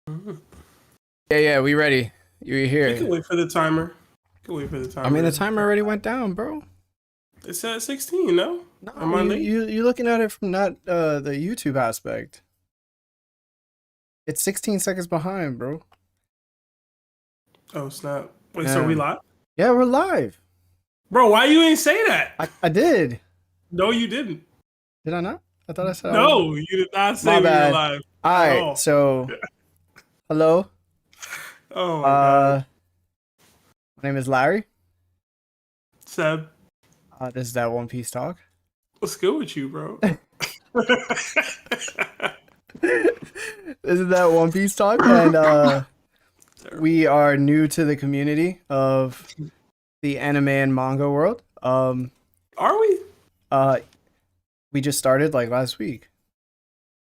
Mhm. Yeah, we ready. You We can here. wait for the timer. We can wait for the timer. I mean, the timer already went down, bro. It's at 16, no? No, Am I late? you looking at it from not the YouTube aspect. It's 16 seconds behind, bro. Oh, snap. Wait, so are we Yeah. live? Yeah, we're live. Bro, why you ain't say that? I did. No, you didn't. Did I not? I thought I said I was. No, you did not My say we were bad. live All at right, all. so hello. Oh my god. Uh, my name is Larry. Seb, This is that One Piece talk. what's good with you, bro? This is that One Piece talk, and we are new to the community of the anime and manga world. Are we? Uh, we just started like last week.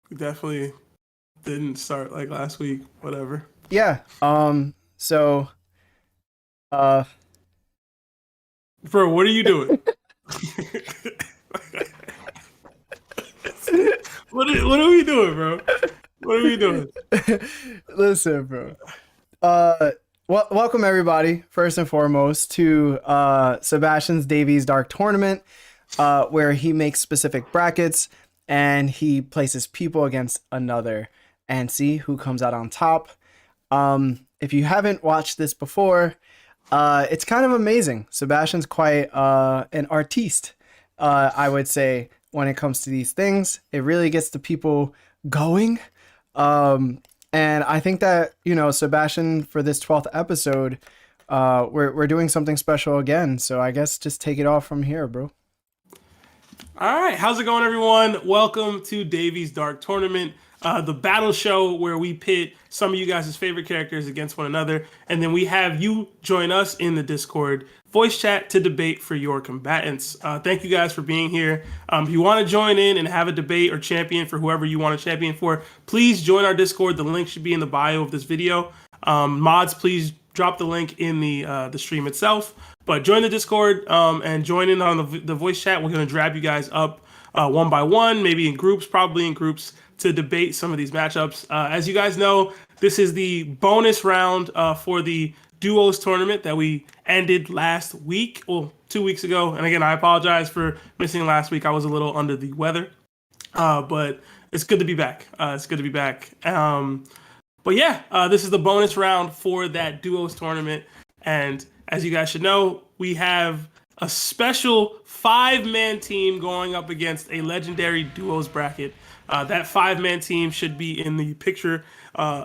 We definitely didn't start like last week. Whatever. Yeah. So, uh, Bro, what are you doing? What are we doing, bro? What are we doing? listen, bro. Welcome everybody, first and foremost, to Sebastian's Davey's Dark Tournament, where he makes specific brackets and he places people against another and see who comes out on top. If you haven't watched this before, it's kind of amazing. Sebastian's quite an artiste, I would say, when it comes to these things. It really gets the people going. And I think that, Sebastian, for this 12th episode, we're doing something special again. So I guess just take it off from here, bro. All right, how's it going, everyone? Welcome to Davey's Dark Tournament, the battle show where we pit some of you guys' favorite characters against one another, and then we have you join us in the Discord voice chat to debate for your combatants. Thank you guys for being here. If you want to join in and have a debate or champion for whoever you want to champion for, please join our Discord. The link should be in the bio of this video. Mods, please drop the link in the stream itself. But join the Discord and join in on the voice chat. We're going to drag you guys up one by one, maybe in groups, probably in groups, to debate some of these matchups. As you guys know, this is the bonus round for the duos tournament that we ended last week, well, 2 weeks ago. And again, I apologize for missing last week. I was a little under the weather, but it's good to be back. But yeah, this is the bonus round for that duos tournament. And as you guys should know, we have a special 5-man team going up against a legendary duos bracket. That 5-man team should be in the picture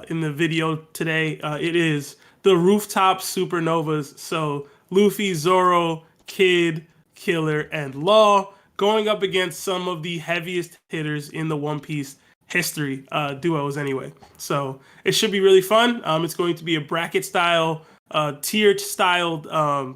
in the video today. It is the Rooftop Supernovas. So Luffy, Zoro, Kid, Killer, and Law going up against some of the heaviest hitters in the One Piece history, duos anyway. So it should be really fun. It's going to be a bracket style, tiered styled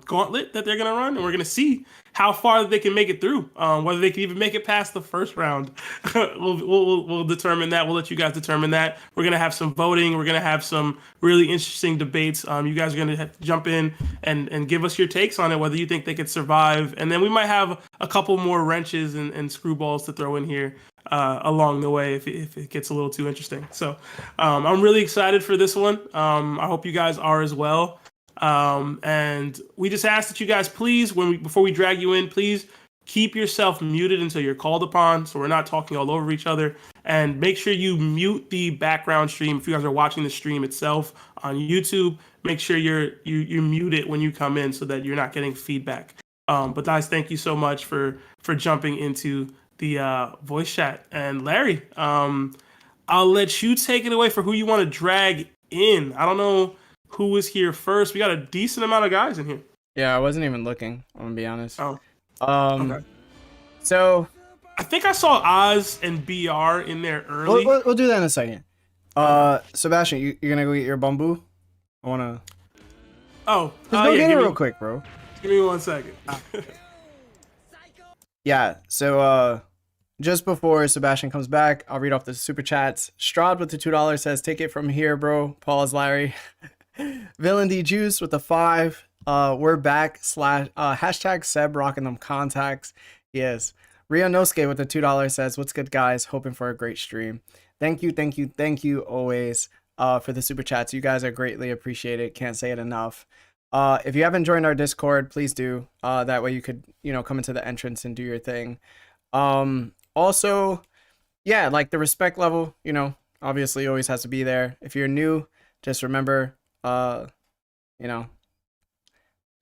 gauntlet that they're going to run, and we're going to see how far they can make it through, whether they can even make it past the first round. We'll determine that. We'll let you guys determine that. We're going to have some voting. We're going to have some really interesting debates. You guys are going to have to jump in and give us your takes on it, whether you think they could survive. And then we might have a couple more wrenches and screwballs to throw in here along the way if it gets a little too interesting. So I'm really excited for this one. I hope you guys are as well. And we just ask that you guys please, before we drag you in, please keep yourself muted until you're called upon, so we're not talking all over each other. And make sure you mute the background stream. If you guys are watching the stream itself on YouTube, make sure you mute it when you come in so that you're not getting feedback. But guys, thank you so much for jumping into the voice chat. And Larry, I'll let you take it away for who you want to drag in. I don't know who was here first. We got a decent amount of guys in here. Yeah, I wasn't even looking, I'm gonna be honest. Oh. Okay. So I think I saw Oz and BR in there early. We'll do that in a second. Sebastian, you're gonna go get your bamboo? I wanna. Oh, just go get it real quick, bro. Give me 1 second. Yeah. So just before Sebastian comes back, I'll read off the super chats. Strahd with the $2 says, "Take it from here, bro." Paul is Larry. Villain D Juice with the 5. We're back / hashtag Seb rocking them contacts. Yes. Rio Nosuke with the $2 says, "What's good, guys? Hoping for a great stream." Thank you always. for the super chats. You guys are greatly appreciated. Can't say it enough. If you haven't joined our Discord, please do. That way you could, come into the entrance and do your thing. Also, yeah, like the respect level, obviously always has to be there. If you're new, just remember,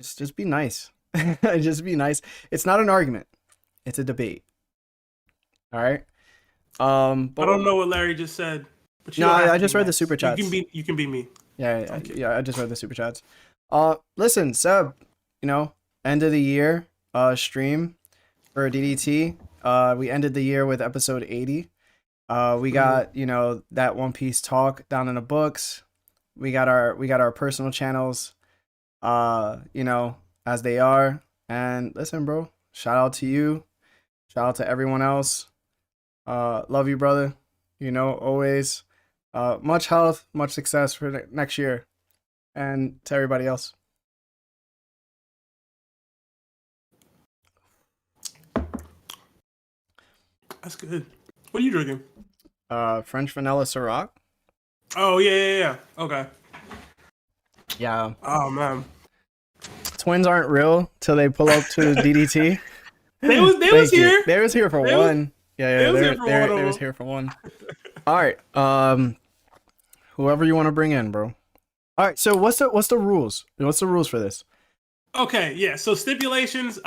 just be nice. Just be nice. It's not an argument. It's a debate. All right. But I don't know what Larry just said. But no, I just read the super chats. You can be me. Yeah, I just read the super chats. Listen, Seb, end of the year stream for DDT. We ended the year with episode 80. We got, that One Piece talk down in the books. We got our personal channels, as they are. And listen, bro, shout out to you. Shout out to everyone else. Love you, brother. Always. Much health, much success for next year. And to everybody else. That's good. What are you drinking? French vanilla Ciroc. Oh, yeah. Okay. Yeah. Oh, man. Twins aren't real till they pull up to DDT. They was here. They was here for one. They was here for one. All right. Whoever you want to bring in, bro. All right. So what's the rules? What's the rules for this? Okay. Yeah. So stipulations.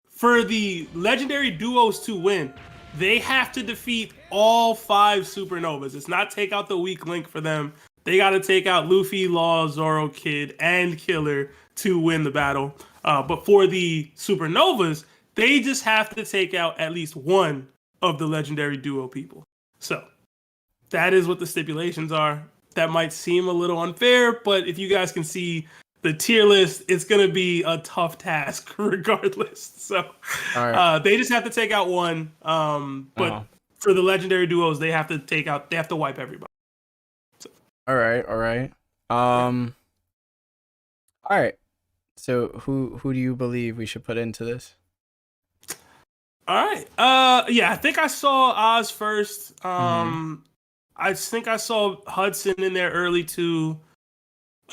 For the legendary duos to win, they have to defeat all 5 supernovas. It's not take out the weak link for them. They got to take out Luffy, Law, Zoro, Kid, and Killer to win the battle. But for the supernovas, they just have to take out at least one of the legendary duo people. So that is what the stipulations are. That might seem a little unfair, but if you guys can see the tier list, it's going to be a tough task regardless. So they just have to take out one. But for the legendary duos, they have to wipe everybody. So. All right. All right. So who do you believe we should put into this? All right. Yeah, I think I saw Oz first. I think I saw Hudson in there early too.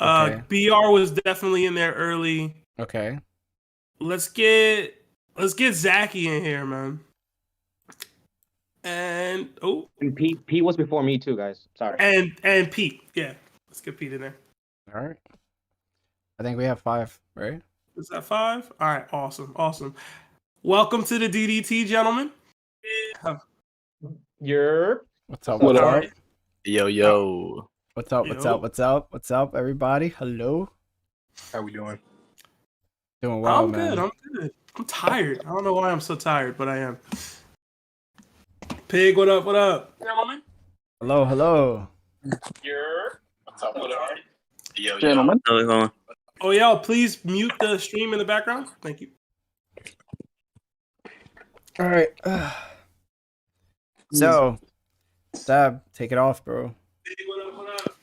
Okay. BR was definitely in there early. Okay. Let's get Zachy in here, man. And Pete was before me too, guys. Sorry. And Pete. Yeah. Let's get Pete in there. All right. I think we have 5, right? Is that 5? All right, awesome. Welcome to the DDT, gentlemen. What's up? Yo. What's up, everybody? Hello. How we doing? Doing well, I'm man. good. I'm tired. I don't know why I'm so tired, but I am. Pig, what up? Gentlemen. Hello. What's up? Yo. Gentlemen. Oh, y'all, please mute the stream in the background. Thank you. All right. So, Sab, take it off, bro. What up?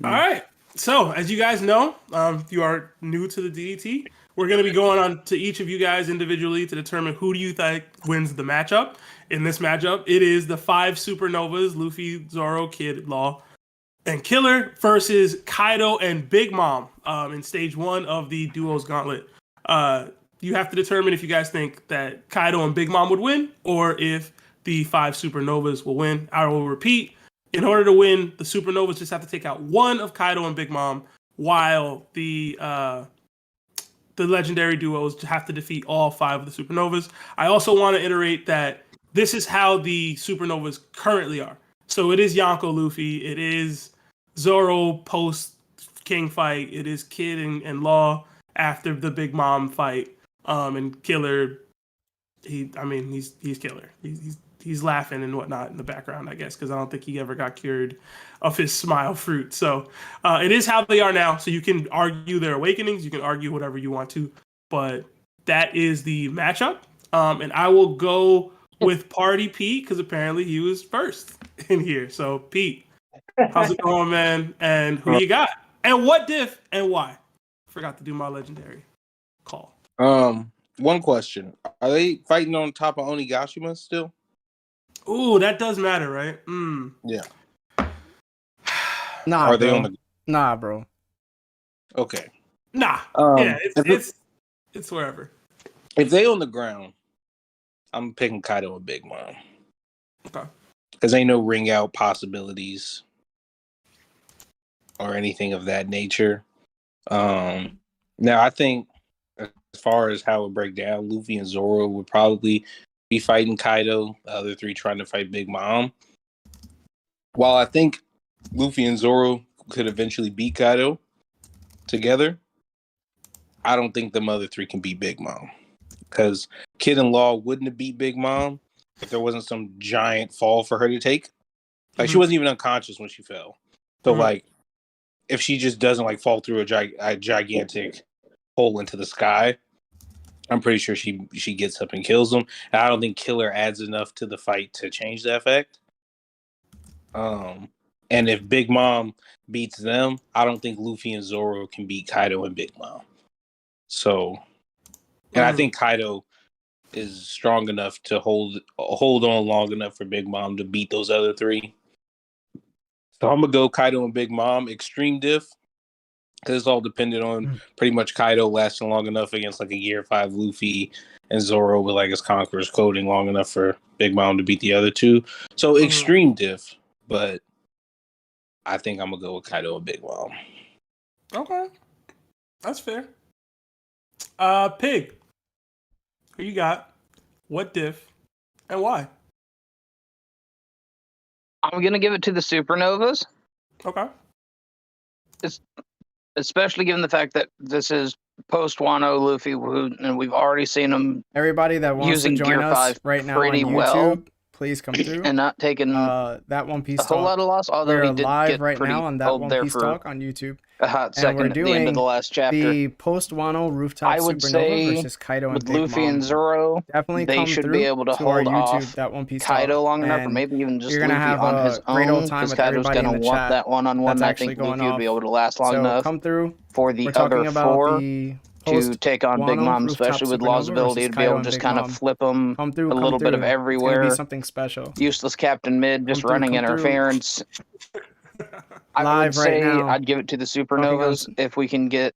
All right. So, as you guys know, if you are new to the DDT, we're going to be going on to each of you guys individually to determine who do you think wins the matchup. In this matchup, it is the 5 supernovas, Luffy, Zoro, Kid, Law, and Killer versus Kaido and Big Mom in stage 1 of the Duos Gauntlet. You have to determine if you guys think that Kaido and Big Mom would win or if the 5 supernovas will win. I will repeat. In order to win, the supernovas just have to take out one of Kaido and Big Mom, while the legendary duos have to defeat all 5 of the supernovas. I also want to iterate that this is how the supernovas currently are. So it is Yonko Luffy, it is Zoro post King fight, it is Kid and Law after the Big Mom fight, and Killer. He's Killer. He's laughing and whatnot in the background, I guess, because I don't think he ever got cured of his smile fruit. So it is how they are now. So you can argue their awakenings, you can argue whatever you want to, but that is the matchup. And I will go with Party Pete because apparently he was first in here. So Pete, how's it going, man? And who you got? And what diff and why? Forgot to do my legendary call. One question: are they fighting on top of Onigashima still? Ooh, that does matter, right? Yeah. Nah, Are they bro. on the? Nah, bro. Okay. Nah. Yeah, it's wherever. If they on the ground, I'm picking Kaido and Big Mom Okay. because ain't no ring out possibilities or anything of that nature. Now I think as far as how it would break down, Luffy and Zoro would probably be fighting Kaido. The other three trying to fight Big Mom. While I think Luffy and Zoro could eventually beat Kaido together, I don't think the other three can beat Big Mom. Because Kid and Law wouldn't have beat Big Mom if there wasn't some giant fall for her to take. Like she wasn't even unconscious when she fell. So like if she just doesn't like fall through a gigantic hole into the sky, I'm pretty sure she gets up and kills them. And I don't think Killer adds enough to the fight to change that fact. And if Big Mom beats them, I don't think Luffy and Zoro can beat Kaido and Big Mom. So, and I think Kaido is strong enough to hold on long enough for Big Mom to beat those other three. So I'm gonna go Kaido and Big Mom extreme diff because it's all dependent on pretty much Kaido lasting long enough against like a Year 5 Luffy and Zoro with like his Conqueror's coding long enough for Big Mom to beat the other two. So extreme diff, but I think I'm gonna go with Kaido and Big Mom. Okay, that's fair. Pig, who you got? What diff and why? I'm gonna give it to the Supernovas. Okay. Especially given the fact that this is post Wano Luffy, and we've already seen him Everybody that wants to using join Gear us 5 right now on pretty YouTube, well please come through. and not taking That One Piece a whole Talk. lot of loss. Although We're he did live get right pretty now on That old One there Piece for Talk on YouTube. a hot And we're second at the end of the doing last chapter. the post Wano rooftop I would supernova say versus Kaido and with Big Luffy Mom. and Zoro, Definitely they come should through be able to our hold YouTube off That One Piece Kaido Talk, long enough, or and maybe even just you're gonna Luffy have on a his great old own, time because with Kaido's everybody gonna in the want chat. that one-on-one. That's I actually think going Luffy would off. be able to last long So enough come through. for the We're talking other about four the to post take on Big Wano Mom, rooftop especially with Law's supernova ability versus to be Kaido able and to just Big kind of Mom. flip them Come through, a come little bit of through. It's gonna be everywhere. something special. Useless Captain Mid just running come through. interference. I would Live right say now. I'd give it to the Talking on Supernovas if we can get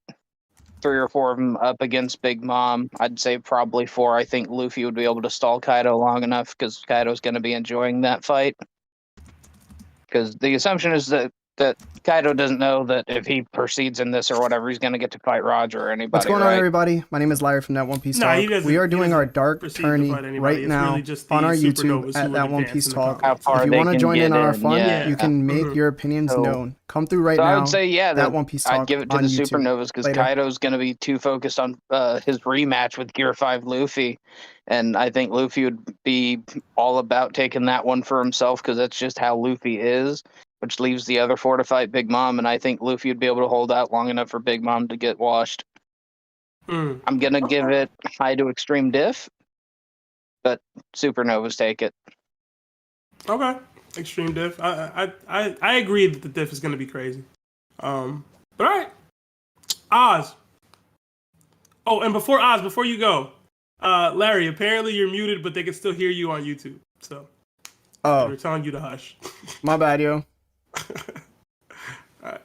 3 or 4 of them up against Big Mom. I'd say probably 4. I think Luffy would be able to stall Kaido long enough because Kaido's going to be enjoying that fight. Because the assumption is that Kaido doesn't know that if he proceeds in this or whatever, he's going to get to fight Roger or anybody. What's going right? on, everybody? My name is Larry from That One Piece Nah, Talk. he doesn't- We are he doing doesn't our Dark proceed to Tourney fight anybody. right It's now really just on the our YouTube Supernovas at who That would One advance Piece in the Talk. How far If you they want to can join in get on our in, fun, yeah. you can make your opinions So- known. Come through right So now. I would say, yeah, That One Piece Talk I'd give it to on the YouTube. Supernovas because Later. Kaido's going to be too focused on his rematch with Gear 5 Luffy. And I think Luffy would be all about taking that one for himself because that's just how Luffy is, which leaves the other 4 to fight Big Mom. And I think Luffy would be able to hold out long enough for Big Mom to get washed. I'm going to give it high to extreme diff, but Supernovas take it. Okay. Extreme diff. I agree that the diff is going to be crazy. But all right. Oz. Oh, and before you go, Larry, apparently you're muted, but they can still hear you on YouTube. So we're telling you to hush. My bad, yo. All right.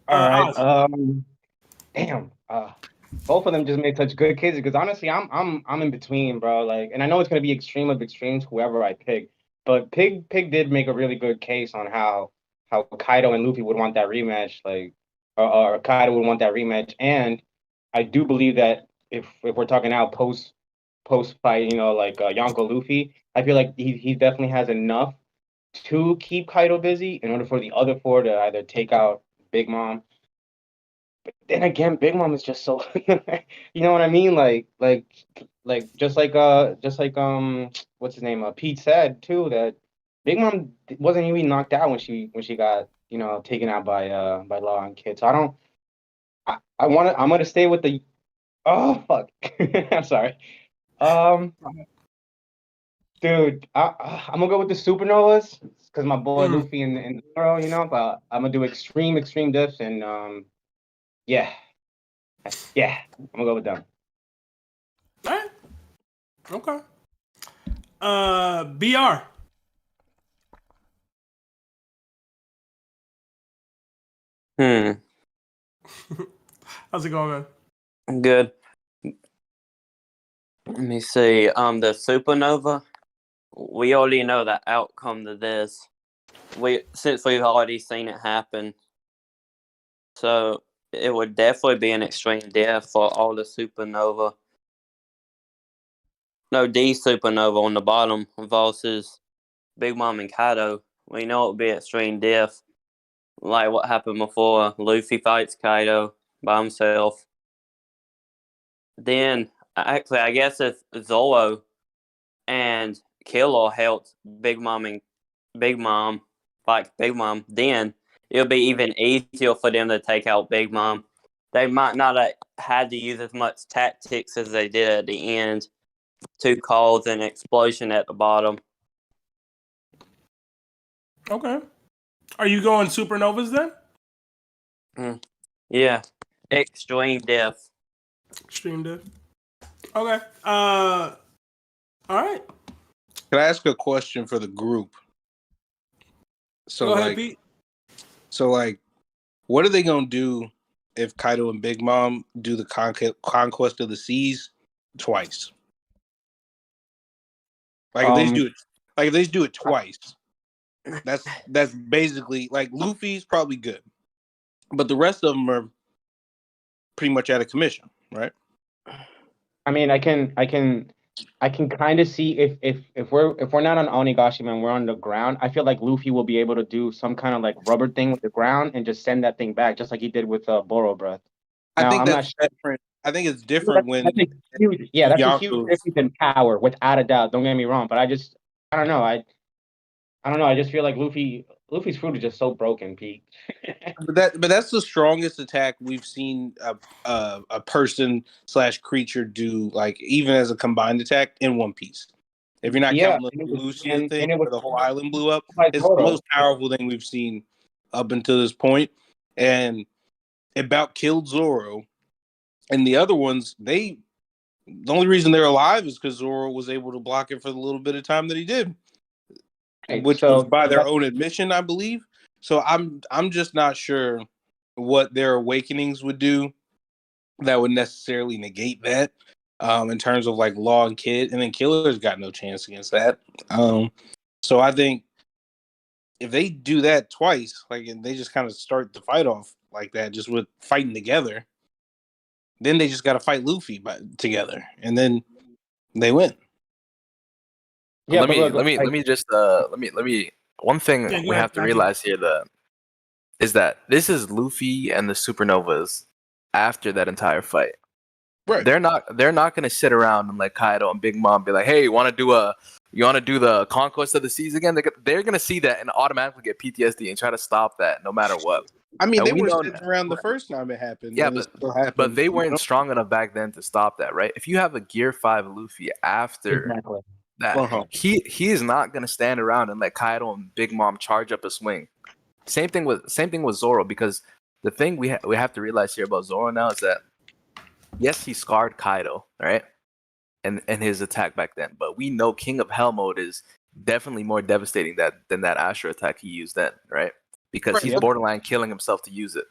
All right. Oz. Damn. Both of them just made such good cases because honestly, I'm in between, bro. Like, and I know it's gonna be extreme of extremes, whoever I pick. But Pig did make a really good case on how Kaido and Luffy would want that rematch, like, or Kaido would want that rematch. And I do believe that if we're talking now post fight, like Yonko Luffy, I feel like he definitely has enough to keep Kaido busy in order for the other 4 to either take out Big Mom. But then again, Big Mom is just so, you know what I mean? Like what's his name? Pete said too that Big Mom wasn't even knocked out when she got taken out by Law and Kid. So I'm gonna stay with the. Oh fuck! I'm sorry. Dude, I'm gonna go with the Supernovas because my boy Luffy and Zoro, but I'm gonna do extreme diffs and yeah, I'm gonna go with them. All right. Okay. BR. Hmm. How's it going, man? Good. Let me see. The supernova. We already know the outcome to this. Since we've already seen it happen, so it would definitely be an extreme death for all the supernova. No, D supernova on the bottom versus Big Mom and Kaido. We know it would be extreme death, like what happened before. Luffy fights Kaido by himself. Then, actually, I guess if Zoro and Killer helped Big Mom fight Big Mom, then it'll be even easier for them to take out Big Mom. They might not have had to use as much tactics as they did at the end to cause an explosion at the bottom. Okay. Are you going supernovas then? Yeah. Extreme death. Extreme death. Okay. All right. Can I ask a question for the group? So Go ahead, like, Pete. what are they gonna do if Kaido and Big Mom do the conquest of the seas twice? Like if they do it twice, that's basically like Luffy's probably good, but the rest of them are pretty much out of commission, right? I mean, I can kind of see if we're not on Onigashima and we're on the ground, I feel like Luffy will be able to do some kind of like rubber thing with the ground and just send that thing back, just like he did with Boro Breath. I Now, think I'm not that's sure. different. I think it's different when That's a huge Yonkos. difference in power, without a doubt. Don't get me wrong, but I don't know. I don't know. I just feel like Luffy's fruit is just so broken, Pete. But that's the strongest attack we've seen a person / creature do, like even as a combined attack in One Piece. If you're not Yeah, counting the and it was Lucia thing and it was where the whole island blew up, like it's the Zoro. most powerful thing we've seen up until this point, and it about killed Zoro. And the other ones, the only reason they're alive is because Zoro was able to block it for the little bit of time that he did, Right, which so was by their own admission, I believe. So I'm just not sure what their awakenings would do that would necessarily negate that, in terms of like Law and Kid, and then Killer's got no chance against that. So I think if they do that twice, like, and they just kind of start the fight off like that, just with fighting together, then they just got to fight Luffy together, and then they win. yeah, let but me look, let me like, let me just let me one thing Yeah, go we ahead, have to Matthew. realize here is that this is Luffy and the Supernovas after that entire fight. Right. They're not going to sit around and let Kaido and Big Mom be like, "Hey, you want to do the conquest of the seas again?" They're going to see that and automatically get PTSD and try to stop that no matter what. I mean, And they we were know sitting around the first time it happened. Yeah, and it still happened. but they weren't strong enough back then to stop that, right? If you have a Gear 5 Luffy after exactly. that, he is not going to stand around and let Kaido and Big Mom charge up a swing. Same thing with Zoro, because the thing we have to realize here about Zoro now is that yes, he scarred Kaido, right? And his attack back then, but we know King of Hell mode is definitely more devastating than that Ashura attack he used then, right? Because Right, he's but- borderline killing himself to use it.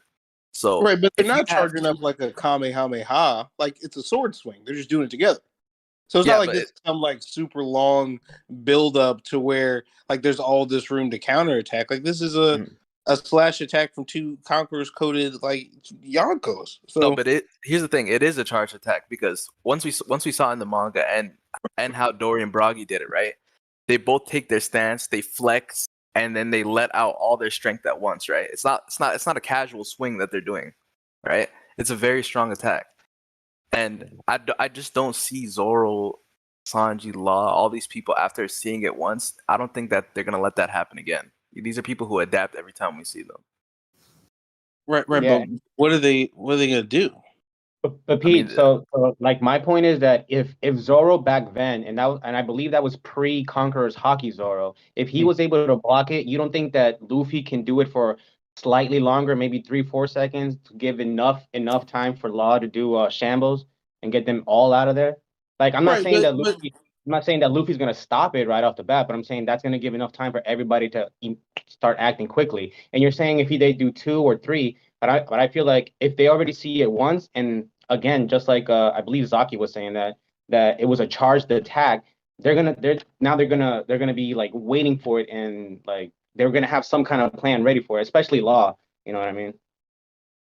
So Right, but they're if you not have charging up like a Kamehameha. Like, it's a sword swing. They're just doing it together. So it's Yeah, not like but this is some like super long build up to where like there's all this room to counterattack. Like, this is a slash attack from two conquerors coded like Yonkos. So No, but here's the thing: it is a charge attack because once we saw in the manga and how Dory and Bragi did it, right? They both take their stance, they flex, and then they let out all their strength at once, right? It's not a casual swing that they're doing, right? It's a very strong attack, and I just don't see Zoro, Sanji, Law, all these people after seeing it once. I don't think that they're gonna let that happen again. These are people who adapt every time we see them. right, Yeah. but what are they gonna do? But Pete, so like my point is that if Zoro back then, and I believe that was pre-Conqueror's Hockey Zoro, if he was able to block it, you don't think that Luffy can do it for slightly longer, maybe 3-4 seconds, to give enough time for Law to do shambles and get them all out of there? Like, I'm not Right, saying but- I'm not saying that Luffy's gonna stop it right off the bat, but I'm saying that's gonna give enough time for everybody to start acting quickly. And you're saying if they do 2 or 3, But I feel like if they already see it once, and again, just like I believe Zaki was saying that it was a charged attack, they're gonna be like waiting for it, and like they're gonna have some kind of plan ready for it, especially Law. You know what I mean?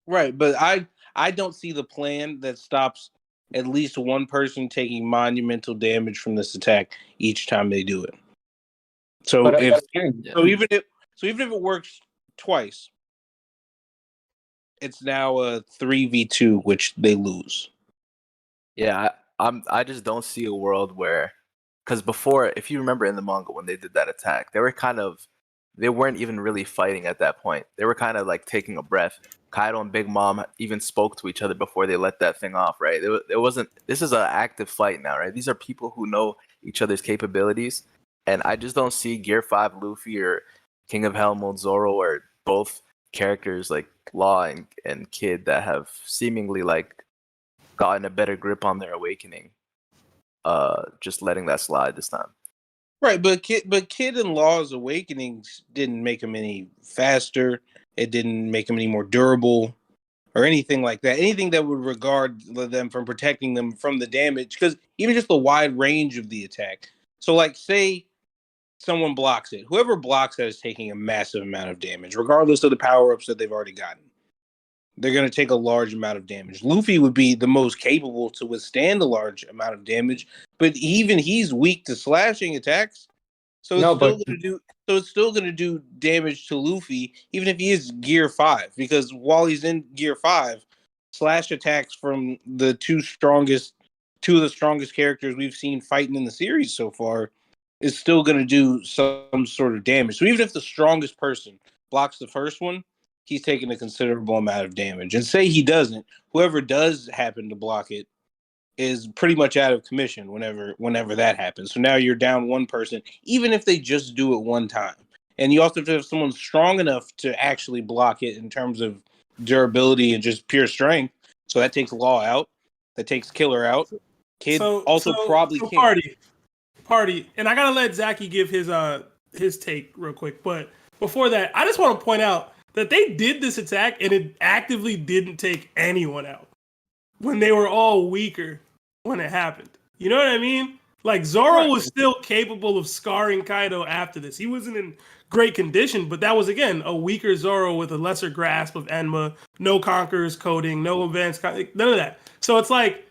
Right, but I don't see the plan that stops at least one person taking monumental damage from this attack each time they do it. So But if again, Yeah. so even if it works twice, it's now a 3v2 which they lose. Yeah, I just don't see a world where, because before, if you remember in the manga when they did that attack, they weren't even really fighting at that point. They were kind of like taking a breath. Kaido and Big Mom even spoke to each other before they let that thing off, right? It wasn't. This is an active fight now, right? These are people who know each other's capabilities, and I just don't see Gear 5 Luffy or King of Hell Mode Zoro or both characters like Law and Kid that have seemingly like gotten a better grip on their awakening, just letting that slide this time. Right, but Kid and Law's awakenings didn't make him any faster. It didn't make him any more durable or anything like that. Anything that would regard them from protecting them from the damage, because even just the wide range of the attack. So, like, say someone blocks it. Whoever blocks that is taking a massive amount of damage, regardless of the power ups that they've already gotten. They're going to take a large amount of damage. Luffy would be the most capable to withstand a large amount of damage, but even he's weak to slashing attacks. So it's no, still but going to do. So it's still going to do damage to Luffy, even if he is Gear 5. Because while he's in Gear 5, slash attacks from two of the strongest characters we've seen fighting in the series so far, is still going to do some sort of damage. So even if the strongest person blocks the first one, he's taking a considerable amount of damage. And say he doesn't, whoever does happen to block it is pretty much out of commission whenever that happens. So now you're down one person, even if they just do it one time. And you also have to have someone strong enough to actually block it in terms of durability and just pure strength. So that takes Law out. That takes Killer out. Kid also probably can't. Party, and I gotta let Zachy give his take real quick. But before that, I just want to point out that they did this attack and it actively didn't take anyone out when they were all weaker when it happened. You know what I mean? Like Zoro was still capable of scarring Kaido after this. He wasn't in great condition, but that was again a weaker Zoro with a lesser grasp of Enma, no Conqueror's coding, no advanced, none of that. So it's like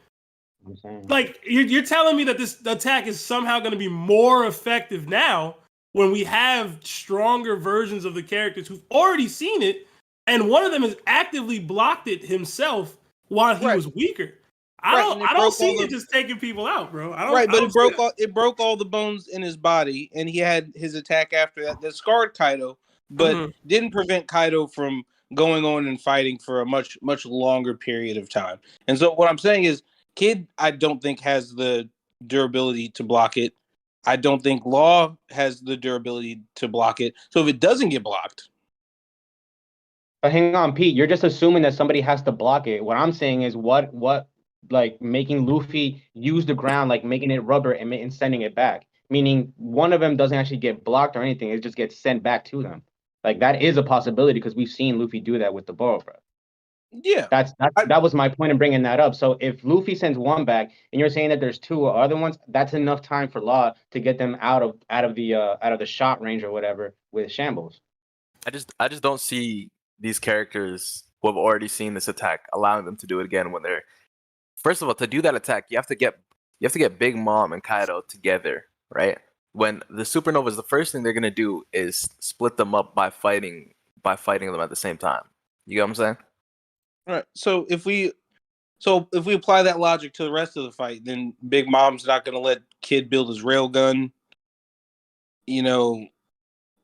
you're telling me that this attack is somehow going to be more effective now when we have stronger versions of the characters who've already seen it, and one of them has actively blocked it himself while he was weaker. I don't see it just taking people out, bro. It broke all the bones in his body, and he had his attack after that scarred Kaido, but didn't prevent Kaido from going on and fighting for a much longer period of time. And so what I'm saying is, Kid, I don't think has the durability to block it. I don't think Law has the durability to block it. So if it doesn't get blocked. But hang on, Pete, you're just assuming that somebody has to block it. What I'm saying is what like making Luffy use the ground, like making it rubber and sending it back. Meaning one of them doesn't actually get blocked or anything, it just gets sent back to them. Like that is a possibility because we've seen Luffy do that with the Boro, bro. Yeah. That was my point in bringing that up. So if Luffy sends one back and you're saying that there's two other ones, that's enough time for Law to get them out of the shot range or whatever with Shambles. I just don't see these characters who have already seen this attack allowing them to do it again when they're, first of all, to do that attack, you have to get Big Mom and Kaido together, right? When the Supernovas, the first thing they're gonna do is split them up by fighting them at the same time. You get what I'm saying? All right. So if we apply that logic to the rest of the fight, then Big Mom's not going to let Kid build his railgun. You know,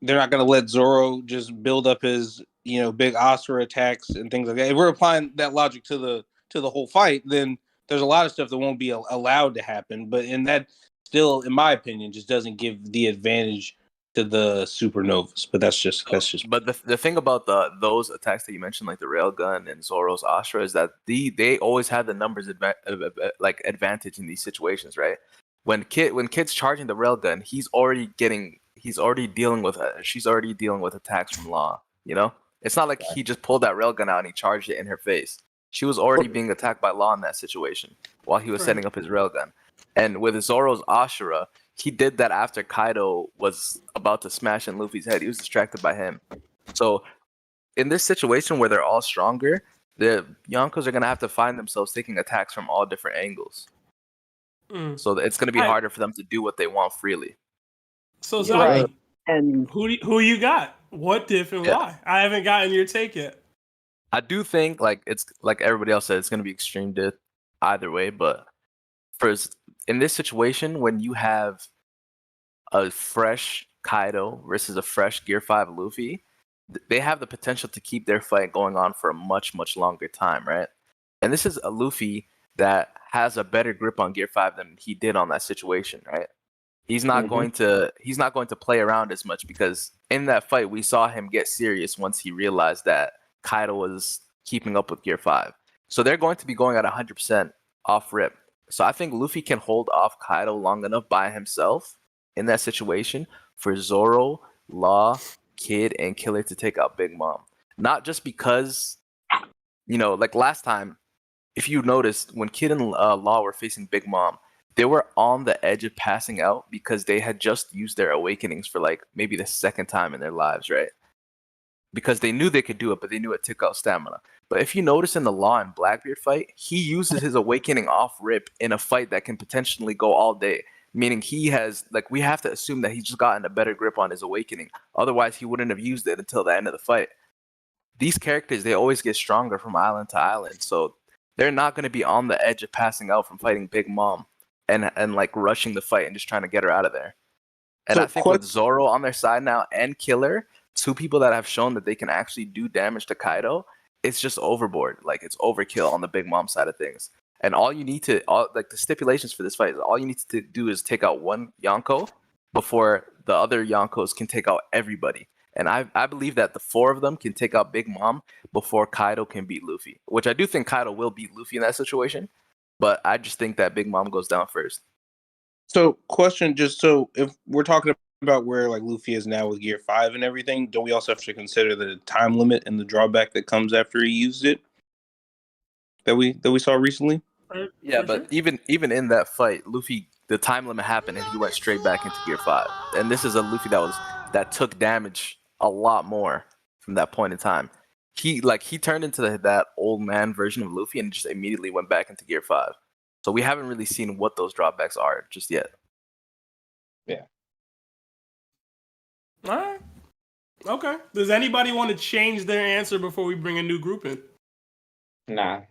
they're not going to let Zoro just build up his, big Asura attacks and things like that. If we're applying that logic to the whole fight, then there's a lot of stuff that won't be allowed to happen. But that still, in my opinion, just doesn't give the advantage to the Supernovas. But that's just. But the thing about those attacks that you mentioned, like the railgun and Zoro's Astra, is that they always have the numbers advantage in these situations, right? When Kid's charging the railgun, she's already dealing with attacks from Law. You know, It's not like he just pulled that railgun out and he charged it in her face. She was already being attacked by Law in that situation while he was setting up his railgun. And with Zoro's Ashura, he did that after Kaido was about to smash in Luffy's head. He was distracted by him. So in this situation where they're all stronger, the Yonkos are going to have to find themselves taking attacks from all different angles. So it's going to be harder for them to do what they want freely. So, Zaki, And who you got? What diff and why? I haven't gotten your take yet. I do think, like, it's like everybody else said, it's going to be extreme death either way. But in this situation, when you have a fresh Kaido versus a fresh Gear 5 Luffy, they have the potential to keep their fight going on for a much, much longer time, right? And this is a Luffy that has a better grip on Gear 5 than he did on that situation, right? He's not going to play around as much, because in that fight we saw him get serious once he realized that Kaido was keeping up with Gear 5. So they're going to be going at 100% off rip. So I think Luffy can hold off Kaido long enough by himself in that situation for Zoro, Law, Kid, and Killer to take out Big Mom. Not just because, like last time, if you noticed, when Kid and Law were facing Big Mom, they were on the edge of passing out because they had just used their awakenings for like maybe the second time in their lives, right? Because they knew they could do it, but they knew it took out stamina. But if you notice in the Law and Blackbeard fight, he uses his awakening off rip in a fight that can potentially go all day. Meaning he has, like, we have to assume that he's just gotten a better grip on his awakening. Otherwise, he wouldn't have used it until the end of the fight. These characters, they always get stronger from island to island. So they're not going to be on the edge of passing out from fighting Big Mom and like rushing the fight and just trying to get her out of there. And I think with Zoro on their side now and Killer, two people that have shown that they can actually do damage to Kaido, it's just overboard. Like, it's overkill on the Big Mom side of things. And all you need to, the stipulations for this fight is all you need to do is take out one Yonko before the other Yonkos can take out everybody. And I believe that the four of them can take out Big Mom before Kaido can beat Luffy, which I do think Kaido will beat Luffy in that situation. But I just think that Big Mom goes down first. So, question, just so if we're talking about where like Luffy is now with Gear 5 and everything, don't we also have to consider the time limit and the drawback that comes after he used it that we saw recently? Yeah, but even in that fight, Luffy, the time limit happened and he went straight back into Gear 5. And this is a Luffy that took damage a lot more from that point in time. He turned into that old man version of Luffy and just immediately went back into Gear 5. So we haven't really seen what those drawbacks are just yet. Yeah. All right. Okay. Does anybody want to change their answer before we bring a new group in? Nah.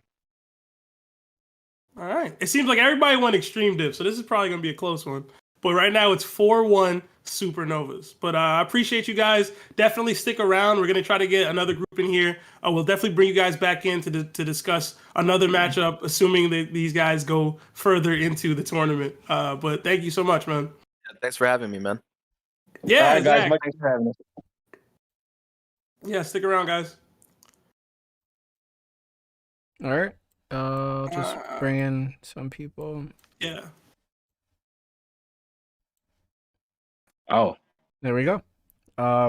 All right. It seems like everybody went extreme dip, so this is probably going to be a close one. But right now it's 4-1 Supernovas. But I appreciate you guys. Definitely stick around. We're going to try to get another group in here. We'll definitely bring you guys back in to discuss another matchup, assuming that these guys go further into the tournament. But thank you so much, man. Thanks for having me, man. Yeah, All right, exactly. guys. Thanks for having us. Yeah, stick around, guys. All right. Just bring in some people. Yeah. Oh, there we go.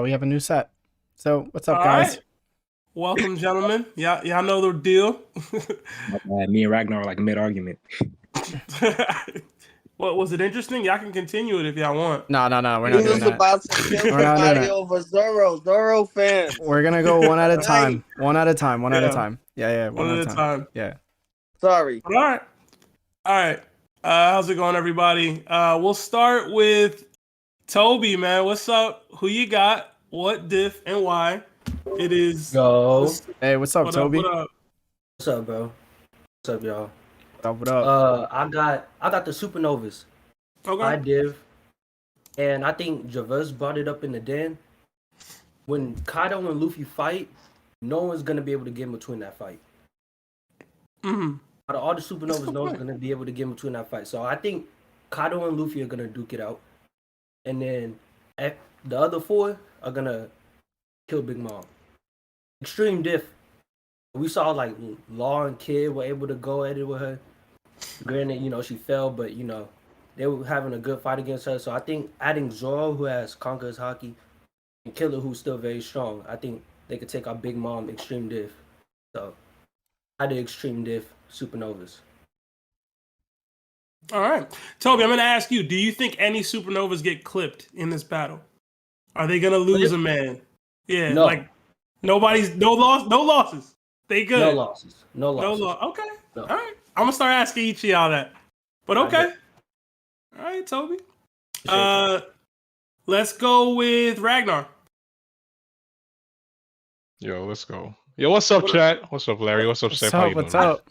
We have a new set. So what's up, All guys? right. Welcome, gentlemen. Y'all know the deal. Me and Ragnar are like mid-argument. What was it interesting? Y'all can continue it if y'all want. No, we're not He doing was that. about to kill We're not doing somebody it. over Zoro fans. We're gonna go one at a time. One at a time. One at a Yeah. time. Yeah. One at a time. Yeah. Sorry. All right. How's it going, everybody? We'll start with Toby, man. What's up? Who you got? What diff and why? It is. Go. Hey, what's up, Toby? What up? What's up, bro? What's up, y'all? What up? I got the Supernovas. Okay. I div. And I think Javez brought it up in the den. When Kaido and Luffy fight, no one's gonna be able to get in between that fight. Mm-hmm. Out of all the Supernovas, no one's gonna be able to get in between that fight. So I think Kaido and Luffy are gonna duke it out. And then the other four are gonna kill Big Mom. Extreme diff. We saw like Law and Kid were able to go at it with her. Granted, she fell, but they were having a good fight against her. So I think adding Zoro, who has Conqueror's Haki, and Killer, who's still very strong, I think they could take our Big Mom Extreme Diff. So I did Extreme Diff Supernovas. All right, Toby, I'm gonna ask you: do you think any Supernovas get clipped in this battle? Are they gonna lose a man? Yeah, No. like no losses. They good. No losses. No No losses. loss. Okay. No. All right. I'm gonna start asking each of y'all that. But okay. All right, Toby. Let's go with Ragnar. Yo, let's go. Yo, what's up, chat? What's up, Larry? What's up, Seth? How you doing? What's up?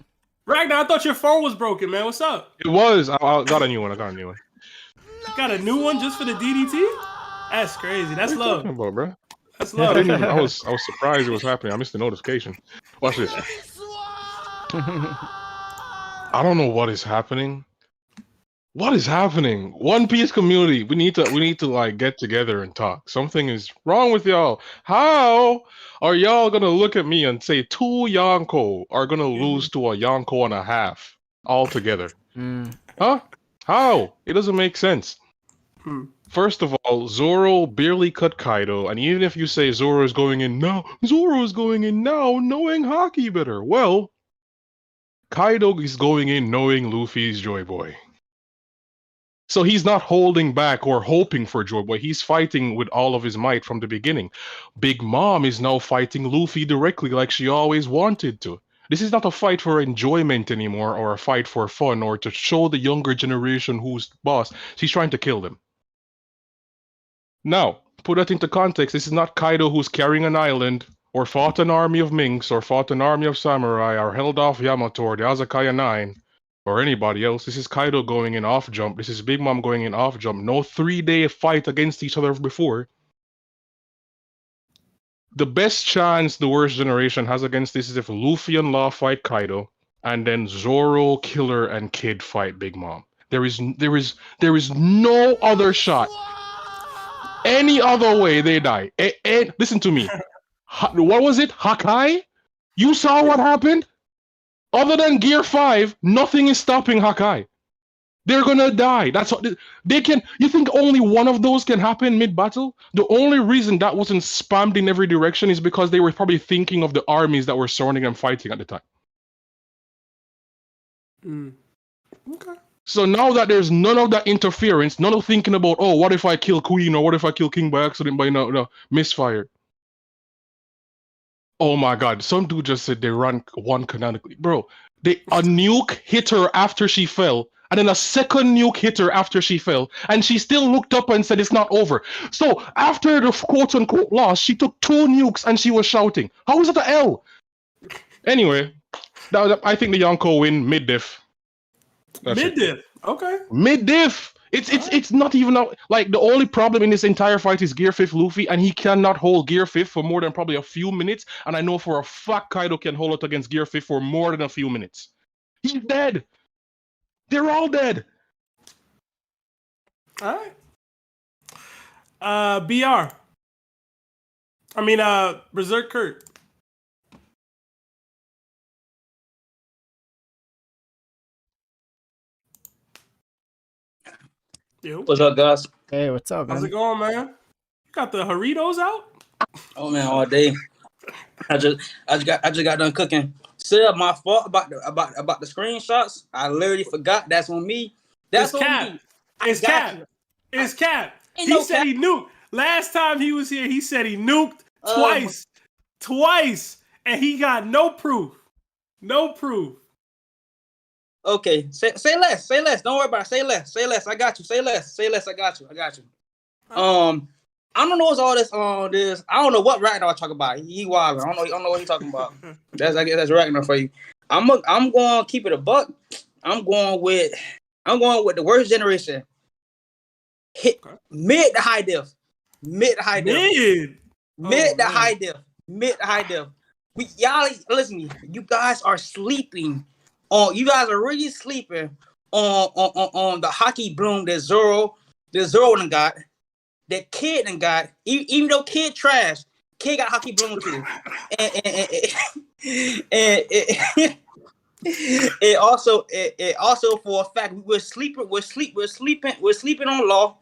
Ragnar, I thought your phone was broken, man. What's up? It was. I got a new one. You got a new one just for the DDT? That's crazy. That's What are you love. talking about, bro? That's I love. didn't even. I was surprised it was happening. I missed the notification. Watch this. I don't know what is happening. What is happening? One Piece community. We need to like get together and talk. Something is wrong with y'all. How are y'all gonna look at me and say 2 Yonko are gonna lose to a Yonko and a half altogether? Huh? How? It doesn't make sense. First of all, Zoro barely cut Kaido, and even if you say Zoro is going in now, knowing hockey better. Well, Kaido is going in knowing Luffy's Joy Boy. So he's not holding back or hoping for Joy Boy. He's fighting with all of his might from the beginning. Big Mom is now fighting Luffy directly like she always wanted to. This is not a fight for enjoyment anymore or a fight for fun or to show the younger generation who's boss. She's trying to kill them. Now, put that into context. This is not Kaido who's carrying an island or fought an army of Minks or fought an army of samurai or held off Yamato or the Azakaya 9. Or anybody else. This is Kaido going in off jump. This is Big Mom going in off jump. No 3-day fight against each other before. The best chance the worst generation has against this is if Luffy and Law fight Kaido, and then Zoro, Killer, and Kid fight Big Mom. There is no other shot. Any other way they die. Listen to me. What was it? Hakai? You saw what happened? Other than Gear 5, nothing is stopping Hakai. They're gonna die. That's what they can. You think only one of those can happen mid-battle? The only reason that wasn't spammed in every direction is because they were probably thinking of the armies that were surrounding and fighting at the time. Okay. So now that there's none of that interference, none of thinking about, oh, what if I kill Queen or what if I kill King by accident by no misfire. Oh my god, some dude just said they rank 1 canonically. Bro, a nuke hit her after she fell, and then a second nuke hit her after she fell, and she still looked up and said it's not over. So after the quote-unquote loss, she took 2 nukes and she was shouting. How is that an L? Anyway, I think the Yonko win mid-diff. Mid-diff, okay. Mid-diff! It's not even out. Like, the only problem in this entire fight is Gear 5 Luffy, and he cannot hold Gear 5 for more than probably a few minutes, and I know for a fact Kaido can hold it against Gear 5 for more than a few minutes. He's dead! They're all dead! Alright. BR. Berserk Kurt. Yo. What's up, guys? Hey, what's up, man? How's it going, man? You got the Doritos out? Oh man, all day. I just got done cooking. Seb, my fault about the screenshots. I literally forgot. That's on me. That's it's on Cap. me. It's Cap. It's Cap. He said he nuked. Last time he was here, he said he nuked twice, and he got no proof. No proof. Okay, say less. Say less. Don't worry about it. Say less. Say less. I got you. Say less. Say less. I got you. I don't know what's all this this. I don't know what Ragnar talking about. He wild. I don't know what he talking about. I guess that's Ragnar for you. I'm going to keep it a buck. I'm going with the worst generation. Mid to high diff. Mid to high diff. Mid to high diff. Y'all listen to me. You guys are sleeping. You guys are really sleeping on the hockey bloom that Zoro done got, that Kid done got. Even though Kid trash, Kid got hockey bloom too. And it also for a fact we're sleeping on Law.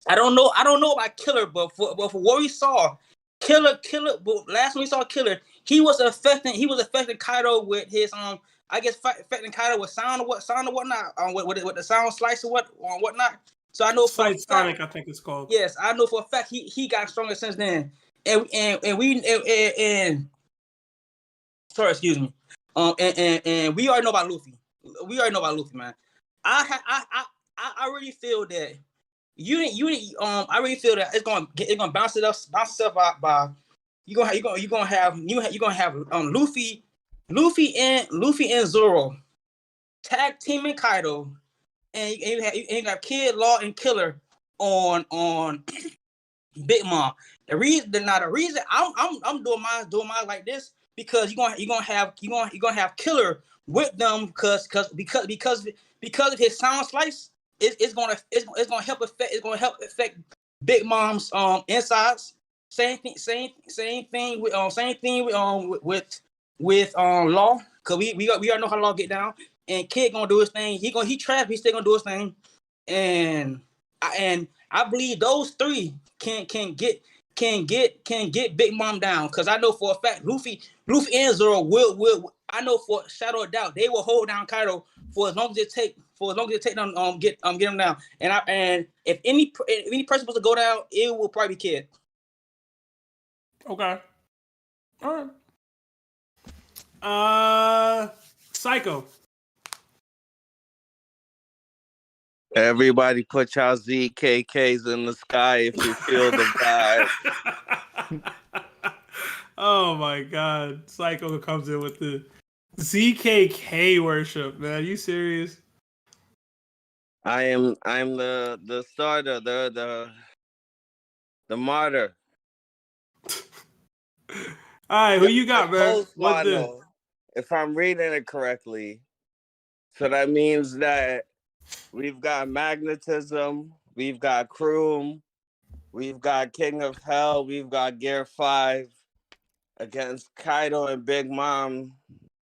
I don't know about Killer, but for what we saw, But last time we saw Killer, he was affecting Kaido with his I guess affecting Kaido with sound or whatnot with the sound slice or whatnot. So I know for a Sight fact, Sonic, I think it's called. yes, I know for a fact he got stronger since then. And sorry, excuse me. And we already know about Luffy. We already know about Luffy, man. I really feel that I really feel that it's gonna bounce itself out by you're gonna have Luffy and Zoro tag teaming Kaido, and you got Kid, Law, and Killer on Big Mom. The reason I'm doing mine like this because you're gonna have Killer with them because of his sound slice. It's gonna help affect Big Mom's insides. Same thing with Law, because we already know how Law get down, and Kid gonna do his thing. He trash, he's still gonna do his thing, and I believe those three can get Big Mom down, because I know for a fact Luffy and Zoro will I know for shadow of doubt they will hold down Kaido for as long as it take them get him down. And if any person was to go down, it will probably be Kid. Okay. All right. Psycho. Everybody put y'all ZKKs in the sky if you feel the vibe. Oh my God. Psycho comes in with the ZKK worship, man. Are you serious? I'm the starter, the martyr. All right, who you got, man? What the? If I'm reading it correctly, so that means that we've got magnetism, we've got Kroom, we've got King of Hell, we've got Gear 5 against Kaido and Big Mom,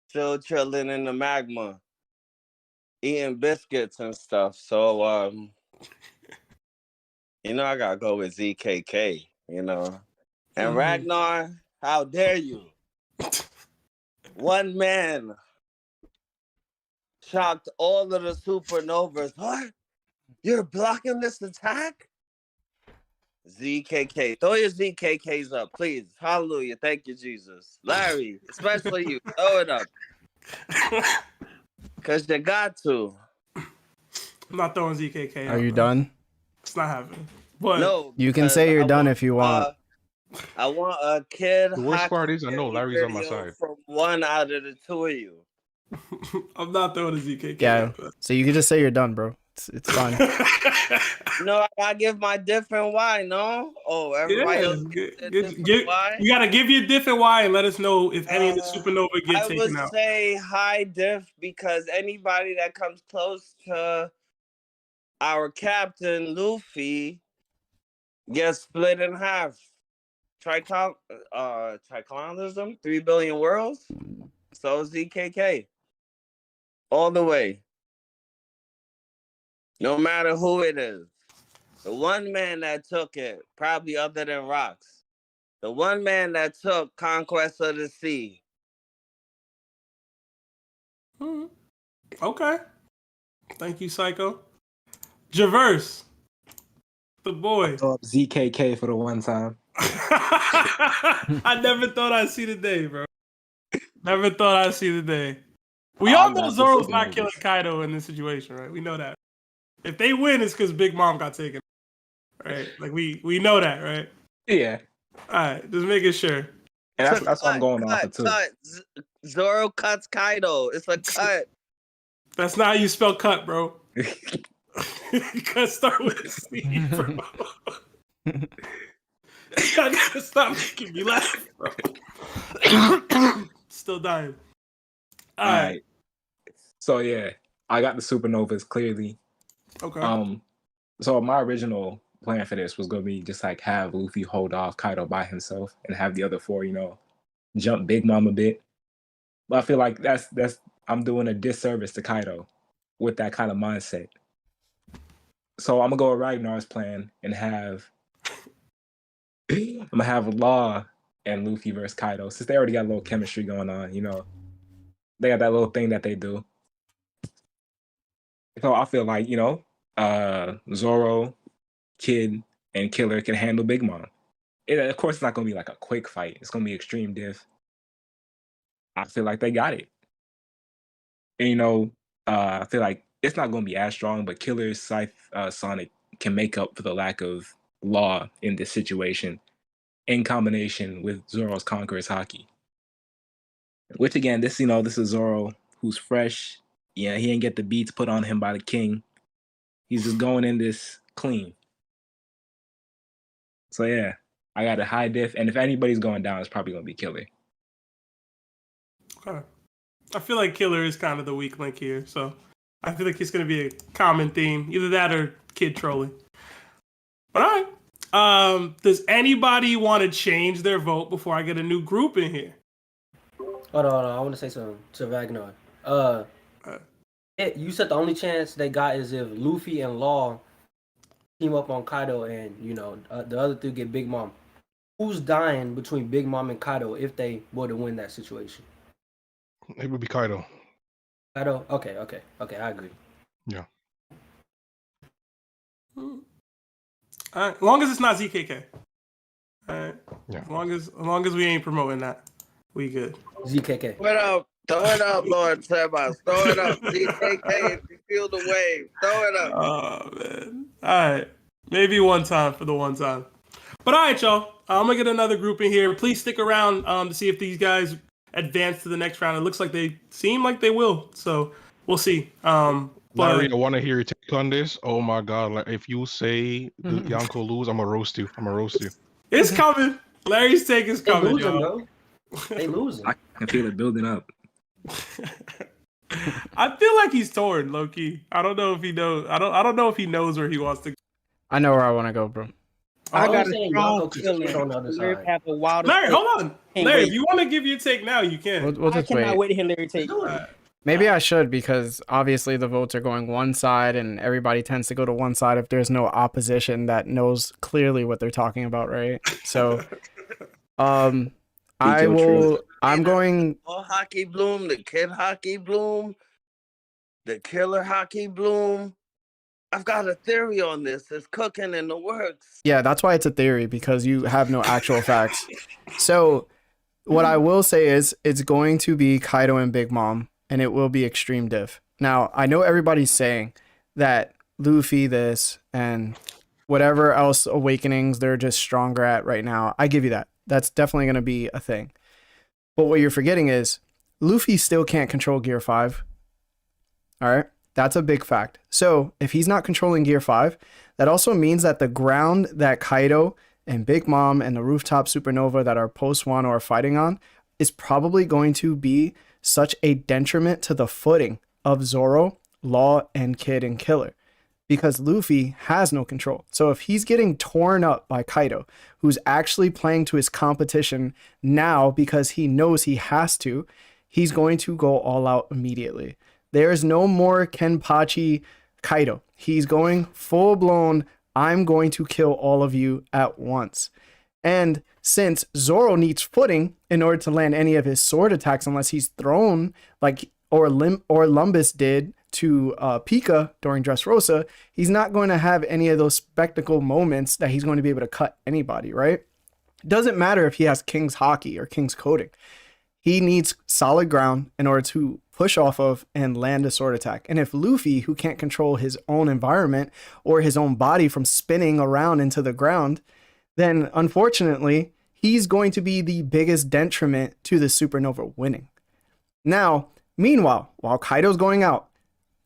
still chilling in the magma, eating biscuits and stuff. So I gotta go with ZKK, And Ragnar, how dare you? One man shocked all of the supernovas. What? You're blocking this attack? ZKK. Throw your ZKKs up, please. Hallelujah. Thank you, Jesus. Larry, especially you. Throw it up. Because you got to. I'm not throwing ZKK. Are you done? It's not happening. But no, you can say you're done if you want. I want a kid. The worst part is I know Larry's on my side. From one out of the two of you. I'm not throwing a ZKK. Yeah. So you can just say you're done, bro. It's fine. No, I gotta give my different why, no? Oh, everybody else you gotta give your diff and why and let us know if any of the supernova get taken out. I would say high diff because anybody that comes close to our captain Luffy gets split in half. Triclonism, 3 billion worlds. So ZKK. All the way. No matter who it is. The one man that took it, probably other than Rocks. The one man that took Conquest of the Sea. Okay. Thank you, Psycho. Javerse. The boy. ZKK for the one time. I never thought I'd see the day, bro. Never thought I'd see the day. We all know Zoro's not killing Kaido in this situation, right? We know that. If they win, it's because Big Mom got taken. Right? Like, we know that, right? Yeah. All right, just making sure. And that's what I'm going off of, too. Zoro cuts Kaido. It's a cut. That's not how you spell cut, bro. Cut start with a C, bro. I gotta stop making me laugh, bro. Still dying. All right. So, yeah, I got the supernovas clearly. Okay. So my original plan for this was gonna be just like have Luffy hold off Kaido by himself and have the other four, jump Big Mom a bit. But I feel like that's I'm doing a disservice to Kaido with that kind of mindset. So I'm gonna go with Ragnar's plan and have I'm gonna have Law and Luffy versus Kaido since they already got a little chemistry going on. You know, they got that little thing that they do. So I feel like Zoro, Kid, and Killer can handle Big Mom. Of course, it's not gonna be like a quick fight. It's gonna be extreme diff. I feel like they got it. And I feel like it's not gonna be as strong, but Killer, Sonic can make up for the lack of Law in this situation in combination with Zoro's Conqueror's Haki. Which again, this is Zoro who's fresh. Yeah, he didn't get the beats put on him by the king. He's just going in this clean. So yeah, I got a high diff, and if anybody's going down, it's probably gonna be Killer. Okay. I feel like Killer is kind of the weak link here, so I feel like it's going to be a common theme, either that or Kid trolling. But all right. Does anybody want to change their vote before I get a new group in here? Hold on. I want to say something to Ragnar. You said the only chance they got is if Luffy and Law team up on Kaido, and the other two get Big Mom. Who's dying between Big Mom and Kaido if they were to win that situation? It would be Kaido. Kaido? Okay, I agree. Yeah. All right. As long as it's not ZKK. All right. Yeah. As long as we ain't promoting that, we good. ZKK. Throw it up, Lord Sebas. Throw it up. ZKK, if you feel the wave, throw it up. Oh, man. All right. Maybe one time for the one time. But all right, y'all. I'm going to get another group in here. Please stick around to see if these guys advance to the next round. It looks like they seem like they will. So we'll see. Larry, I want to hear your take on this. Oh, my God. Like, if you say the Yonko lose, I'm going to roast you. It's coming. Larry's take is coming, y'all. They losing. I can feel it building up. I feel like he's torn, low-key. I don't know if he knows. I don't know if he knows where he wants to go. I know where I want to go, bro. I got a saying strong Yonko keeps feeling. on the other Larry side. have a wild. Larry, hold on. Can't Larry, wait. if you want to give your take now, you can. We'll I just cannot wait. wait to hear Larry take. Maybe I should, because obviously the votes are going one side, and everybody tends to go to one side if there's no opposition that knows clearly what they're talking about, right? So, I'm going. Hockey Bloom, the Kid Hockey Bloom, the Killer Hockey Bloom. I've got a theory on this. It's cooking in the works. Yeah, that's why it's a theory, because you have no actual facts. So, what I will say is it's going to be Kaido and Big Mom, and it will be extreme diff. Now, I know everybody's saying that Luffy this and whatever else awakenings they're just stronger at right now. I give you that. That's definitely going to be a thing. But what you're forgetting is Luffy still can't control Gear 5. All right? That's a big fact. So if he's not controlling Gear 5, that also means that the ground that Kaido and Big Mom and the rooftop supernova that are post Wano are fighting on is probably going to be such a detriment to the footing of Zoro, Law, and Kid and Killer, because Luffy has no control. So if he's getting torn up by Kaido, who's actually playing to his competition now because he knows he has to, he's going to go all out immediately. There's no more Kenpachi Kaido. He's going full blown, I'm going to kill all of you at once. And since Zoro needs footing in order to land any of his sword attacks, unless he's thrown like or Lumbus did to Pika during Dressrosa, he's not going to have any of those spectacle moments that he's going to be able to cut anybody, right? It doesn't matter if he has King's Hockey or King's Coding. He needs solid ground in order to push off of and land a sword attack. And if Luffy, who can't control his own environment or his own body from spinning around into the ground, then unfortunately, he's going to be the biggest detriment to the supernova winning. Now, meanwhile, while Kaido's going out,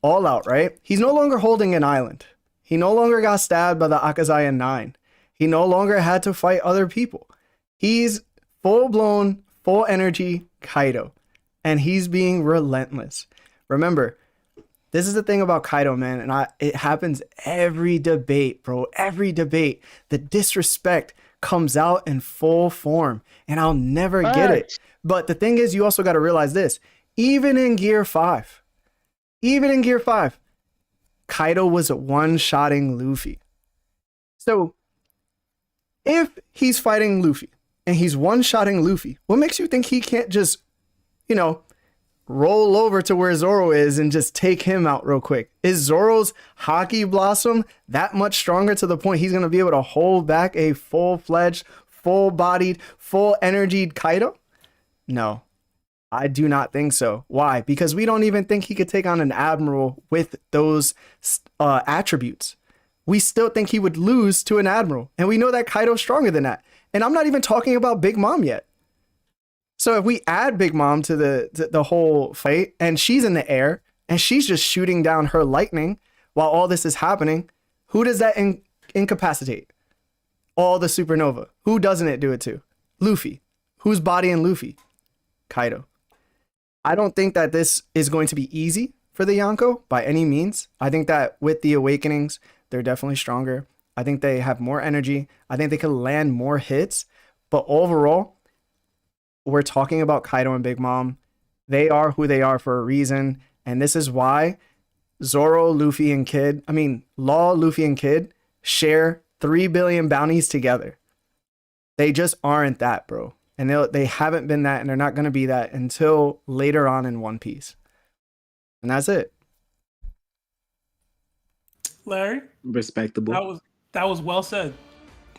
all out, right? He's no longer holding an island. He no longer got stabbed by the Akazayan 9. He no longer had to fight other people. He's full-blown, full energy Kaido, and he's being relentless. Remember, this is the thing about Kaido, man, and it happens every debate, bro. Every debate, the disrespect comes out in full form, and I'll never get it. But the thing is, you also got to realize this. Even in Gear 5, Kaido was one-shotting Luffy. So If he's fighting Luffy and he's one-shotting Luffy, what makes you think he can't just, roll over to where Zoro is and just take him out real quick? Is Zoro's Haki Blossom that much stronger to the point he's going to be able to hold back a full-fledged, full-bodied, full-energied Kaido? No, I do not think so. Why? Because we don't even think he could take on an admiral with those attributes. We still think he would lose to an admiral, and we know that Kaido's stronger than that. And I'm not even talking about Big Mom yet. So if we add Big Mom to the whole fight, and she's in the air, and she's just shooting down her lightning while all this is happening, who does that incapacitate? All the supernova. Who doesn't it do it to? Luffy. Who's bodying Luffy? Kaido. I don't think that this is going to be easy for the Yonko by any means. I think that with the awakenings, they're definitely stronger. I think they have more energy. I think they could land more hits. But overall, we're talking about Kaido and Big Mom. They are who they are for a reason. And this is why Zoro, Luffy, and Law, Luffy, and Kid share 3 billion bounties together. They just aren't that, bro. And they haven't been that, and they're not going to be that until later on in One Piece. And that's it. Larry? Respectable. That was well said.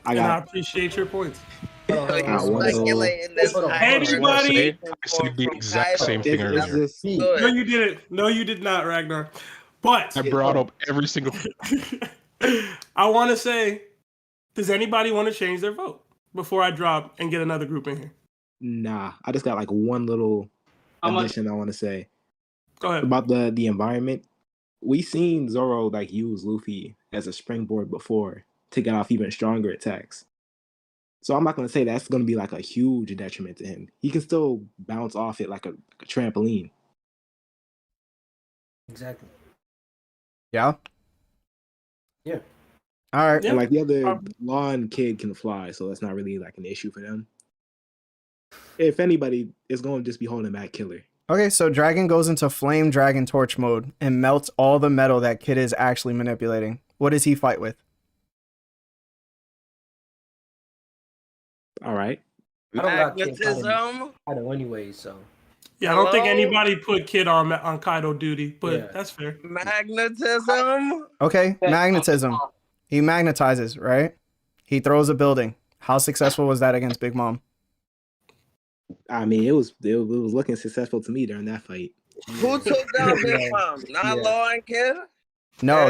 I appreciate your points. Everybody, I said the exact same thing earlier. No, you didn't. No, you did not, Ragnar. But I brought up every single thing. I want to say, does anybody want to change their vote before I drop and get another group in here? Nah, I just got like one little addition I want to say. Go ahead. About the environment. We seen Zoro like use Luffy as a springboard before to get off even stronger attacks. So I'm not going to say that's going to be like a huge detriment to him. He can still bounce off it like a trampoline. Exactly. Yeah. Yeah. All right. And like the other Law and Kid can fly, so that's not really like an issue for them. If anybody, it's going to just be holding back Killer. Okay, so Dragon goes into Flame Dragon Torch mode and melts all the metal that Kid is actually manipulating. What does he fight with? All right. I don't got Kid Magnetism. Kaido anyway, so. Yeah, I don't think anybody put Kid on Kaido duty, but that's fair. Magnetism. Okay, magnetism. He magnetizes, right? He throws a building. How successful was that against Big Mom? I mean, it was looking successful to me during that fight. Who took down Big Mom? Not Law and Kid? No,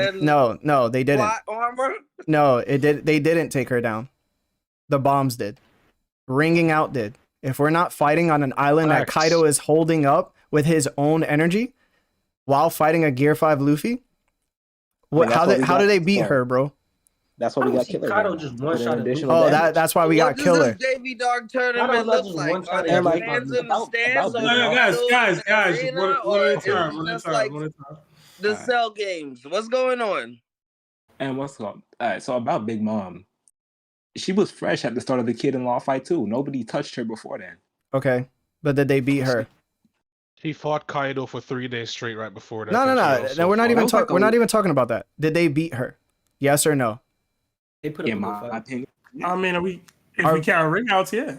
they didn't. Plot armor? No, they didn't take her down. The bombs did. Ringing Out did. If we're not fighting on an island that Kaido is holding up with his own energy while fighting a Gear 5 Luffy, how did they beat her, bro? That's why we got Killer. Kaido just one shot. Oh, that's why we got Killer. What does this Davey Dog tournament look like? Are there fans in the stands? Guys, one at a time. The Cell games. What's going on? And what's up? All right, so about Big Mom. She was fresh at the start of the Kid and Law fight too. Nobody touched her before then. Okay, but did they beat her? He fought Kaido for 3 days straight right before that. No. We're not even talking about that. Did they beat her? Yes or no? They put in my opinion. I mean, if we count ring outs, yeah.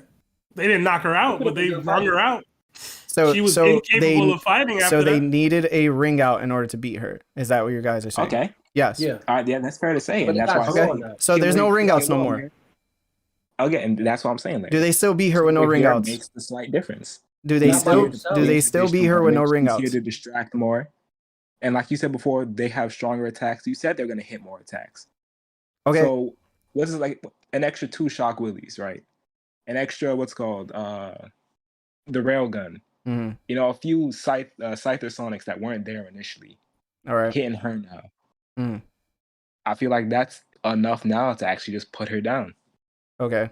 They didn't knock her out, but they wrung her out. So she was incapable of fighting after So they that. needed a ring out in order to beat her. Is that what you guys are saying? Okay. Yes. Yeah. All right, yeah, that's fair to say. But And that's why Okay. So there's no ring outs no more. Okay, and that's what I'm saying. There. Do they still beat her with no ring outs? Makes the slight difference. Do they still beat her with no ring outs? Here to distract more, and like you said before, they have stronger attacks. You said they're going to hit more attacks. Okay. So this is like an extra 2 shock willies, right? An extra what's called the rail gun. Mm-hmm. You know, a few Scyther Sonics that weren't there initially. All right. Hitting her now. Mm. I feel like that's enough now to actually just put her down. Okay.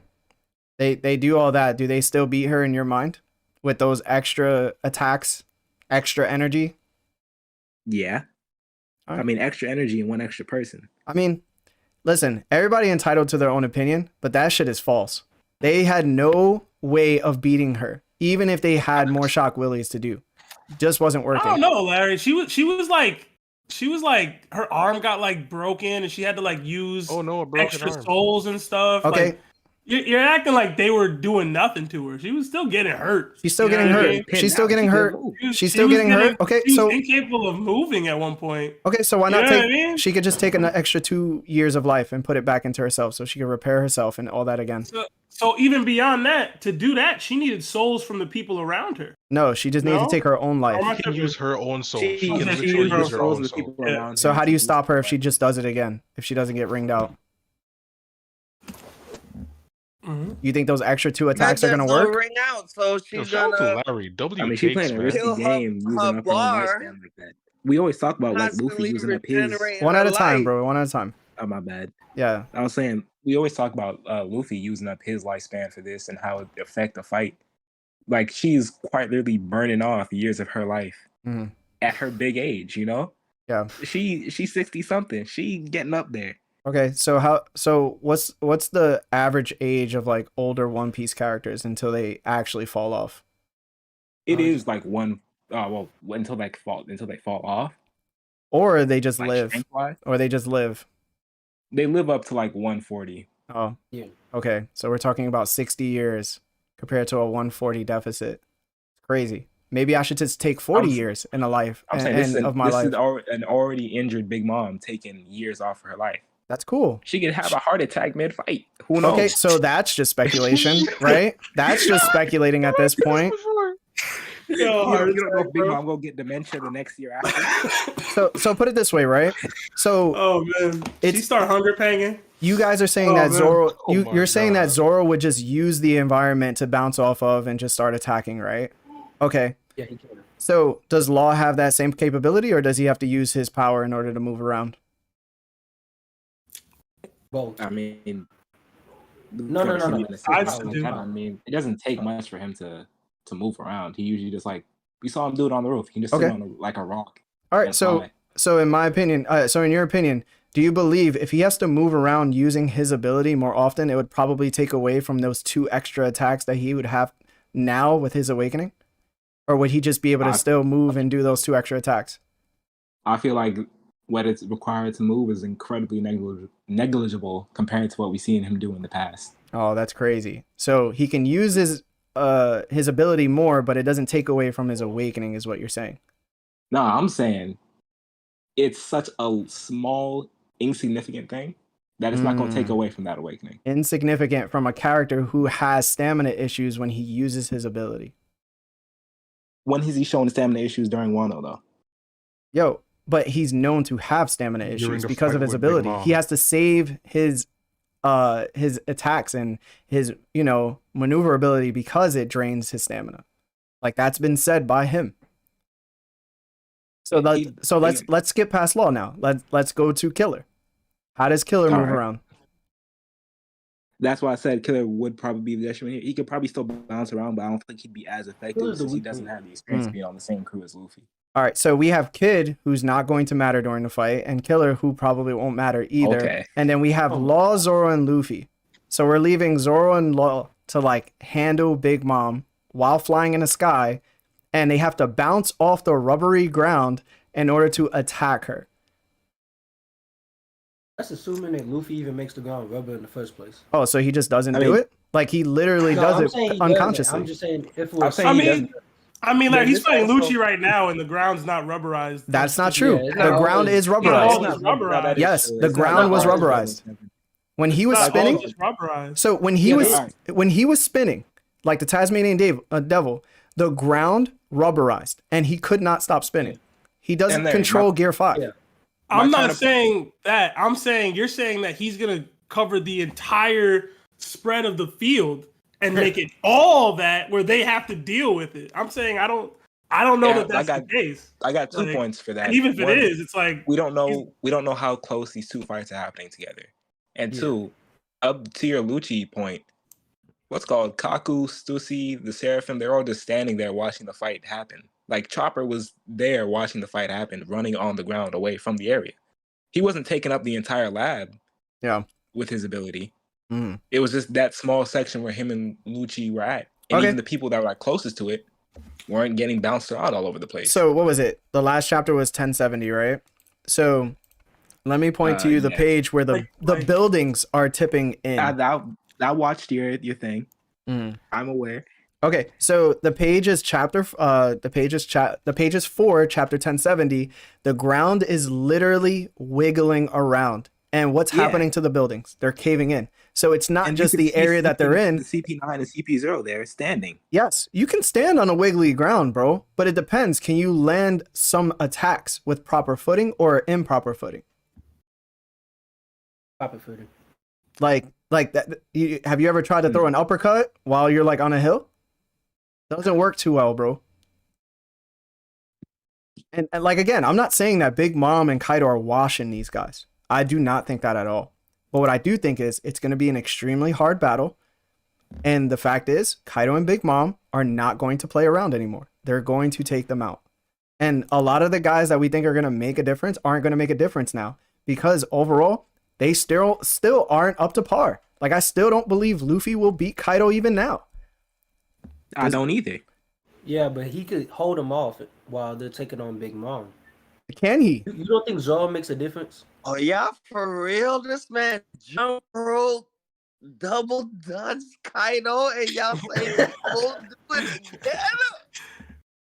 They do all that. Do they still beat her in your mind with those extra attacks, extra energy? Yeah. All right. I mean, extra energy in one extra person. I mean, listen, everybody entitled to their own opinion, but that shit is false. They had no way of beating her, even if they had more shock willies to do. Just wasn't working. I don't know, Larry. She was like her arm got like broken and she had to like use a broken extra arm. souls and stuff. Okay. Like, You're acting like they were doing nothing to her. She was still getting hurt. She's still You know getting what I hurt. mean? She's still getting hurt. She's still was getting hurt. Okay, she was so incapable of moving at one point. okay, so why You not know take? what I mean? She could just take an extra 2 years of life and put it back into herself, so she could repair herself and all that again. So even beyond that, to do that, she needed souls from the people around her. No, she just needed to No? take her own life. She can use her own soul. She, She can she literally used the use her souls own of the soul. people around So her how do you to stop her if boost she just does it again? If she doesn't get ringed out? You think those extra 2 attacks are gonna There's no work? ring out, so Yo, she's shout out gonna to Larry. W I mean, she takes, playing a man. risky kill her, game using her up her own bar, lifespan like that. We always talk about like Luffy constantly using up his. regenerating One her at a time, life. bro. One at a time. Oh, my bad. Yeah. I was saying we always talk about Luffy using up his lifespan for this and how it affect the fight. Like she's quite literally burning off years of her life at her big age. You know. Yeah. She's 60 something. She getting up there. Okay, so what's the average age of like older One Piece characters until they actually fall off? It is like until they fall off. Or they just Like live. strength-wise? Or they just live. They live up to like 140. Oh. Yeah. Okay, so we're talking about 60 years compared to a 140 deficit. Crazy. Maybe I should just take 40 years in a life I'm saying this of my life. is an already injured Big Mom taking years off of her life. That's cool. She could have a heart attack mid-fight. Who knows? Okay, so that's just speculation, right? That's just speculating at this point. You don't know if Big Mom go get dementia the next year after. So put it this way, right? So oh man, she start hunger panging. You guys are saying that Zoro. You're saying that Zoro would just use the environment to bounce off of and just start attacking, right? Okay. Yeah, he can. So does Law have that same capability, or does he have to use his power in order to move around? Well, I mean, no. I mean, it doesn't take much for him to move around. He usually just like we saw him do it on the roof. He can just sit on like a rock. All right. So in my opinion, so in your opinion, do you believe if he has to move around using his ability more often, it would probably take away from those 2 extra attacks that he would have now with his awakening? Or would he just be able to still move and do those 2 extra attacks? I feel like what it's required to move is incredibly negligible compared to what we've seen him do in the past. Oh, that's crazy. So he can use his ability more, but it doesn't take away from his awakening, is what you're saying. No, I'm saying it's such a small, insignificant thing that it's not going to take away from that awakening. Insignificant from a character who has stamina issues when he uses his ability. When has he shown stamina issues during Wano, though? Yo, but he's known to have stamina issues because of his ability. He has to save his attacks and his, maneuverability because it drains his stamina. Like that's been said by him. So let's skip past Law now. Let's go to Killer. How does Killer move around? That's why I said Killer would probably be the detriment here. He could probably still bounce around, but I don't think he'd be as effective since he doesn't have the experience being on the same crew as Luffy. All right, so we have Kid, who's not going to matter during the fight, and Killer, who probably won't matter either. Okay. And then we have Law, Zoro, and Luffy. So we're leaving Zoro and Law to handle Big Mom while flying in the sky, and they have to bounce off the rubbery ground in order to attack her. That's assuming that Luffy even makes the ground rubber in the first place. Oh, so he just doesn't do it? Like he literally does it unconsciously. I'm just saying if it was. I mean, like he's fighting Lucci right now, and the ground's not rubberized. That's not true. The ground is rubberized. Yes, the ground was rubberized. When he was spinning, so when he was spinning, like the Tasmanian devil, the ground rubberized, and he could not stop spinning. He doesn't control Gear 5. Yeah. I'm not saying that. I'm saying you're saying that he's gonna cover the entire spread of the field and make it all that where they have to deal with it. I'm saying I don't know that that's the case. I got 2 points for that. And even if it is, it's like we don't know how close these 2 fights are happening together. And 2, up to your Lucci point, what's called Kaku, Stussy, the Seraphim, they're all just standing there watching the fight happen. Like Chopper was there watching the fight happen, running on the ground away from the area. He wasn't taking up the entire lab with his ability. It was just that small section where him and Lucci were at. And even the people that were closest to it weren't getting bounced around all over the place. So what was it? The last chapter was 1070, right? So let me point to you the page where the buildings are tipping in. That I watched your thing. Mm. I'm aware. Okay, so the page is the page is 4, chapter 1070. The ground is literally wiggling around, and what's happening to the buildings? They're caving in. So it's not And you just can the see area that they're in. The CP9 and CP0 there standing. Yes, you can stand on a wiggly ground, bro, but it depends. Can you land some attacks with proper footing or improper footing? Proper footing. Like that. Have you ever tried to throw an uppercut while you're like on a hill? Doesn't work too well, bro. And like, again, I'm not saying that Big Mom and Kaido are washing these guys. I do not think that at all. But what I do think is it's going to be an extremely hard battle. And the fact is, Kaido and Big Mom are not going to play around anymore. They're going to take them out. And a lot of the guys that we think are going to make a difference aren't going to make a difference now. Because overall, they still aren't up to par. Like, I still don't believe Luffy will beat Kaido even now. I don't either. Yeah, but he could hold them off while they're taking on Big Mom. Can he? You don't think Zoro makes a difference? Oh yeah, for real? This man jump rope, double dutch Kaido, and y'all say he will do it again?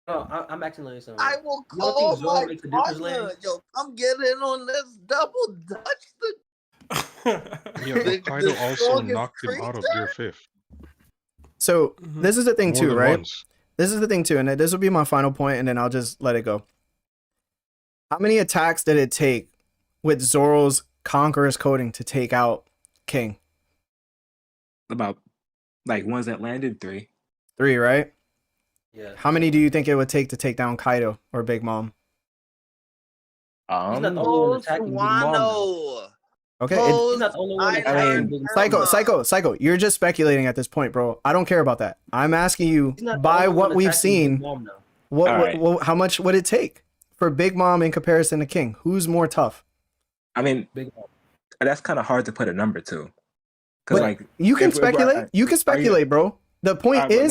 No, I'm acting like something. I will You don't think call Zoro my makes a difference, partner. Lance? Yo, come get in on this double dutch. Yeah, but Kaido also strongest knocked him out of Gear 5th. So this is the thing More too, than right? once. This is the thing too, and this will be my final point, and then I'll just let it go. How many attacks did it take with Zoro's Conqueror's coding to take out King? About like ones that landed 3. 3, right? Yeah. How many do you think it would take to take down Kaido or Big Mom? He's not the only one attacking Big Mom. Wano. Okay, He's not the only one I attacking mean, Big Mom. Psycho, you're just speculating at this point, bro. I don't care about that. I'm asking you, He's not the by only what one we've attacking Big seen, Mom, though. what how much would it take for Big Mom in comparison to King? Who's more tough? I mean, Big Mom. that's kind of hard to put a number to. But Because like you can if- speculate. You can speculate, bro. The point Larry.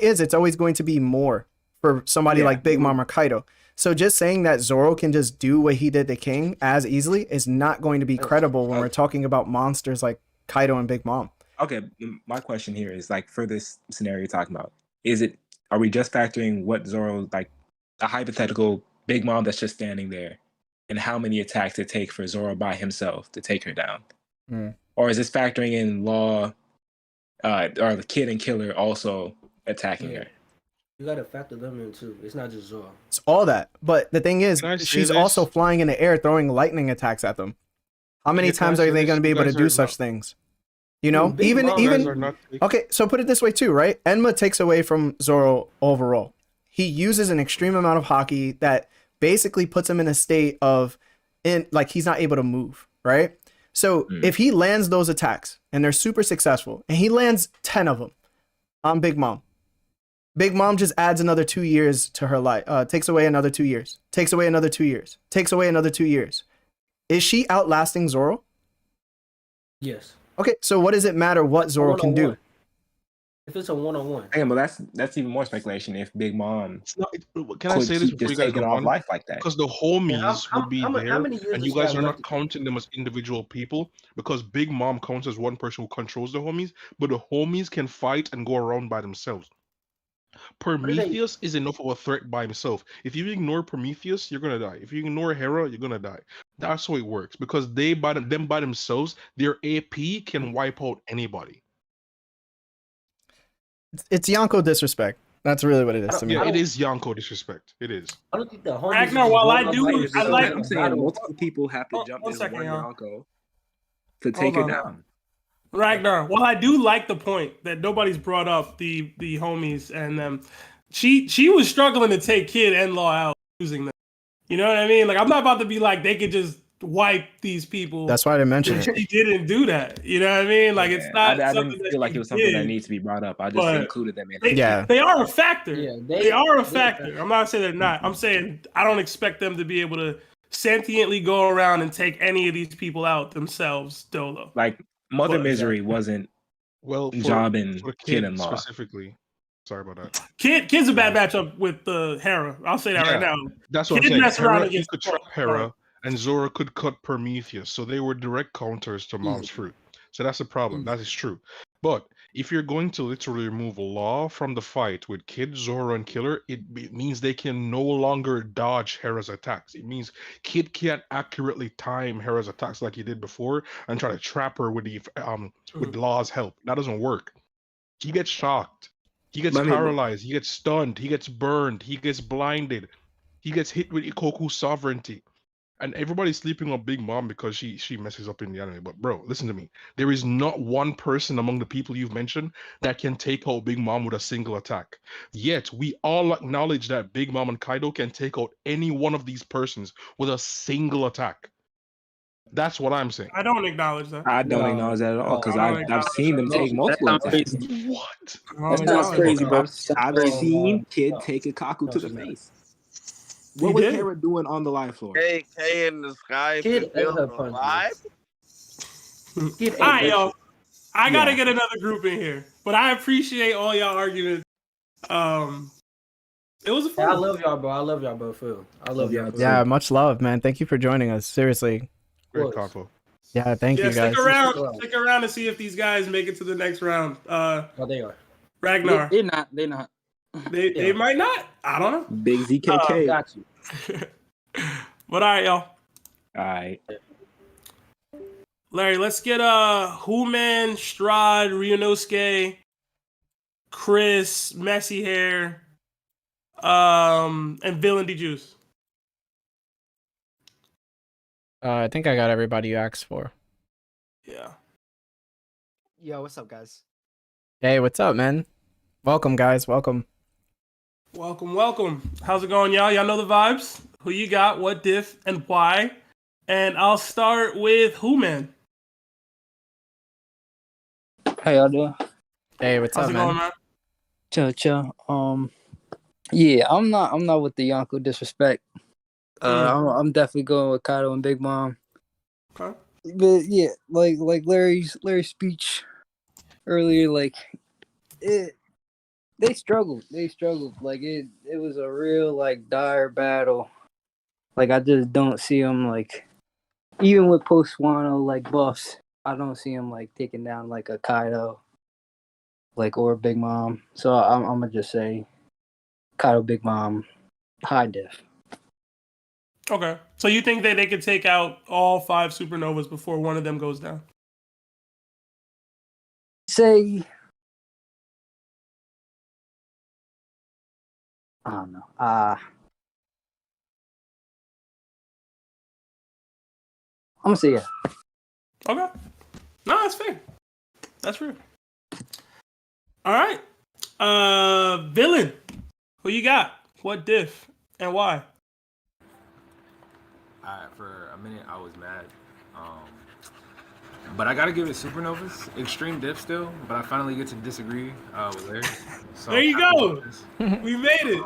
is, it's always going to be more for somebody like Big Mom or Kaido. So just saying that Zoro can just do what he did to King as easily is not going to be credible when we're talking about monsters like Kaido and Big Mom. Okay, my question here is like for this scenario you're talking about, are we just factoring what Zoro, like a hypothetical Big Mom that's just standing there, and how many attacks it take for Zoro by himself to take her down? Or is this factoring in Law or the Kid and Killer also attacking her? You gotta factor them in too. It's not just Zoro. It's all that. But the thing is, Can I say she's this? also flying in the air, throwing lightning attacks at them. How many Yeah, can I times say are they this? going to be You able to guys do are such not- things? You know, Big Mom, You guys are even not okay. So put it this way too, right? Enma takes away from Zoro overall. He uses an extreme amount of hockey that basically puts him in a state of, like he's not able to move, right? So if he lands those attacks and they're super successful, and he lands 10 of them on Big Mom, Big Mom just adds another 2 years to her life. Takes away another 2 years. Takes away another 2 years. Takes away another 2 years. Is she outlasting Zoro? Yes. Okay, so what does it matter what Zoro can do? If it's a one-on-one. Yeah, but that's even more speculation. If Big Mom Can I say this keep before you just guys taking go off on? life like that? Because the homies would be how there, many years and does you she guys have are left not to- counting them as individual people. Because Big Mom counts as one person who controls the homies, but the homies can fight and go around by themselves. Prometheus is enough of a threat by himself. If you ignore Prometheus, you're gonna die. If you ignore Hera, you're gonna die. That's how it works. Because they by themselves, their AP can wipe out anybody. It's Yonko disrespect. That's really what it is to me. Yeah, it is Yonko disrespect. It is. I don't think the homies. Ragnar, while I do, I like. I'm saying multiple people have to jump one in second, one y'all. Yonko to take her down. Ragnar, while I do like the point that nobody's brought up the homies and them, she was struggling to take Kid and Law out using them. You know what I mean? Like I'm not about to be like they could just wipe these people. That's why I didn't mention it. She didn't do that. You know what I mean? Like it's not. I something didn't that feel like she it was something that did, needs to be brought up. I just but included them in They, it. they are a factor. Yeah, they are a factor. I'm not saying they're not. I'm saying I don't expect them to be able to sentiently go around and take any of these people out themselves dolo. Like Mother Misery wasn't jobbing for Kid and Law. specifically. Sorry about that. Kid's a bad matchup with the Hera. I'll say that right now. That's what Kid I'm mess saying. around Hera, he against could trap Hera, and Zoro could cut Prometheus. So they were direct counters to Mom's fruit. So that's the problem. That is true. But if you're going to literally remove Law from the fight with Kid, Zoro, and Killer, it means they can no longer dodge Hera's attacks. It means Kid can't accurately time Hera's attacks like he did before and try to trap her with with Law's help. That doesn't work. He gets shocked. He gets paralyzed. He gets stunned. He gets burned. He gets blinded. He gets hit with Ikoku's sovereignty. And everybody's sleeping on Big Mom because she messes up in the anime. But bro, listen to me. There is not one person among the people you've mentioned that can take out Big Mom with a single attack. Yet we all acknowledge that Big Mom and Kaido can take out any one of these persons with a single attack. That's what I'm saying. I don't acknowledge that. I don't acknowledge that at all because I don't I've seen them take multiple attacks. What? That sounds crazy, bro. I've seen Kid take Ikaku to the face. What was Hera doing on the live floor? K in the sky. Kid ate her Alive? Kid All right, y'all. I gotta get another group in here, but I appreciate all y'all arguments. It was a fun. I love y'all, bro. I love y'all, bro. Phil. I love y'all. Bro. Yeah, much love, man. Thank you for joining us. Seriously. Great combo. Yeah, thank you guys. Stick around to see if these guys make it to the next round. They are. Ragnar. They're not. They're not. They might not. I don't know. Big ZKK. Got you. But all right, y'all. All right. Larry, let's get Human, Strahd, Ryunosuke, Chris, Messy Hair, and Villain Juice. I think I got everybody you asked for. Yeah. Yo, what's up, guys? Hey, what's up, man? Welcome, guys. Welcome. Welcome. How's it going, y'all? Y'all know the vibes. Who you got, what diff, and why? And I'll start with Human. How y'all doing? Hey, what's How's up, it man? going, man? Chill. Yeah, I'm not with the Yonko disrespect. I'm definitely going with Kaido and Big Mom. Okay. But yeah, like Larry's speech earlier, like they struggled. Like it was a real like dire battle. Like I just don't see them like even with post Wano like buffs, I don't see him like taking down like a Kaido, like or Big Mom. So I'm gonna just say Kaido, Big Mom, high diff. Okay. So you think that they could take out all 5 supernovas before one of them goes down? Say I don't know. I'm gonna say yeah. Okay. No, that's fair. That's real. All right. Villain. Who you got? What diff and why? For a minute, I was mad. But I gotta give it Supernovas. Extreme diff still, but I finally get to disagree with Larry. So There you go. We made it.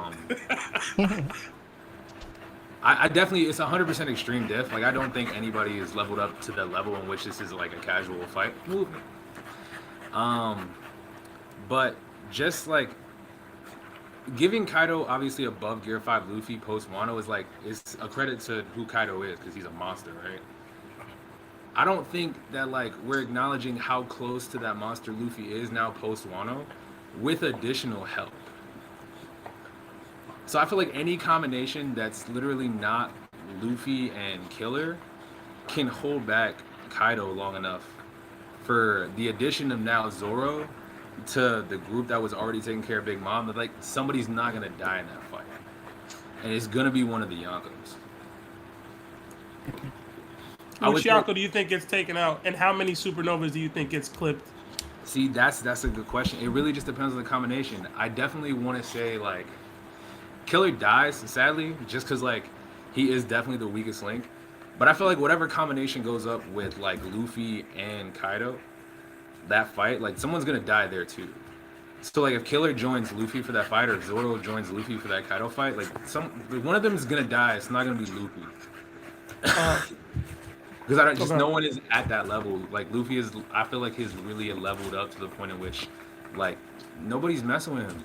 I definitely, it's 100% extreme diff. Like, I don't think anybody is leveled up to the level in which this is like a casual fight. But just like giving Kaido obviously above Gear 5 Luffy post Wano is like, it's a credit to who Kaido is because he's a monster, right? I don't think that like we're acknowledging how close to that monster Luffy is now post Wano with additional help. So I feel like any combination that's literally not Luffy and Killer can hold back Kaido long enough for the addition of now Zoro to the group that was already taking care of Big Mom. That like somebody's not gonna die in that fight, and it's gonna be one of the Yonkos. Which Yonko do you think gets taken out, and how many supernovas do you think gets clipped? See, that's a good question. It really just depends on the combination. I definitely want to say like Killer dies, sadly, just because like he is definitely the weakest link. But I feel like whatever combination goes up with like Luffy and Kaido, that fight, like someone's gonna die there too. So like if Killer joins Luffy for that fight, or if Zoro joins Luffy for that Kaido fight, like one of them is gonna die. It's not gonna be Luffy. Because no one is at that level. Like Luffy is, I feel like he's really leveled up to the point in which, like, nobody's messing with him,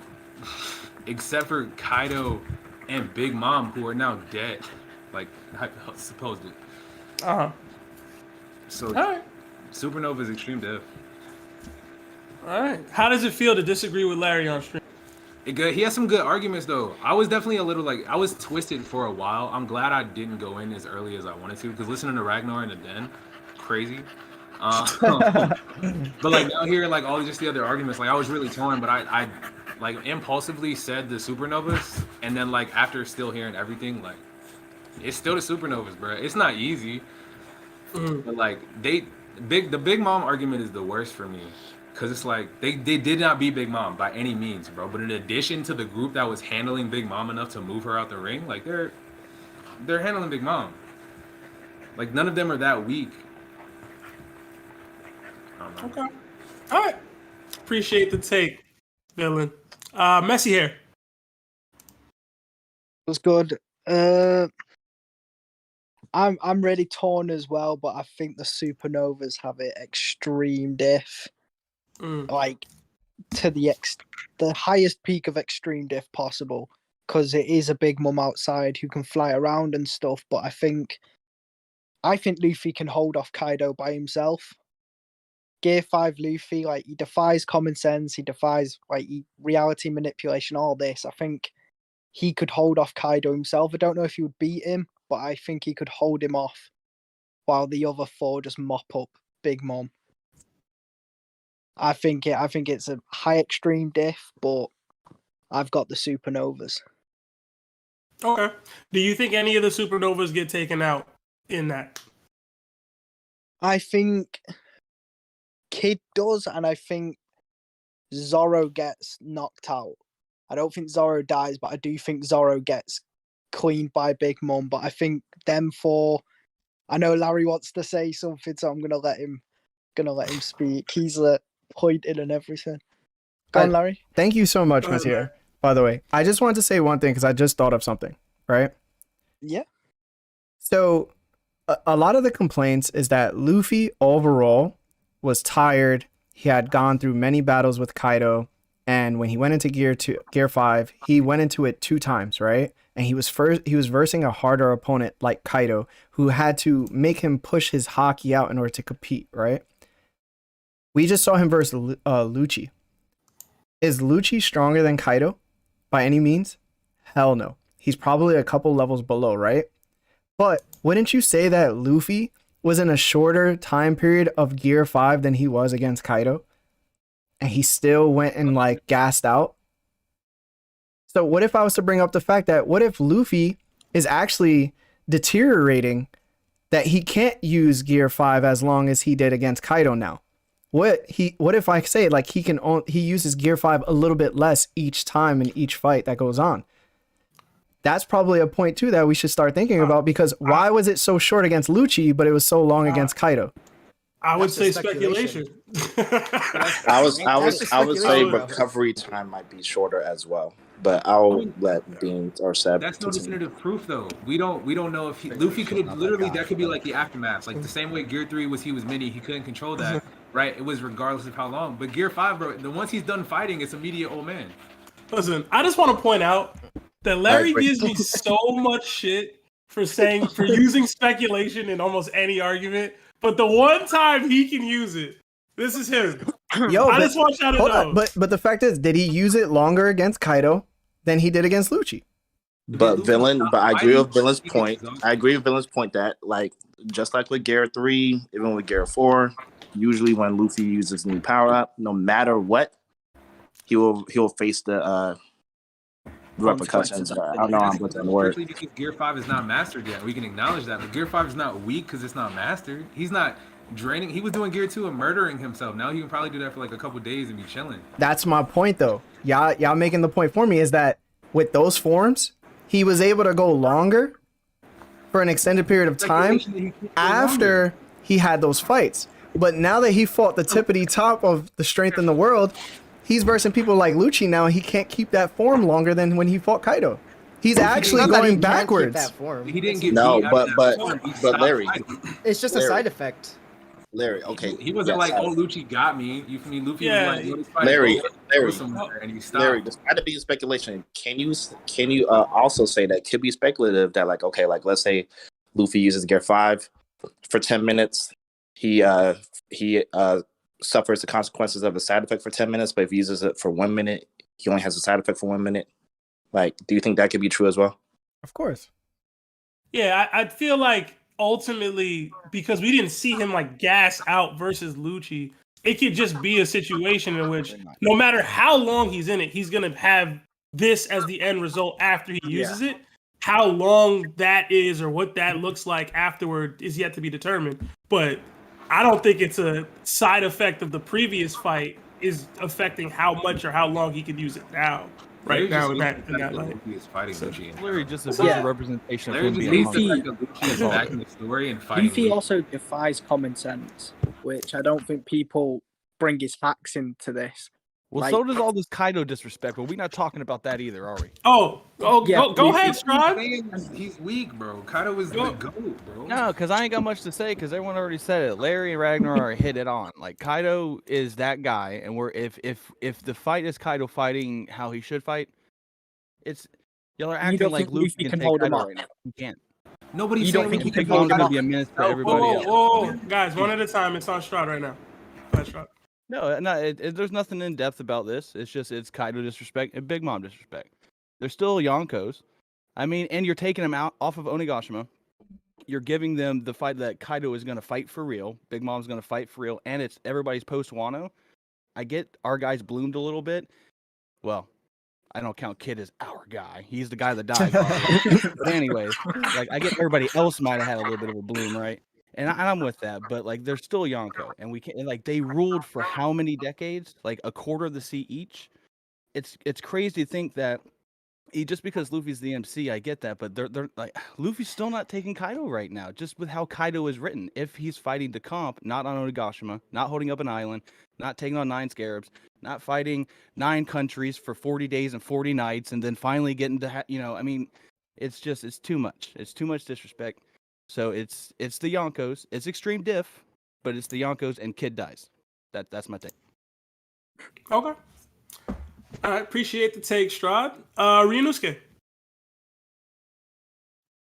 except for Kaido and Big Mom, who are now dead, like supposedly. So Supernova is extreme diff. All right. How does it feel to disagree with Larry on stream? He has some good arguments though. I was definitely a little like I was twisted for a while. I'm glad I didn't go in as early as I wanted to because listening to Ragnar in the den, crazy. But like now hearing like all just the other arguments, like I was really torn. But I like impulsively said the Supernovas, and then like after still hearing everything, like it's still the Supernovas, bro. It's not easy, but like the Big Mom argument is the worst for me. Cause it's like they did not beat Big Mom by any means, bro. But in addition to the group that was handling Big Mom enough to move her out the ring, like they're handling Big Mom. Like none of them are that weak. I don't know. Okay. All right. Appreciate the take, Villain. Messy hair. Was good. I'm really torn as well, but I think the Supernovas have it extreme diff. Like to the highest peak of extreme diff possible, because it is a Big Mum outside who can fly around and stuff. But I think Luffy can hold off Kaido by himself. Gear 5 Luffy, like he defies common sense, he defies like reality manipulation, all this. I think he could hold off Kaido himself. I don't know if he would beat him, but I think he could hold him off while the other four just mop up Big Mom. I think it's a high extreme diff, but I've got the Supernovas. Okay. Do you think any of the Supernovas get taken out in that? I think Kid does, and I think Zoro gets knocked out. I don't think Zoro dies, but I do think Zoro gets cleaned by Big Mom. But I think them four. I know Larry wants to say something, so I'm gonna let him speak. He's pointed and everything. Go on, Larry. Thank you so much, Monsieur. By the way, I just wanted to say one thing because I just thought of something, right? Yeah. So a lot of the complaints is that Luffy overall was tired. He had gone through many battles with Kaido, and when he went into Gear 5, he went into it 2 times, right? And he was versing a harder opponent like Kaido, who had to make him push his haki out in order to compete, right? We just saw him versus Lucci. Is Lucci stronger than Kaido by any means? Hell no. He's probably a couple levels below, right? But wouldn't you say that Luffy was in a shorter time period of Gear 5 than he was against Kaido? And he still went and like gassed out? So what if I was to bring up the fact that what if Luffy is actually deteriorating, that he can't use Gear 5 as long as he did against Kaido now? What if I say like he uses Gear 5 a little bit less each time in each fight that goes on? That's probably a point too that we should start thinking about, because why was it so short against Lucci but it was so long against Kaido? I would say speculation. I would say recovery time might be shorter as well, but I'll let Dean or Seb. That's no definitive proof though. We don't know if Luffy could have literally that could be like the aftermath. Like the same way Gear 3 he was mini, he couldn't control that, right? It was regardless of how long. But Gear 5, bro, the once he's done fighting, it's immediate old man. Listen, I just want to point out that Larry gives me so much shit for using speculation in almost any argument, but the one time he can use it, this is him. Yo, I just want y'all to know. But the fact is, did he use it longer against Kaido than he did against Lucci? But I agree with Villain's point. I agree with Villain's point that like just like with Gear 3, even with Gear 4, usually when Luffy uses new power up, no matter what, he will face the repercussions. I don't know I'm putting the word. Because Gear 5 is not mastered yet. We can acknowledge that. But Gear 5 is not weak because it's not mastered. He's not draining. He was doing Gear 2 and murdering himself. Now he can probably do that for like a couple days and be chilling. That's my point though. Y'all making the point for me is that with those forms, he was able to go longer for an extended period of time after he had those fights. But now that he fought the tippity top of the strength in the world, he's versing people like Lucci now, and he can't keep that form longer than when he fought Kaido. He's actually going backwards. He didn't get but Larry, it's just a side effect. Larry, okay. He wasn't like, oh, Lucci got me. You mean Luffy was like, Larry, and he stopped. Larry, despite it being speculation, can you also say that could be speculative that like, okay, like let's say Luffy uses Gear 5 for 10 minutes, he suffers the consequences of a side effect for 10 minutes, but if he uses it for 1 minute, he only has a side effect for 1 minute. Like, do you think that could be true as well? Of course. Yeah, I feel like ultimately, because we didn't see him like gas out versus Lucci, it could just be a situation in which no matter how long he's in it, he's gonna have this as the end result after he uses it. How long that is or what that looks like afterward is yet to be determined. But I don't think it's a side effect of the previous fight is affecting how much or how long he could use it now. Right now in that light. Luffy is fighting Lucci. It's literally just a visual representation of him being Luffy, hungry. the fact that Lucci is back in the story and fighting Luffy Lucci. also defies common sense, which I don't think people bring his facts into this. Well, Like- so does all this Kaido disrespect, but we're not talking about that either, are we? Go ahead, Strad. He's weak, bro. Kaido is the GOAT, bro. No, because I ain't got much to say because everyone already said it. Larry and Ragnar are hit it on. Like Kaido is that guy, and if the fight is Kaido fighting how he should fight, it's y'all are acting don't like think Luffy Luffy can take hold him Kaido up? right now. He can't. Nobody's You don't saying think he he can can hold hold him gonna up? be a menace to everybody Whoa, else. whoa, guys, one at a time. It's on Strad right now. Go ahead, Strad. No, there's nothing in depth about this. It's Kaido disrespect and Big Mom disrespect. They're still Yonkos. I mean, and you're taking them out off of Onigashima. You're giving them the fight that Kaido is going to fight for real. Big Mom's going to fight for real, and it's everybody's post Wano. I get our guys bloomed a little bit. Well, I don't count Kid as our guy. He's the guy that died. But anyways, like I get everybody else might have had a little bit of a bloom, right? And I'm with that, but like they're still Yonko, and we can like they ruled for how many decades? Like a quarter of the sea each. It's crazy to think that just because Luffy's the MC, I get that, but they're like Luffy's still not taking Kaido right now, just with how Kaido is written. If he's fighting to comp, not on Onigashima, not holding up an island, not taking on 9 scarabs, not fighting 9 countries for 40 days and 40 nights, and then finally getting to I mean, it's too much. It's too much disrespect. So it's the Yonkos. It's extreme diff, but it's the Yonkos and Kid dies. That's my take. Okay. All right, appreciate the take, Strad. Ryunosuke.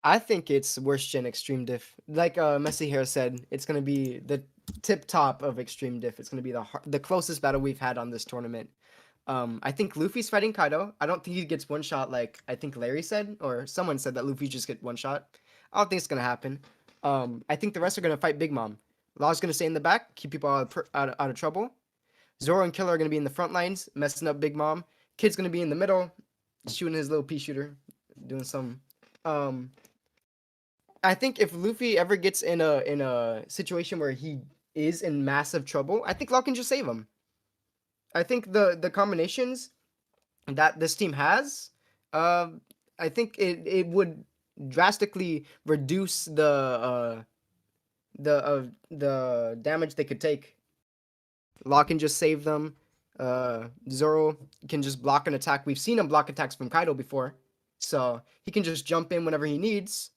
I think it's worst gen extreme diff. Like Messy Hair said, it's gonna be the tip top of extreme diff. It's gonna be the closest battle we've had on this tournament. I think Luffy's fighting Kaido. I don't think he gets one shot like I think Larry said, or someone said that Luffy just get one shot. I don't think it's gonna happen. I think the rest are gonna fight Big Mom. Law's gonna stay in the back, keep people out of trouble. Zoro and Killer are gonna be in the front lines, messing up Big Mom. Kid's gonna be in the middle, shooting his little pea shooter, doing some. I think if Luffy ever gets in a situation where he is in massive trouble, I think Law can just save him. I think the combinations that this team has, I think it would drastically reduce the damage they could take. Law can just save them. Zoro can just block an attack. We've seen him block attacks from Kaido before, so he can just jump in whenever he needs.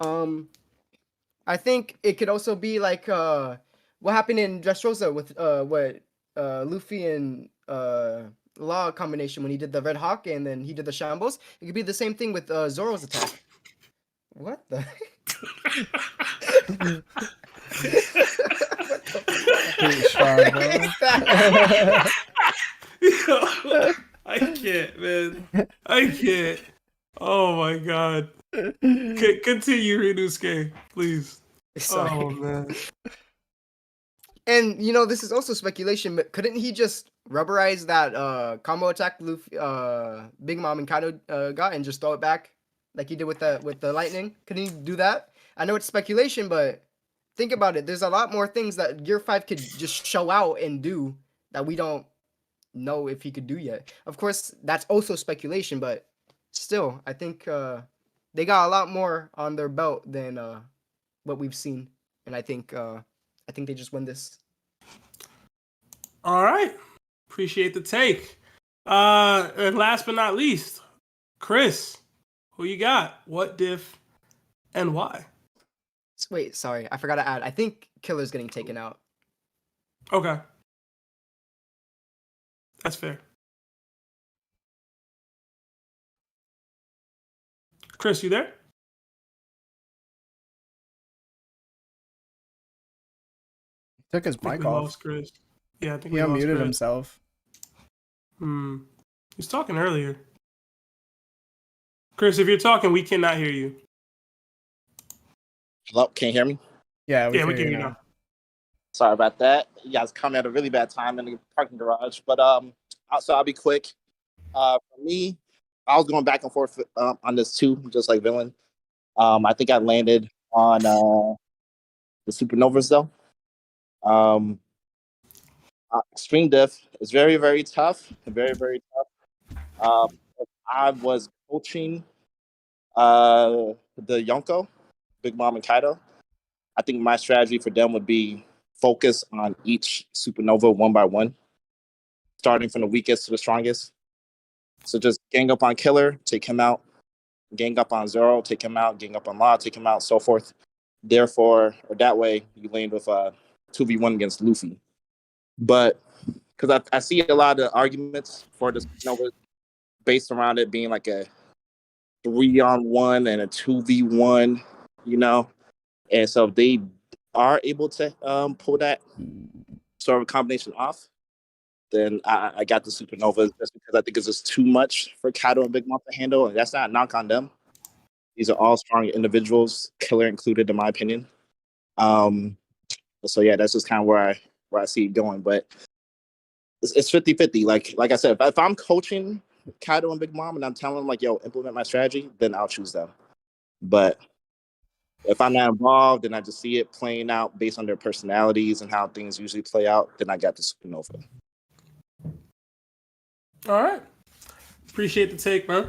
I think it could also be like what happened in Dressrosa with what Luffy and Law combination when he did the Red Hawk and then he did the Shambles. It could be the same thing with Zoro's attack. What the? I can't, man. I can't. Oh my god. Continue, Ryunosuke, please. Sorry. Oh man. And this is also speculation, but couldn't he just rubberize that combo attack Luffy, Big Mom and Kaido got and just throw it back like he did with the lightning? Couldn't he do that? I know it's speculation, but think about it. There's a lot more things that Gear 5 could just show out and do that we don't know if he could do yet. Of course, that's also speculation, but still, I think they got a lot more on their belt than what we've seen, and I think they just win this. All right. Appreciate the take. And last but not least, Chris, who you got? What diff and why? Wait, sorry, I forgot to add. I think Killer's getting taken out. Okay. That's fair. Chris, you there? Took his I think mic we off. lost Chris. Yeah, I think He we lost unmuted Chris. himself. He was talking earlier. Chris, if you're talking, we cannot hear you. Hello, can you hear me? Yeah, we can hear you now. Sorry about that. You guys come at a really bad time in the parking garage, but so I'll be quick. For me, I was going back and forth on this too, just like Villain. I think I landed on the Supernovas though. Extreme Diff is very, very tough. Very, very tough. If I was coaching the Yonko, Big Mom and Kaido, I think my strategy for them would be focus on each supernova one by one, starting from the weakest to the strongest. So just gang up on Killer, take him out. Gang up on Zoro, take him out. Gang up on Law, take him out, so forth. Therefore, or that way, you land with a 2v1 against Luffy. But because I see a lot of arguments for this supernova based around it being like a 3-on-1 and a 2v1, you know? And so if they are able to pull that sort of combination off, then I got the Supernovas just because I think it's just too much for Kaido and Big Mom to handle. And that's not a knock on them. These are all strong individuals, Killer included, in my opinion. So yeah, that's just kind of where I see it going. But it's 50-50. Like I said, if I'm coaching Kaido and Big Mom and I'm telling them like, yo, implement my strategy, then I'll choose them. But if I'm not involved and I just see it playing out based on their personalities and how things usually play out, then I got the Supernova. All right. Appreciate the take, man.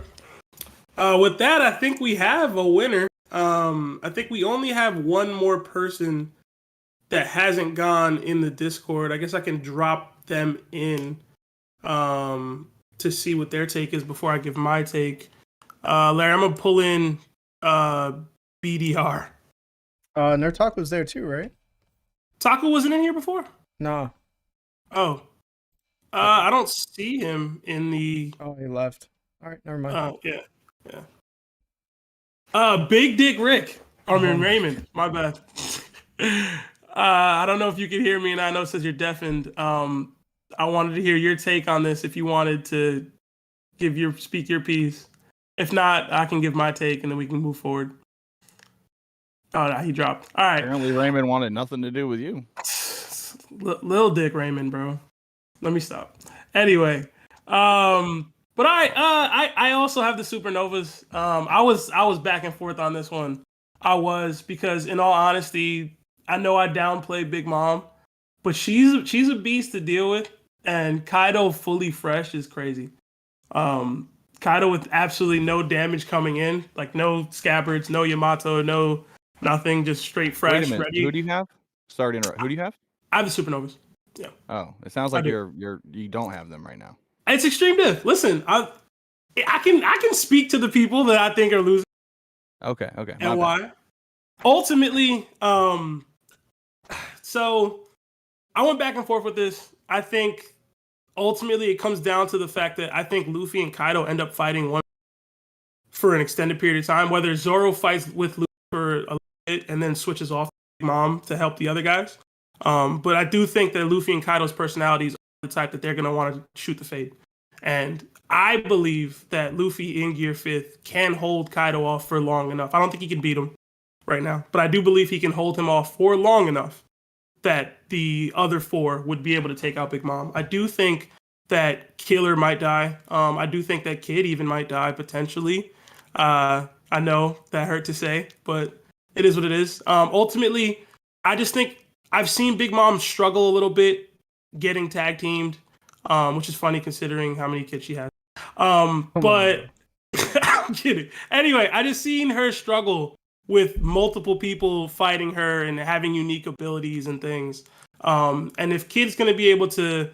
With that, I think we have a winner. I think we only have one more person that hasn't gone in the Discord. I guess I can drop them in to see what their take is before I give my take. Larry, I'm going to pull in BDR. Nerdtalk was there too, right? Taco wasn't in here before? No. Oh. I don't see him in the... Oh, he left. All right, never mind. Yeah. Big Dick Rick. I mean, Raymond. My bad. I don't know if you can hear me, and I know it says you're deafened. I wanted to hear your take on this if you wanted to speak your piece. If not, I can give my take, and then we can move forward. Oh, no, he dropped. All right. Apparently, Raymond wanted nothing to do with you. Little Dick Raymond, bro. Let me stop. Anyway, but I also have the Supernovas. I was back and forth on this one. I was, because in all honesty, I know I downplay Big Mom, but she's a beast to deal with, and Kaido fully fresh is crazy. Kaido with absolutely no damage coming in, like no scabbards, no Yamato, no nothing, just straight fresh. Wait a minute. Ready. Who do you have? Sorry to interrupt. Who do you have? I have the Supernovas. Yeah. Oh, it sounds like you don't have them right now. It's extreme diff. Listen, I can speak to the people that I think are losing. Okay. And why? Ultimately, so I went back and forth with this. I think ultimately it comes down to the fact that I think Luffy and Kaido end up fighting one for an extended period of time. Whether Zoro fights with Luffy for a little bit and then switches off Mom to help the other guys. But I do think that Luffy and Kaido's personalities are the type that they're going to want to shoot the fade. And I believe that Luffy in Gear 5th can hold Kaido off for long enough. I don't think he can beat him right now, but I do believe he can hold him off for long enough that the other four would be able to take out Big Mom. I do think that Killer might die. I do think that Kid even might die potentially. I know that hurt to say, but it is what it is. Ultimately, I just think I've seen Big Mom struggle a little bit getting tag teamed, which is funny considering how many kids she has. But I'm kidding. Anyway, I just seen her struggle with multiple people fighting her and having unique abilities and things. And if Kid's going to be able to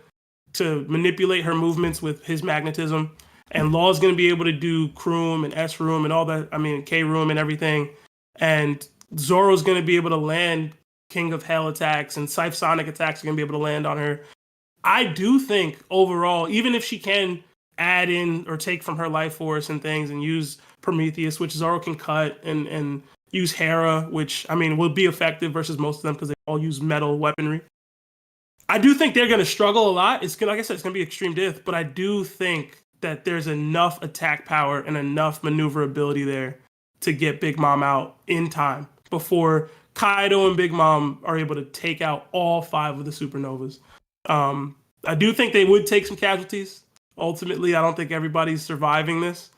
manipulate her movements with his magnetism, and Law's going to be able to do Kroom and S Room and all that, I mean, K Room and everything, and Zoro's going to be able to land King of Hell attacks and Scythe Sonic attacks are going to be able to land on her. I do think overall, even if she can add in or take from her life force and things and use Prometheus, which Zoro can cut, and use Hera, which, I mean, will be effective versus most of them because they all use metal weaponry. I do think they're going to struggle a lot. It's gonna, like I said, it's going to be extreme diff, but I do think that there's enough attack power and enough maneuverability there to get Big Mom out in time before Kaido and Big Mom are able to take out all 5 of the Supernovas. I do think they would take some casualties. Ultimately, I don't think everybody's surviving this.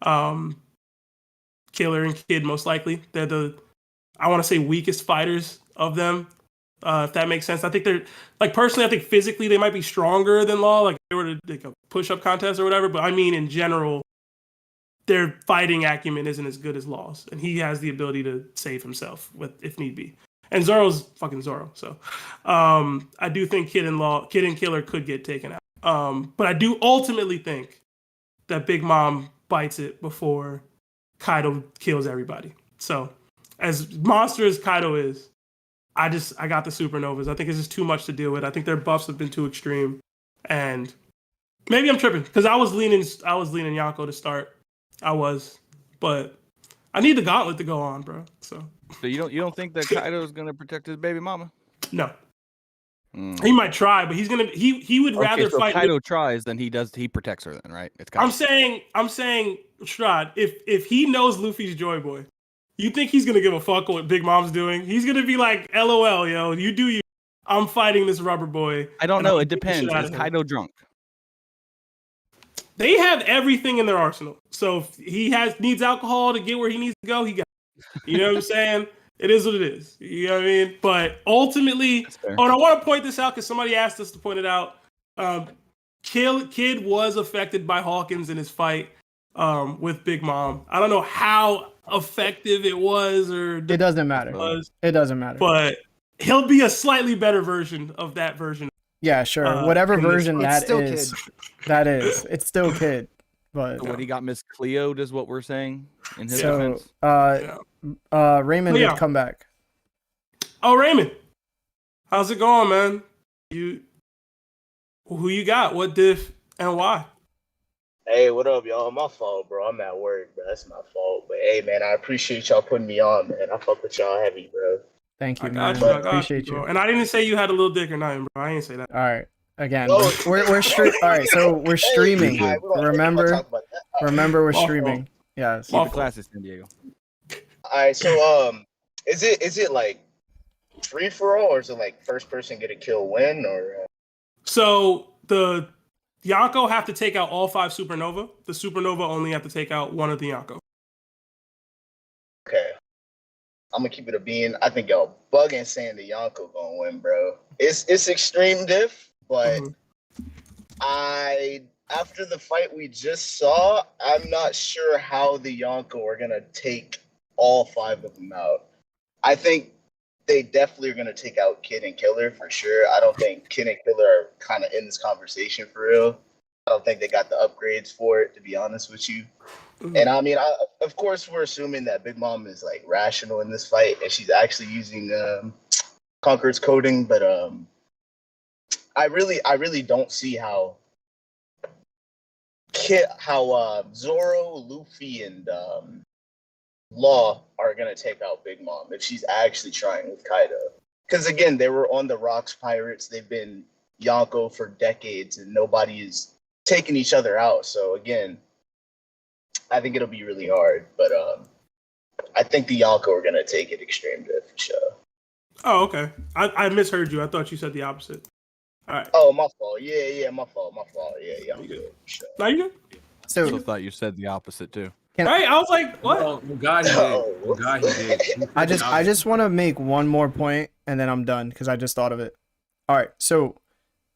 Killer and Kid, most likely. They're the, I want to say, weakest fighters of them, if that makes sense. I think they're, like, personally, I think physically they might be stronger than Law, like if they were to like a push-up contest or whatever, but I mean, in general, their fighting acumen isn't as good as Law's, and he has the ability to save himself if need be. And Zoro's fucking Zoro, so I do think Kid and Killer could get taken out. But I do ultimately think that Big Mom bites it before Kaido kills everybody. So as monster as Kaido is, I got the Supernovas. I think it's just too much to deal with. I think their buffs have been too extreme, and maybe I'm tripping because I was leaning Yonko to start. I was, but I need the gauntlet to go on, bro. So you don't think that Kaido is gonna protect his baby mama? No. He might try, but he's gonna he would rather so fight. Kaido tries, then he protects her. Then right? It's I'm saying, Strahd, if he knows Luffy's Joy Boy, you think he's gonna give a fuck what Big Mom's doing? He's gonna be like, LOL, yo, you do you. I'm fighting this rubber boy. I don't know. It depends. Is Kaido drunk? They have everything in their arsenal. So if he needs alcohol to get where he needs to go, he got it. You know what I'm saying? It is what it is. You know what I mean? But ultimately, and I want to point this out because somebody asked us to point it out. Kid was affected by Hawkins in his fight with Big Mom. I don't know how effective it was, or it doesn't matter. It doesn't matter. But he'll be a slightly better version of that version. Yeah, sure. Whatever version It's that still is, Kid. it's still Kid. But So when he got Miss Cleo'd is what we're saying in his so defense. Raymond did come back. Oh, Raymond, how's it going, man? Who you got? What diff and why? Hey, what up, y'all? My fault, bro. I'm at work, bro. That's my fault. But hey, man, I appreciate y'all putting me on, man. I fuck with y'all heavy, bro. Thank you, I man. got Appreciate you. And I didn't say you had a little dick or nothing, bro. I didn't say that. All right. Again, Oh. we're all right. So we're streaming. Hey, we don't Remember, talk about that. we're My streaming. fault. Yes. Keep the classes, San Diego. All right, so is it like free for all, or is it like first person get a kill win, or? So the Yonko have to take out all 5 Supernova. The Supernova only have to take out one of the Yonko. Okay, I'm gonna keep it a bean. I think y'all bugging saying the Yonko gonna win, bro. It's extreme diff, but after the fight we just saw, I'm not sure how the Yonko are gonna take all 5 of them out. I think they definitely are gonna take out Kid and Killer for sure. I don't think Kid and Killer are kind of in this conversation for real. I don't think they got the upgrades for it, to be honest with you. And I mean, of course, we're assuming that Big Mom is like rational in this fight, and she's actually using Conqueror's coding. But I really don't see how Zoro, Luffy, and Law are gonna take out Big Mom if she's actually trying with Kaido. Because again, they were on the Rocks Pirates. They've been Yonko for decades, and nobody is taking each other out. So again, I think it'll be really hard. But I think the Yonko are gonna take it extreme diff for sure. Oh, okay. I misheard you. I thought you said the opposite. All right. Oh, my fault. Yeah, my fault. Yeah, I'm good. For sure. Now you good? So I thought you said the opposite too. Right? I was like, what? Oh, God, he did. Oh, God, he did. I just want to make one more point and then I'm done because I just thought of it. All right, so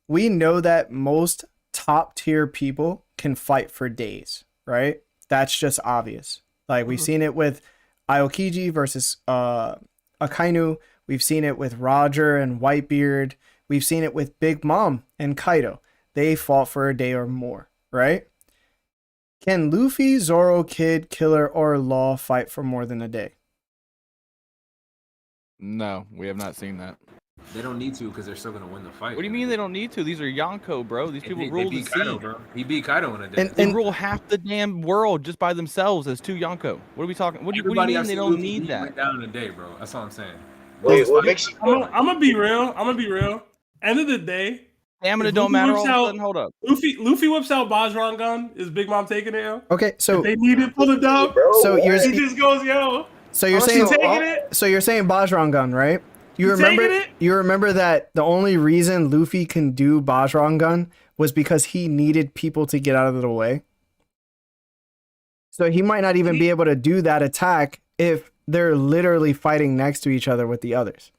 we know that most top tier people can fight for days, right? That's just obvious. Like we've seen it with Aokiji versus Akainu. We've seen it with Roger and Whitebeard. We've seen it with Big Mom and Kaido. They fought for a day or more, right? Can Luffy, Zoro, Kid, Killer, or Law fight for more than a day? No, we have not seen that. They don't need to because they're still going to win the fight. What do you mean they don't need to? These are Yonko, bro. These people rule the beat Kaido, sea. bro. He beat Kaido in a day. They rule half the damn world just by themselves as 2 Yonko. What are we talking? What do you mean they don't need that? Went down in a day, bro. That's all I'm saying. Wait, what makes you? I'm gonna be real. End of the day, Stamina if don't Luffy matter whips all of a out- sudden. Hold up. Luffy whips out Bajron gun. Is Big Mom taking it, yo? Okay, so If they need it for the dub, So you're he just goes, yo. so you're She saying taking it. so you're saying Bajron gun, right? You You remember taking it? you remember that the only reason Luffy can do Bajron gun was because he needed people to get out of the way. So he might not even be able to do that attack if they're literally fighting next to each other with the others.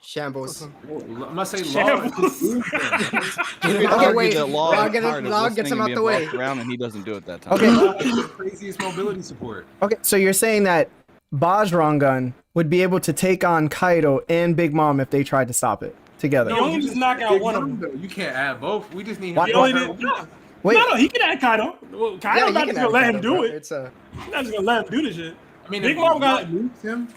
Shambles. I'm gonna say Shambles. You Okay, could argue wait. that Law Law is get tired it- of Law listening gets him and out being the way. bossed around, and he doesn't do it that time. Okay. Craziest mobility support. Okay, so you're saying that Bajron gun would be able to take on Kaido and Big Mom if they tried to stop it together. You only just knock out one of them. Them. You can't add both. We just need What- him what- to hurt one. Wait. No, he can add Kaido. Well, Kaido's Yeah, you not can just gonna add let him Kaido, do bro. it. It's a. He's not just gonna let him do this shit. I mean, Big if Mom got. moves him.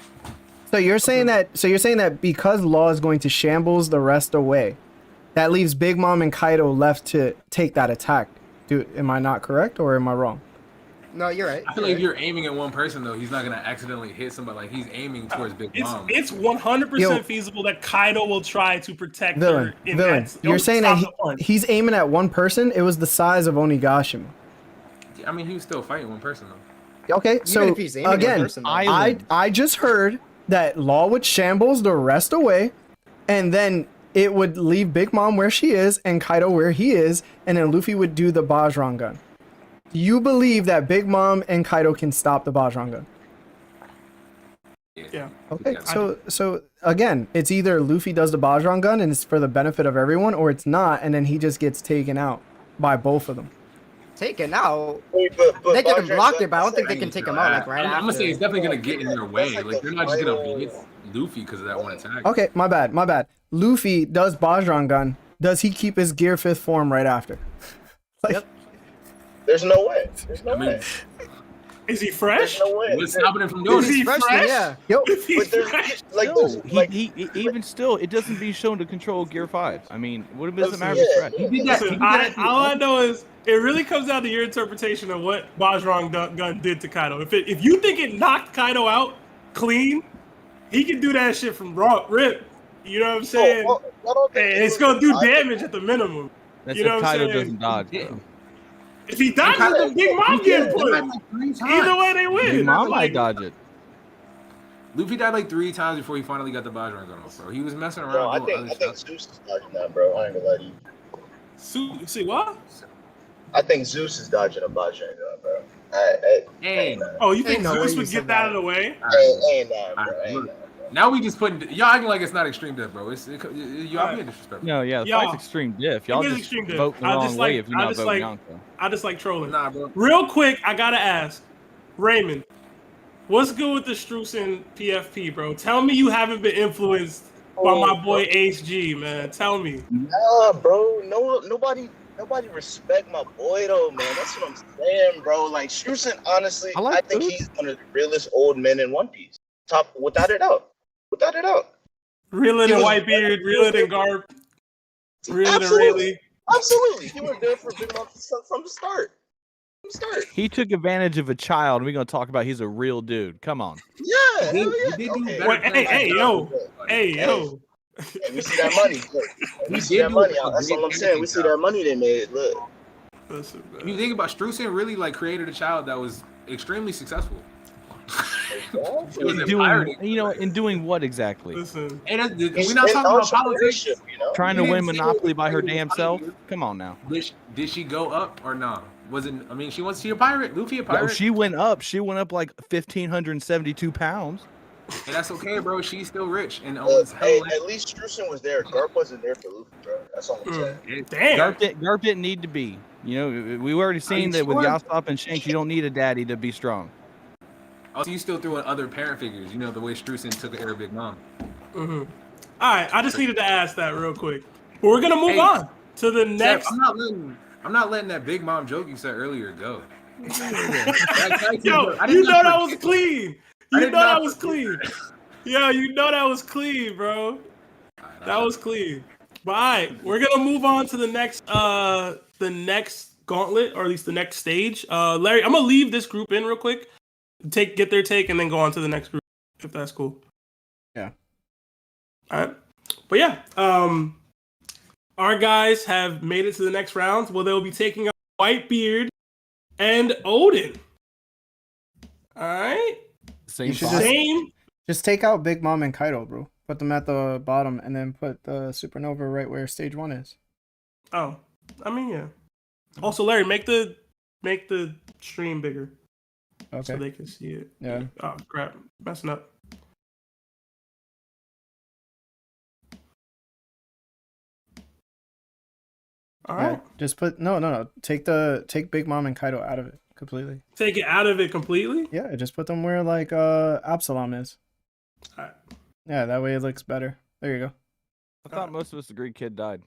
So you're saying that because Law is going to shambles the rest away, that leaves Big Mom and Kaido left to take that attack. Am I not correct or am I wrong? No, you're right. I feel like if you're aiming at one person though, he's not gonna accidentally hit somebody. Like he's aiming towards Big Mom. It's 100% feasible that Kaido will try to protect Villain, her. In villain. that. You're saying that Stop the punch. he's aiming at one person. It was the size of Onigashima. I mean, he was still fighting one person though. Okay, Even so if he's aiming at one again, person, though. I just heard that Law would shambles the rest away, and then it would leave Big Mom where she is and Kaido where he is, and then Luffy would do the Bajron gun. Do you believe that Big Mom and Kaido can stop the Bajron gun? Yeah. Okay, so again, it's either Luffy does the Bajron gun and it's for the benefit of everyone, or it's not, and then he just gets taken out by both of them. Taken out. But They can Bajron block gun- it, but I don't think they can take him out like right I'm after. gonna say it's definitely gonna get in their way. Like they're not just gonna beat Luffy because of that one attack. Okay, my bad. Luffy does Bajron gun. Does he keep his Gear 5th form right after? There's no way. There's no way. Is he fresh? There's no way. What's stopping him from doing Is he it? fresh? Yeah. Yo, But there's like, No, there's, like he even still, it doesn't be shown to control Gear 5. I mean, what does it matter Yeah. if fresh? He did that. Listen, all I know is it really comes down to your interpretation of what Bajron gun did to Kaido. If you think it knocked Kaido out clean, he can do that shit from rip. You know what I'm saying? And it's gonna do damage at the minimum. That's You know if what I'm Kaido saying? doesn't dodge. Though. If he dodges it, then Big Mom getting put. Either way, they win. Big Mom Like, might dodge it. Luffy died like 3 times before he finally got the Bajron gun off, bro. He was messing around. Bro, I doing think other stuff. Zeus is dodging that, bro. I ain't gonna lie to you. See what? I think Zeus is dodging a Bajron gun, bro. Ain't. Oh, you think Ain't no way Zeus you would said get that out of the way? Ain't that, bro. Alright, Ain't look. that. Now we just putting y'all acting like it's not extreme death, bro. Y'all being disrespectful. No, yeah, the Y'all- fight's extreme diff. Y'all It is just extreme diff. vote the I wrong just way like- if you're I not just voting like- Yonko. I just like trolling. Nah, bro. Real quick, I gotta ask, Raymond, what's good with the Strusen PFP, bro? Tell me you haven't been influenced by my boy HG, man. Tell me. Nah, bro. Nobody respect my boy though, man. That's what I'm saying, bro. Like Strusen, honestly, I think he's one of the realest old men in One Piece. Top, without a doubt. Without a doubt. Realer He than was- Whitebeard, realer than Garp, realer than Absolutely. Rayleigh. Absolutely. He was there for Big Mom from the start. He took advantage of a child, and we're gonna talk about he's a real dude. Come on. Yeah. He hell yeah. did do Okay. better Wait, hey, yo. Hey, we see that money. Look. We He see did that do money. a That's great all I'm saying. We see that money they made. Look. Listen, If you think about Strusen, really like created a child that was extremely successful. It was in pirating. In doing what exactly? Listen. Hey, we're not talking about politics. Trying to You win didn't see Monopoly what by her Luffy damn was self? fighting. Come on now. Did she go up or not? I mean, she a pirate. Luffy a No, pirate. she went up. She went up like 1,572 pounds. And that's okay, bro. She's still rich and owns Hey, hella. at least Strusen was there. Garp wasn't there for Luffy, bro. That's all I'm saying. Damn. Garp didn't need to be. We already seen that with sure? Yasop and Shanks, you don't need a daddy to be strong. Also, you still threw in other parent figures. You know the way Strusen took care of Big Mom. Mm-hmm. All right, I just needed to ask that real quick. But we're gonna move Hey, on to the Seth, next. I'm not letting that Big Mom joke you said earlier go. Yo, you know that was clean. You know that was clean. Yo, you know that was clean, bro. That was clean. But all right, we're gonna move on to the next gauntlet, or at least the next stage. Larry, I'm gonna leave this group in real quick, get their take, and then go on to the next group, if that's cool. Yeah. All right. But yeah, our guys have made it to the next round. Well, they'll be taking on Whitebeard and Odin. All right. You should just take out Big Mom and Kaido, bro. Put them at the bottom, and then put the Supernova right where stage 1 is. Oh, I mean, yeah. Also, Larry, make the stream bigger. Okay. So they can see it. Yeah. Oh crap, messing up. All right. Yeah, just put no. Take Big Mom and Kaido out of it completely. Take it out of it completely? Yeah, just put them where like Absalom is. Alright. Yeah, that way it looks better. There you go. I thought most of us agreed Kid died.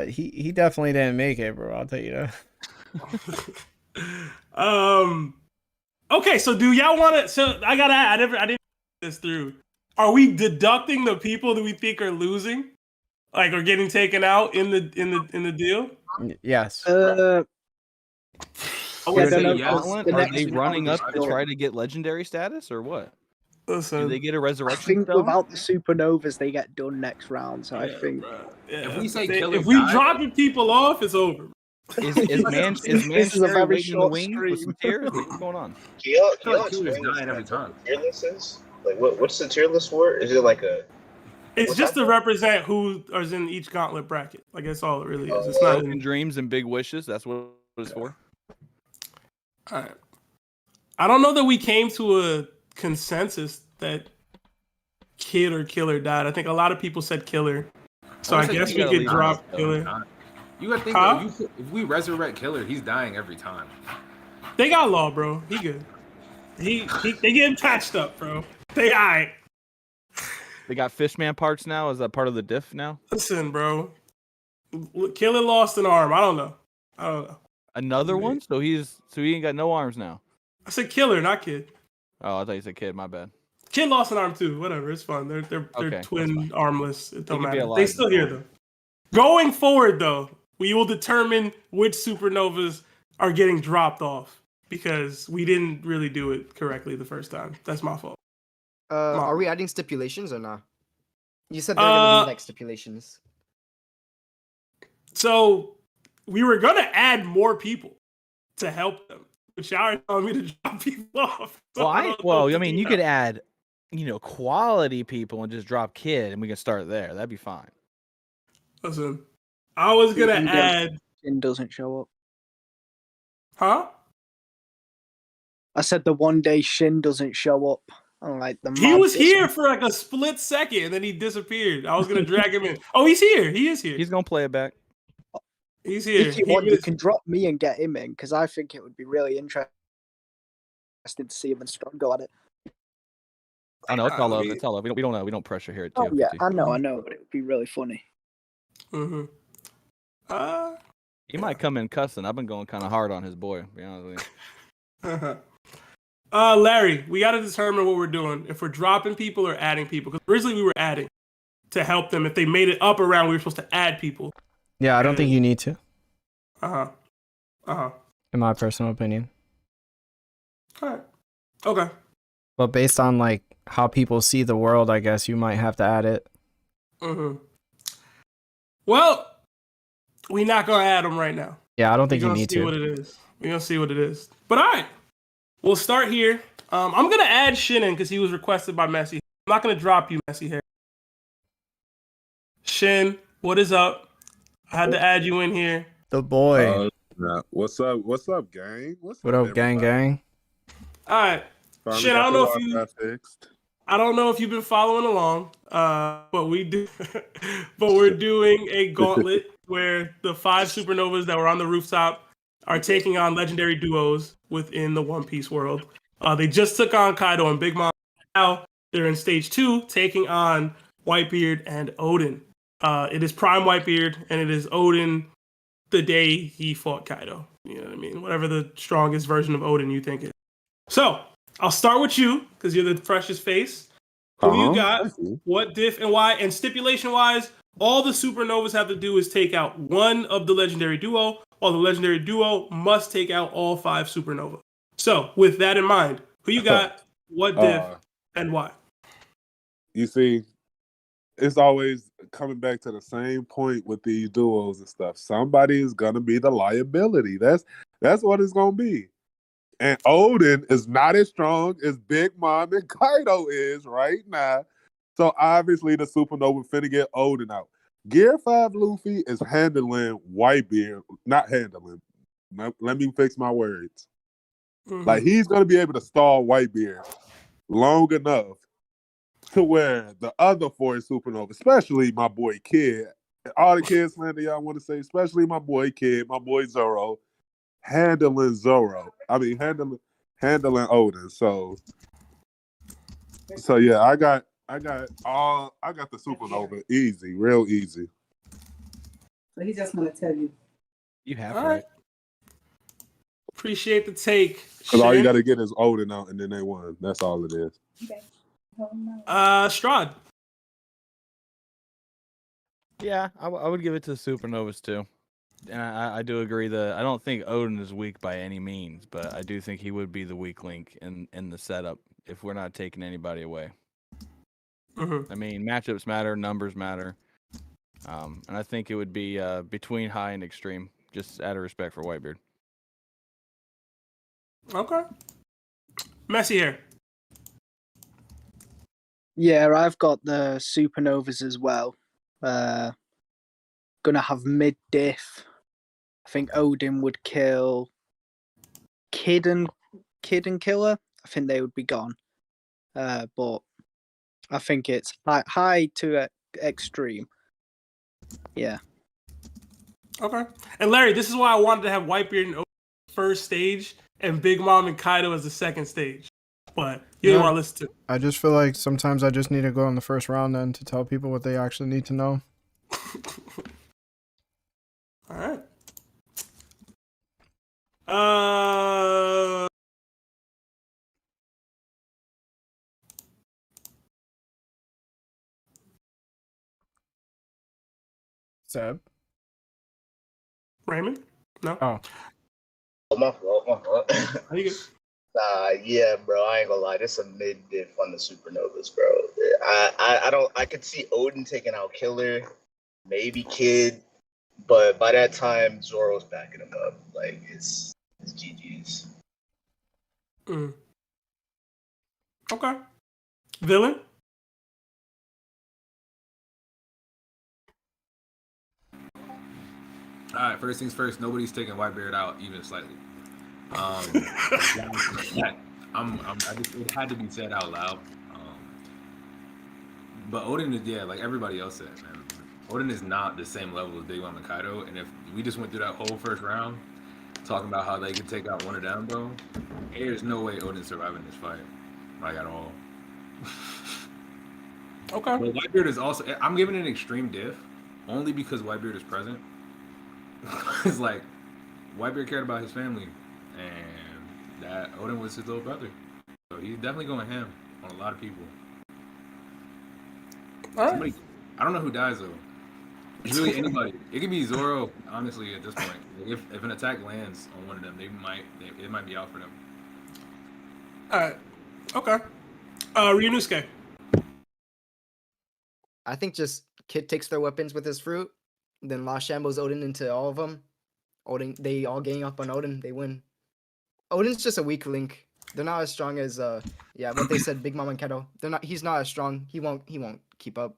He definitely didn't make it, bro. I'll tell you that. Okay, so do y'all want to? So I gotta. I didn't think this through. Are we deducting the people that we think are losing, like or getting taken out in the deal? Yes. Are they running up to try to get legendary status or what? Listen, do they get a I resurrection think stone? without the Supernovas, they get done next round. So I think If we say if we dropping people off, it's over. Is This is a very waiting in the short wings with some stream. tears? What's going on? Can y'all Killer's explain dying every time. tier list is? Like, what's the tier list for? Is it like a? It's just to represent who is in each gauntlet bracket. Like that's all it really is. It's not. Broken dreams and big wishes. That's what it's for. All right. I don't know that we came to a consensus that Kid or Killer died. I think a lot of people said Killer. So I guess we could drop Killer. You gotta think though, if we resurrect Killer, he's dying every time. They got Law, bro. He good. They getting patched up, bro. They alright. They got Fishman parts now. Is that part of the diff now? Listen, bro. Killer lost an arm. I don't know. Another one? So he ain't got no arms now. I said Killer, not Kid. Oh, I thought you said Kid. My bad. Kid lost an arm too. Whatever, it's fine. They're Okay, twin armless. It don't They can be matter. alive. They still here though. Going forward though, we will determine which Supernovas are getting dropped off because we didn't really do it correctly the first time. That's my fault. Are we adding stipulations or not? You said there were gonna be like stipulations. So we were gonna add more people to help them, but y'all are telling me to drop people off. So I mean, you could add, quality people and just drop Kid, and we can start there. That'd be fine. Listen, I was gonna add. Shin doesn't show up. Huh? I said the one day Shin doesn't show up. Like the He was here for like a split second, and then he disappeared. I was gonna drag him in. Oh, he's here. He is here. He's gonna play it back. He's here. If you want, you can drop me and get him in because I think it would be really interesting to see him and Strong go at it. I know it's all love. It's all love. We don't know. We don't pressure here at Oh TFT. yeah, I know, but it would be really funny. Mm-hmm. He might come in cussing. I've been going kind of hard on his boy. To be honest with you. Larry, we got to determine what we're doing. If we're dropping people or adding people. Because originally we were adding to help them. If they made it up around, we were supposed to add people. Yeah, I don't think you need to. In my personal opinion. All right. Okay. But based on like how people see the world, I guess you might have to add it. Mm-hmm. Well, we're not gonna add them right now. Yeah, I don't think you need to. What it is. We're gonna see what it is. But all right, we'll start here. I'm gonna add Shin in because he was requested by Messy. I'm not gonna drop you, Messy Hair. Shin, what is up? I had to add you in here. The boy. What's up? What's up, gang? What up, gang? All right, Finally Shin. got I don't the know if Wi-Fi you. fixed. I don't know if you've been following along, but we do. But we're doing a gauntlet where the 5 Supernovas that were on the rooftop are taking on legendary duos within the One Piece world. They just took on Kaido and Big Mom. Now they're in stage 2, taking on Whitebeard and Odin. It is Prime Whitebeard, and it is Odin the day he fought Kaido. You know what I mean? Whatever the strongest version of Odin you think is. So I'll start with you because you're the freshest face. Who you got? What diff and why? And stipulation-wise, all the Supernovas have to do is take out one of the legendary duo, while the legendary duo must take out all 5 Supernova. So with that in mind, who you got? What diff and why? You see, it's always coming back to the same point with these duos and stuff. Somebody is gonna be the liability. That's what it's gonna be. And Odin is not as strong as Big Mom and Kaido is right now. So obviously the Supernova finna get Odin out. Gear 5 Luffy is handling Whitebeard, not handling. Let me fix my words. Like he's gonna be able to stall Whitebeard long enough to where the other 4 Supernova, especially my boy Kid, all the kids slander y'all want to say, especially my boy Kid, my boy Zoro, handling Zoro. I mean handling Odin. So yeah, I got the Supernova easy, real easy. So he's just gonna tell you. You have All right. right. Appreciate the take. Because all you Shin. got to get is Odin out, and then they won. That's all it is. Okay. Strahd. Yeah, I would give it to the Supernovas too. And I do agree that I don't think Odin is weak by any means, but I do think he would be the weak link in the setup if we're not taking anybody away. I mean, matchups matter, numbers matter, and I think it would be between high and extreme, just out of respect for Whitebeard. Okay. Messy here. Yeah, I've got the Supernovas as well. Gonna have mid diff. I think Odin would kill Kid and Killer. I think they would be gone. But I think it's high to extreme. Yeah. Okay. And Larry, this is why I wanted to have Whitebeard in first stage and Big Mom and Kaido as the second stage. But you didn't want to listen to. I just feel like sometimes I just need to go in the first round then to tell people what they actually need to know. All right. Seb? Raymond? No. Oh. My fault. How you good? Yeah, bro. I ain't gonna lie. This is a mid diff on the Supernovas, bro. I could see Odin taking out Killer, maybe Kid, but by that time Zoro's backing him up. Like it's GG's. Okay. Villain? All right, first things first. Nobody's taking Whitebeard out even slightly. I just it had to be said out loud. But Odin is like everybody else said, man. Odin is not the same level as Big Mom and Kaido, and if we just went through that whole first round talking about how they could take out one of them, bro, there's no way Odin's surviving this fight, like at all. Okay. But Whitebeard is also. I'm giving it an extreme diff, only because Whitebeard is present. It's like Whitebeard cared about his family, and that Odin was his little brother, so he's definitely going ham on a lot of people. Somebody, I don't know who dies though. It's really anybody. It could be Zoro, honestly, at this point. Like if an attack lands on one of them, it might be out for them. All right. Okay. Ryunosuke. I think just Kid takes their weapons with his fruit, then Lost Shambles Odin into all of them. Odin, they all gang up on Odin, they win. Odin's just a weak link. They're not as strong as what they said, Big Mom and Kaido. He's not as strong. He won't keep up.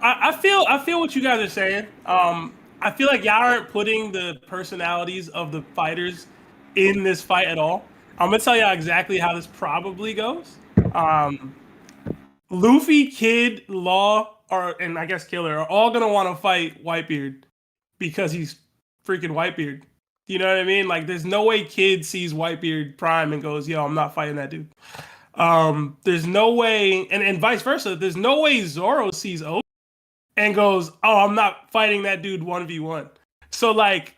I feel what you guys are saying. I feel like y'all aren't putting the personalities of the fighters in this fight at all. I'm gonna tell y'all exactly how this probably goes. Luffy, Kid, Law, and I guess Killer are all gonna want to fight Whitebeard because he's freaking Whitebeard. You know what I mean? Like, there's no way Kid sees Whitebeard Prime and goes, "Yo, I'm not fighting that dude." There's no way, and vice versa. There's no way Zoro sees Odin and goes, "Oh, I'm not fighting that dude 1v1." So, like,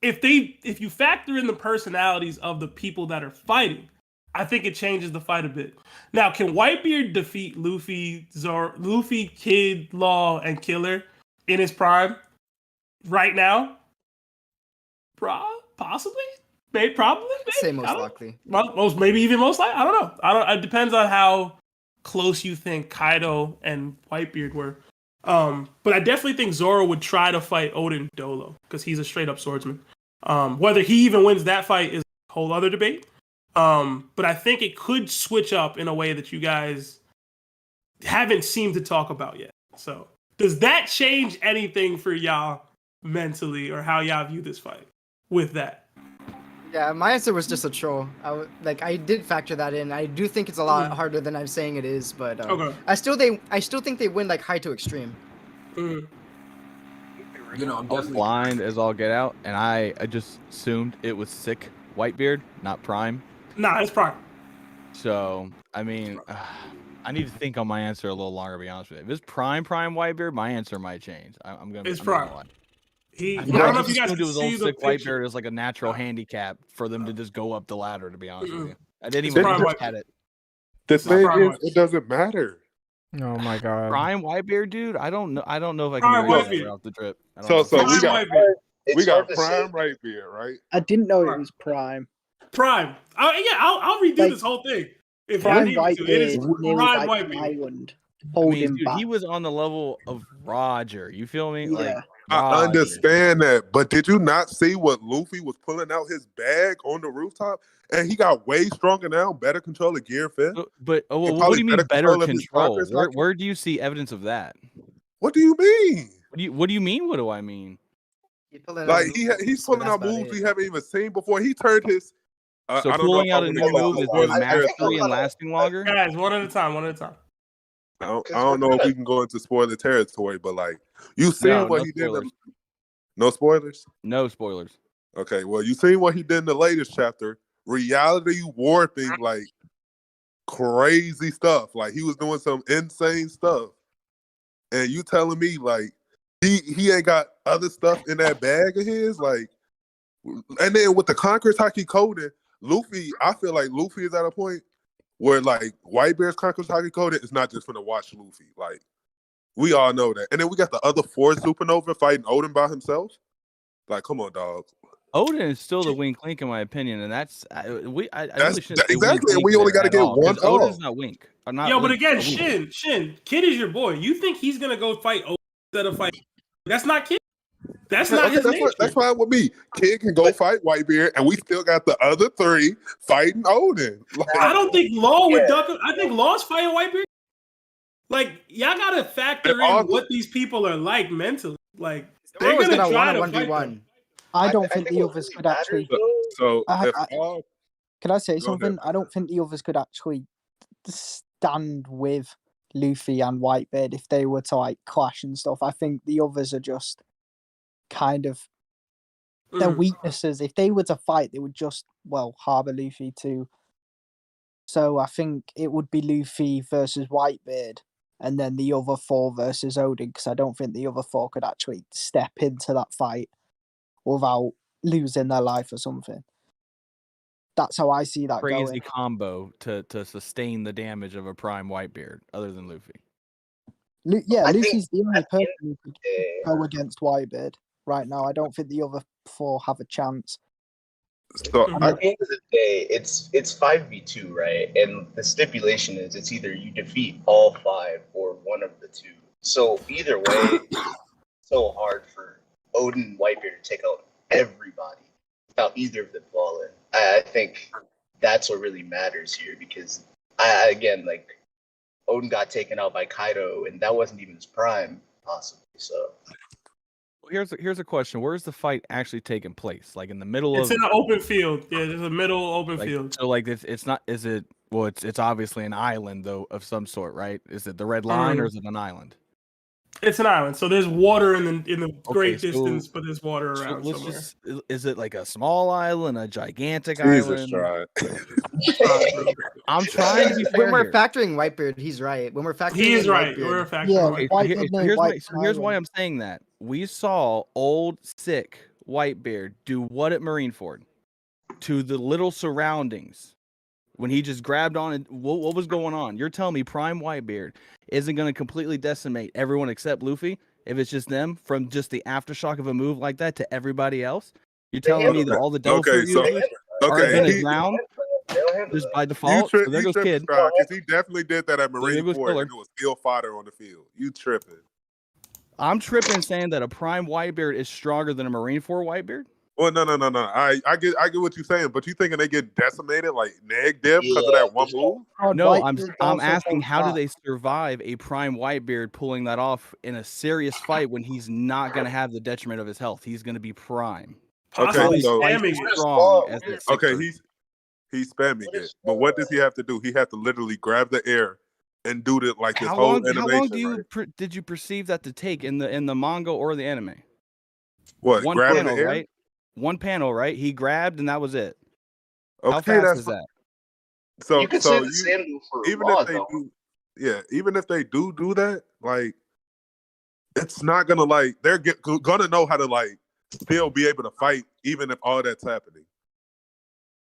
if you factor in the personalities of the people that are fighting, I think it changes the fight a bit. Now, can Whitebeard defeat Luffy, Kid, Law, and Killer in his prime right now? Possibly, maybe, probably. Maybe. Say most likely. Maybe even most likely. I don't know. It depends on how close you think Kaido and Whitebeard were. But I definitely think Zoro would try to fight Odin Dolo because he's a straight up swordsman. Whether he even wins that fight is a whole other debate. But I think it could switch up in a way that you guys haven't seemed to talk about yet. So does that change anything for y'all mentally or how y'all view this fight with that? Yeah, my answer was just a troll. I did factor that in. I do think it's a lot harder than I'm saying it is, but Okay. I still think they win like high to extreme. You know, I'm I was definitely blind as all get out, and I just assumed it was sick Whitebeard, not Prime. Nah, it's Prime. So, I mean, I need to think on my answer a little longer, to be honest with you. If it's Prime Whitebeard, my answer might change. I'm gonna. It's I'm not Prime. gonna lie. I I don't know if you just guys assumed can it was see old the sick picture. Whitebeard as like a natural handicap for them to just go up the ladder. To be honest with you, I didn't It's even Prime look Whitebeard. at it. The thing Prime is, it doesn't matter. Oh my god. Prime Whitebeard, dude. I don't know. I don't know if I can Prime erase that Whitebeard. right off the drip. I don't So know. so we Prime got Whitebeard. we got hard to say. Prime right there, right? I didn't know it was Prime. Prime. I'll redo Like, this whole thing if you Prime need me to. It is Whitebeard nearly Prime like an Whitebeard. island, I holding mean, dude, back. he was on the level of Roger. You feel me? Like Yeah. I Roger. understand that, but did you not see what Luffy was pulling out his bag on the rooftop? And he got way stronger now, better control of Gear 5. But And what probably do you mean better of his control? chakras, like- Where do you see evidence of that? What do you mean? What do you mean? What do I mean? Like he's pulling out moves we haven't even seen before. He turned his. So I don't know pulling if I out a wanna new call move it is word more there. mastery and lasting longer. Guys, one at a time. I don't know if we can go into spoiler territory, but like you seen No, what no he did. spoilers. No spoilers. No spoilers. Okay, well you seen what he did in the latest chapter. Reality warping, like crazy stuff. Like he was doing some insane stuff, and you telling me like he ain't got other stuff in that bag of his, like. And then with the Conqueror's Haki Coding, Luffy, I feel like Luffy is at a point where like Whitebeard's Conqueror's Haki Coding is not just gonna watch Luffy. Like we all know that. And then we got the other 4 Supernova fighting Odin by himself. Like, come on, dog. Odin is still the wink link in my opinion, and that's I really shouldn't say exactly. And wink we only there got to at get all, one 'cause Odin's off. not wink. Not Yo, but link, again, a wink. Shin, Kid is your boy. You think he's gonna go fight Odin instead of fight? That's not Kid. That's not his nature. That's fine with me. Kid can go fight Whitebeard, and we still got the other 3 fighting Odin. Like, I don't think Law would duck. I think Law's fighting Whitebeard. Like y'all gotta factor in what these people are like mentally. Like they're Zoro's gonna gonna try want to a fight 1v1. them. I don't think the others could actually. So if Can I say Go something? ahead. I don't think the others could actually stand with Luffy and Whitebeard if they were to like clash and stuff. I think the others are just kind of their weaknesses. If they were to fight, they would just harbor Luffy too. So I think it would be Luffy versus Whitebeard, and then the other 4 versus Odin, because I don't think the other 4 could actually step into that fight without losing their life or something. That's how I see that Crazy going. combo to sustain the damage of a Prime Whitebeard, other than Luffy. Luffy's the only person who could go against Whitebeard right now. I don't think the other 4 have a chance. So At the end of the day, it's 5v2, right? And the stipulation is it's either you defeat all 5 or one of the 2. So either way, it's so hard for Odin and Whitebeard to take out everybody without either of them falling. I think that's what really matters here because again, Odin got taken out by Kaido, and that wasn't even his prime, possibly. So Here's a question: where's the fight actually taking place? Like in the middle It's of? in an open field. Yeah, there's a middle open field. So like it's not. Is it? Well, it's obviously an island though of some sort, right? Is it the Red Line or is it an island? It's an island, so there's water in the great so- distance, but there's water So around let's somewhere. is it like a small island, a gigantic Jesus, island? try. I'm trying to be fair When we're here. factoring Whitebeard, he's right. When we're factoring He is in right. Whitebeard, We're factoring Yeah, Whitebeard. Whitebeard named Here's why White I'm saying that. We saw old sick Whitebeard do what at Marineford to the little surroundings when he just grabbed on and what was going on? You're telling me Prime Whitebeard isn't going to completely decimate everyone except Luffy if it's just them from just the aftershock of a move like that to everybody else? You're telling me that all the Devil Okay, Fruit so users are going to he- drown? just by You default. So there goes tripping, Kid. Stride, because he definitely did that at there Marine goes Corps, Killer. and it was still fodder on the field. You tripping? I'm tripping saying that a prime Whitebeard is stronger than a Marine 4 Whitebeard. Well, no. I get what you're saying, but you thinking they get decimated like neg diff because of that one move? No, I'm asking how do they survive a prime Whitebeard pulling that off in a serious fight when he's not going to have the detriment of his health? He's going to be prime. Okay, so twice as strong as that okay, 6'3". he's spamming it, but what does he have to do? He has to literally grab the air and do this like this How whole long? animation. How long do you right? did you perceive that to take in the manga or the anime? What, One grabbing panel, the air? right? One panel, right? He grabbed and that was it. How Okay, fast that's is that? So You could say the same thing for even Raw, if they though. do, yeah, even if they do that, like it's not gonna like gonna know how to like still be able to fight even if all that's happening.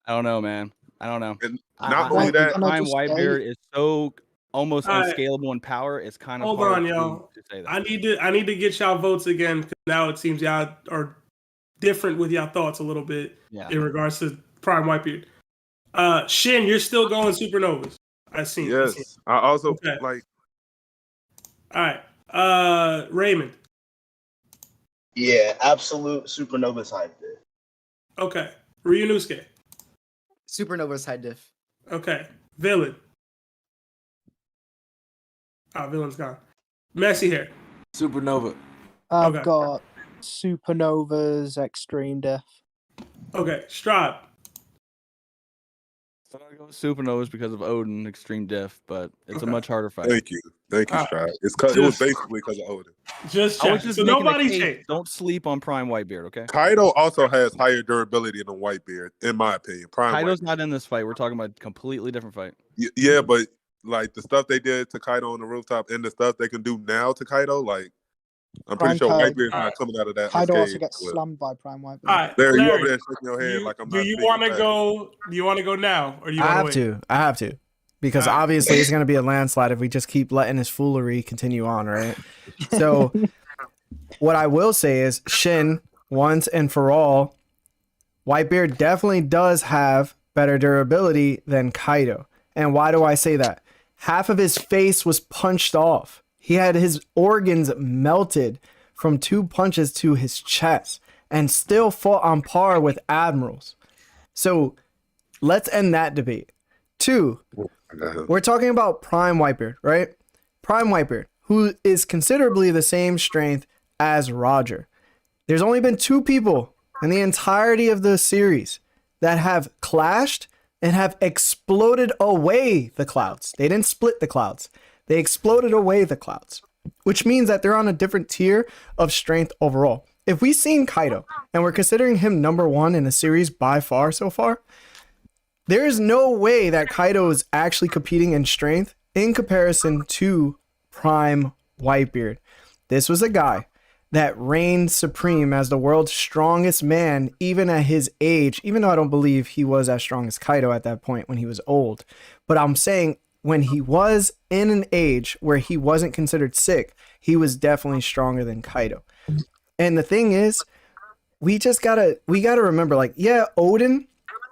I don't know, man. I don't know. And not only think that, Prime Whitebeard is so almost All right. unscalable in power. It's kind of Hold hard on, to y'all. say that. I need to get y'all votes again, 'cause now it seems y'all are different with y'all thoughts a little bit in regards to Prime Whitebeard. Shin, you're still going Supernovas. I see. yes, I also Okay. like. All right. Raymond. Yeah, absolute Supernovas high diff. Okay. Ryunosuke. Supernovas high diff. Okay. Villain. Villain's gone. Messy hair. Supernova. I've Okay. got Supernovas extreme diff. Okay. Strahd. So I go with Supernovas because of Odin Extreme Diff, but it's a much harder fight. Thank you, Stride. It was basically because of Odin. Just I was check. just So making a nobody case. changed. Don't sleep on Prime Whitebeard, okay? Kaido also has higher durability than Whitebeard, in my opinion. Prime Kaido's Whitebeard. not in this fight. We're talking about a completely different fight. Yeah, but like the stuff they did to Kaido on the rooftop and the stuff they can do now to Kaido, like I'm pretty sure Prime Whitebeard's not coming out of that Kaido also unscathed. gets slammed by Prime Whitebeard. All right. There, you over Larry, there shaking your head like I'm do not you speaking want to back. go? Do you want to go now, or do you I want to have wait? to. I have to. Because All right. obviously it's going to be a landslide if we just keep letting his foolery continue on, right? So what I will say is Shin, once and for all, Whitebeard definitely does have better durability than Kaido. And why do I say that? Half of his face was punched off. He had his organs melted from 2 punches to his chest and still fought on par with admirals. So let's end that debate. 2, we're talking about Prime Whitebeard, right? Prime Whitebeard, who is considerably the same strength as Roger. There's only been 2 people in the entirety of the series that have clashed and have exploded away the clouds. They didn't split the clouds. They exploded away the clouds, which means that they're on a different tier of strength overall. If we've seen Kaido and we're considering him number 1 in the series by far so far, there is no way that Kaido is actually competing in strength in comparison to Prime Whitebeard. This was a guy that reigned supreme as the world's strongest man, even at his age, even though I don't believe he was as strong as Kaido at that point when he was old. But I'm saying when he was in an age where he wasn't considered sick, he was definitely stronger than Kaido. And the thing is, we gotta remember, like, yeah, Odin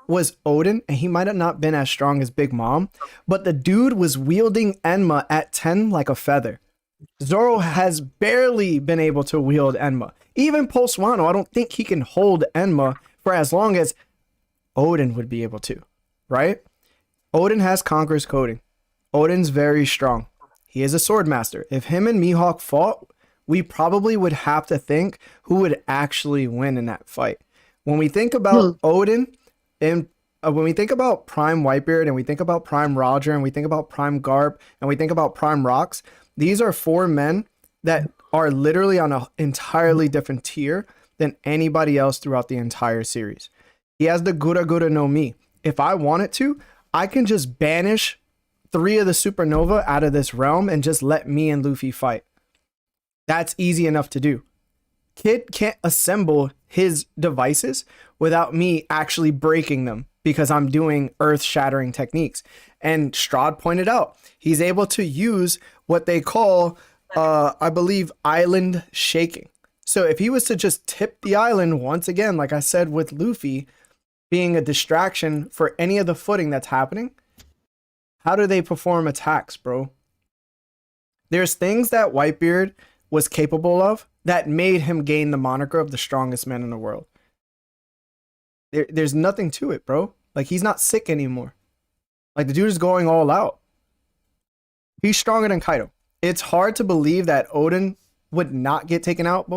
was Odin, and he might have not been as strong as Big Mom, but the dude was wielding Enma at 10 like a feather. Zoro has barely been able to wield Enma. Even post Wano, I don't think he can hold Enma for as long as Odin would be able to, right? Odin has Conqueror's coding. Odin's very strong. He is a sword master. If him and Mihawk fought, we probably would have to think who would actually win in that fight. When we think about Odin, and when we think about Prime Whitebeard, and we think about Prime Roger, and we think about Prime Garp, and we think about Prime Rocks, these are 4 men that are literally on an entirely different tier than anybody else throughout the entire series. He has the Gura Gura no Mi. If I wanted to, I can just banish 3 of the Supernova out of this realm and just let me and Luffy fight. That's easy enough to do. Kid can't assemble his devices without me actually breaking them because I'm doing earth-shattering techniques. And Strahd pointed out, he's able to use what they call, I believe, island shaking. So if he was to just tip the island once again, like I said with Luffy, being a distraction for any of the footing that's happening, how do they perform attacks, bro? There's things that Whitebeard was capable of that made him gain the moniker of the strongest man in the world. There's nothing to it, bro. Like, he's not sick anymore. Like, the dude is going all out. He's stronger than Kaido. It's hard to believe that Odin would not get taken out,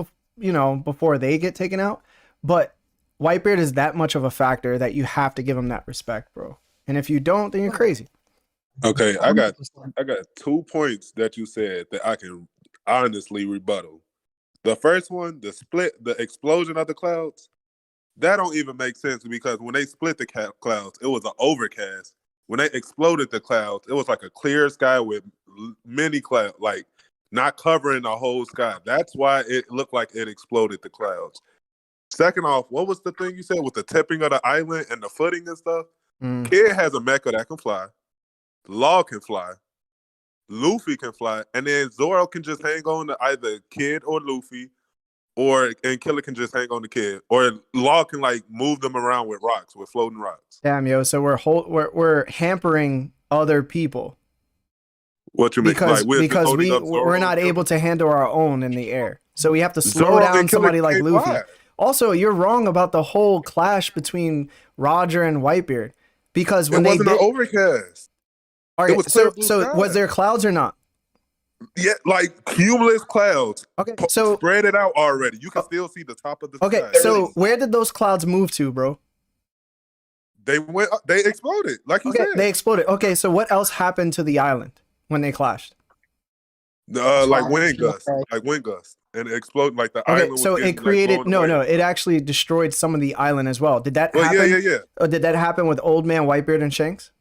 before they get taken out. But Whitebeard is that much of a factor that you have to give him that respect, bro. And if you don't, then you're crazy. Okay, I got 2 points that you said that I can honestly rebuttal. The first one, the explosion of the clouds, that don't even make sense because when they split the clouds, it was an overcast. When they exploded the clouds, it was like a clear sky with many clouds, like not covering the whole sky. That's why it looked like it exploded the clouds. Second off, what was the thing you said with the tipping of the island and the footing and stuff? Kid has a mecha that can fly. Law can fly. Luffy can fly. And then Zoro can just hang on to either Kid or Luffy, and Killer can just hang on to Kid. Or Law can like move them around with rocks, with floating rocks. Damn, yo. So we're hampering other people. What you mean? Because Like, we're not able to handle our own in the air. So we have to slow down somebody like Luffy. Fly. Also, you're wrong about the whole clash between Roger and Whitebeard. Because when it wasn't an overcast. All right, It was clear blue so sky. was there clouds or not? Yeah, like cumulus clouds. Okay, so spread it out already. You can still see the top of the okay, sky. so where did those clouds move to, bro? They exploded, like you said. They exploded. Okay, so what else happened to the island when they clashed? Like wind gusts, and it exploded like the island. Okay, so it created it actually destroyed some of the island as well. Did that happen? Yeah. Did that happen with Old Man Whitebeard and Shanks?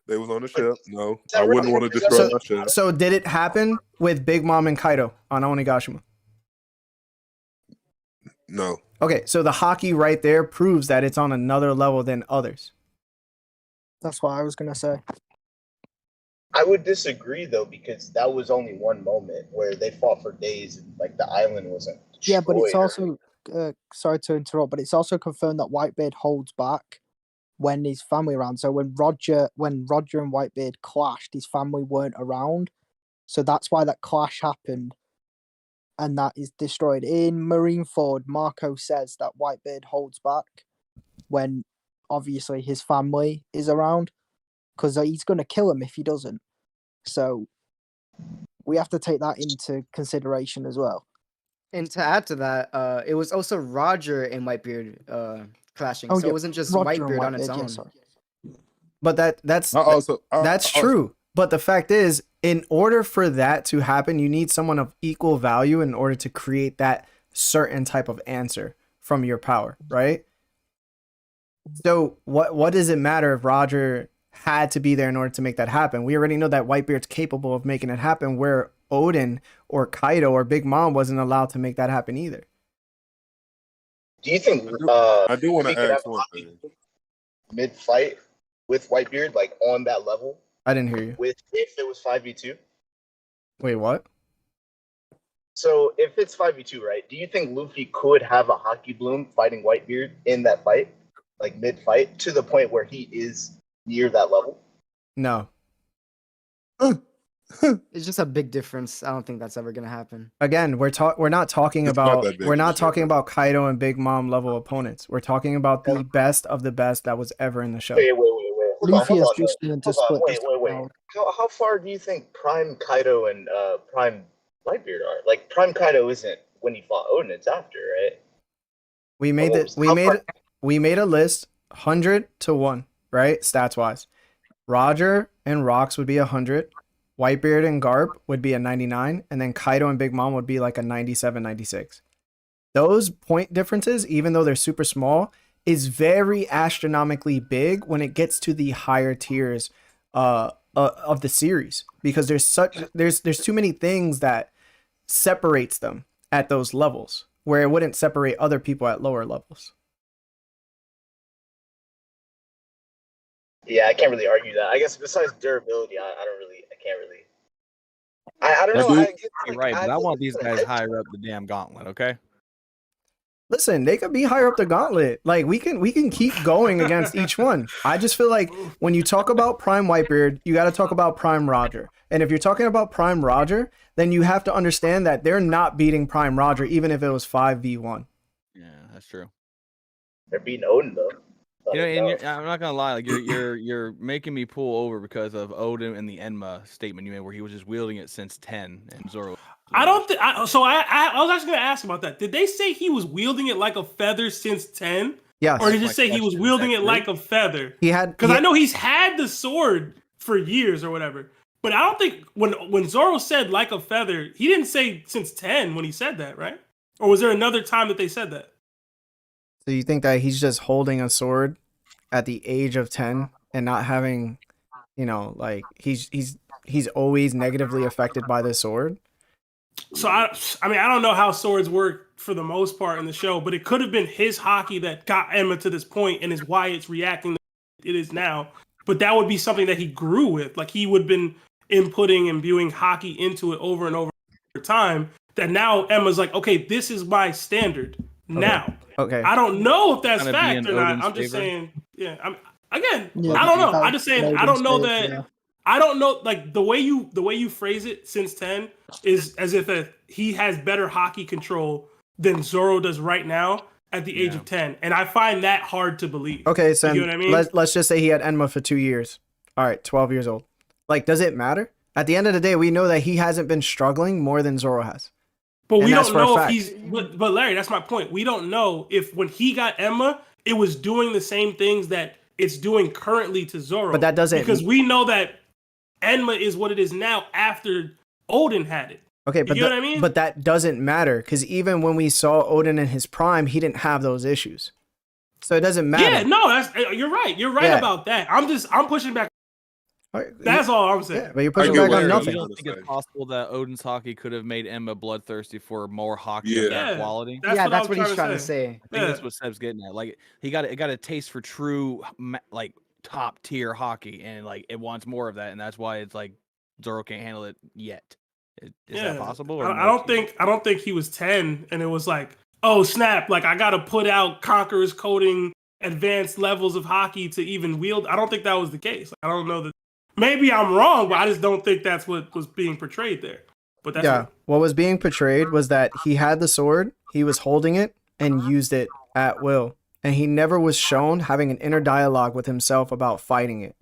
They was on the ship. No, I wouldn't want to destroy my ship. So did it happen with Big Mom and Kaido on Onigashima? No. Okay, so the hockey right there proves that it's on another level than others. That's what I was gonna say. I would disagree though, because that was only one moment where they fought for days and like the island wasn't destroyed. Yeah, but it's also sorry to interrupt, but it's also confirmed that Whitebeard holds back when his family around. So when Roger and Whitebeard clashed, his family weren't around. So that's why that clash happened. And that is destroyed. In Marineford, Marco says that Whitebeard holds back when obviously his family is around, because he's going to kill him if he doesn't. So we have to take that into consideration as well. And to add to that, it was also Roger and Whitebeard clashing. So it wasn't just Whitebeard on its own. But that's true. But the fact is, in order for that to happen, you need someone of equal value in order to create that certain type of answer from your power, right? So what does it matter if Roger had to be there in order to make that happen? We already know that Whitebeard's capable of making it happen, where Odin or Kaido or Big Mom wasn't allowed to make that happen either. Do you think I do want to ask one thing. Mid-fight with Whitebeard, like on that level? I didn't hear you. If it was 5v2? Wait, what? So if it's 5v2, right? Do you think Luffy could have a hockey bloom fighting Whitebeard in that fight, like mid-fight, to the point where he is near that level? No. It's just a big difference. I don't think that's ever gonna happen. Again, we're not talking about Kaido and Big Mom level opponents. We're talking about the best of the best that was ever in the show. Wait. Luffy has just learned to split this. Wait. How far do you think Prime Kaido and Prime Whitebeard are? Like Prime Kaido isn't when he fought Odin; it's after, right? We made a list 100 to 1, right? Stats wise. Roger and Rocks would be 100. Whitebeard and Garp would be a 99, and then Kaido and Big Mom would be like a 97, 96. Those point differences, even though they're super small, is very astronomically big when it gets to the higher tiers of the series, because there's too many things that separates them at those levels where it wouldn't separate other people at lower levels. Yeah, I can't really argue that. I guess besides durability, I can't really. I don't know. You're right, but I want these guys higher up the damn gauntlet, okay? Listen, they could be higher up the gauntlet. Like we can keep going against each one. I just feel like when you talk about Prime Whitebeard, you got to talk about Prime Roger. And if you're talking about Prime Roger, then you have to understand that they're not beating Prime Roger, even if it was 5v1. Yeah, that's true. They're beating Odin though. You know, and I'm not gonna lie, like you're making me pull over because of Odin and the Enma statement you made, where he was just wielding it since 10, and Zoro. I don't think. So I was actually gonna ask about that. Did they say he was wielding it like a feather since 10? Yes. Or did he say he was wielding it like a feather? Because I know he's had the sword for years or whatever. But I don't think when Zoro said like a feather, he didn't say since 10 when he said that, right? Or was there another time that they said that? So you think that he's just holding a sword at the age of 10 and not having, like he's always negatively affected by the sword? So I mean, I don't know how swords work for the most part in the show, but it could have been his hockey that got Emma to this point and is why it's reacting the way it is now. But that would be something that he grew with. Like he would have been inputting and viewing hockey into it over and over time. That now Emma's like, okay, this is my standard now. Okay. I don't know if that's Kinda be fact in or not. Odin's I'm just favor. saying, yeah. I Yeah, don't know. how I'm just saying, I don't know that. I don't know, like the way you phrase it since 10 is as if he has better hockey control than Zoro does right now at the age of 10, and I find that hard to believe. Okay, so you know what I mean? let's just say he had Enma for 2 years. All right, 12 years old. Like, does it matter? At the end of the day, we know that he hasn't been struggling more than Zoro has. But we that's don't for a know if fact. he's. But Larry, that's my point. We don't know if when he got Emma, it was doing the same things that it's doing currently to Zoro. But that doesn't- because we know that Enma is what it is now after Odin had it. Okay, but you know what I mean? But that doesn't matter because even when we saw Odin in his prime, he didn't have those issues. So it doesn't matter. Yeah, no, you're right. You're right Yeah. about that. I'm pushing back. That's all I'm saying. Yeah, but you're pushing back on nothing. You don't think it's possible that Odin's hockey could have made Emma bloodthirsty for more hockey Yeah. of that Yeah, quality? That's what he's trying to say. I think that's what Seb's getting at. Like he got a taste for true like top tier hockey, and like it wants more of that, and that's why it's like Zoro can't handle it yet. Is that possible? Or I don't think he was 10 and it was like, oh snap, like I gotta put out Conqueror's coding advanced levels of hockey to even wield. I don't think that was the case. I don't know that. Maybe I'm wrong, but I just don't think that's what was being portrayed there. But that's Yeah, what was being portrayed was that he had the sword, he was holding it, and used it at will. And he never was shown having an inner dialogue with himself about fighting it.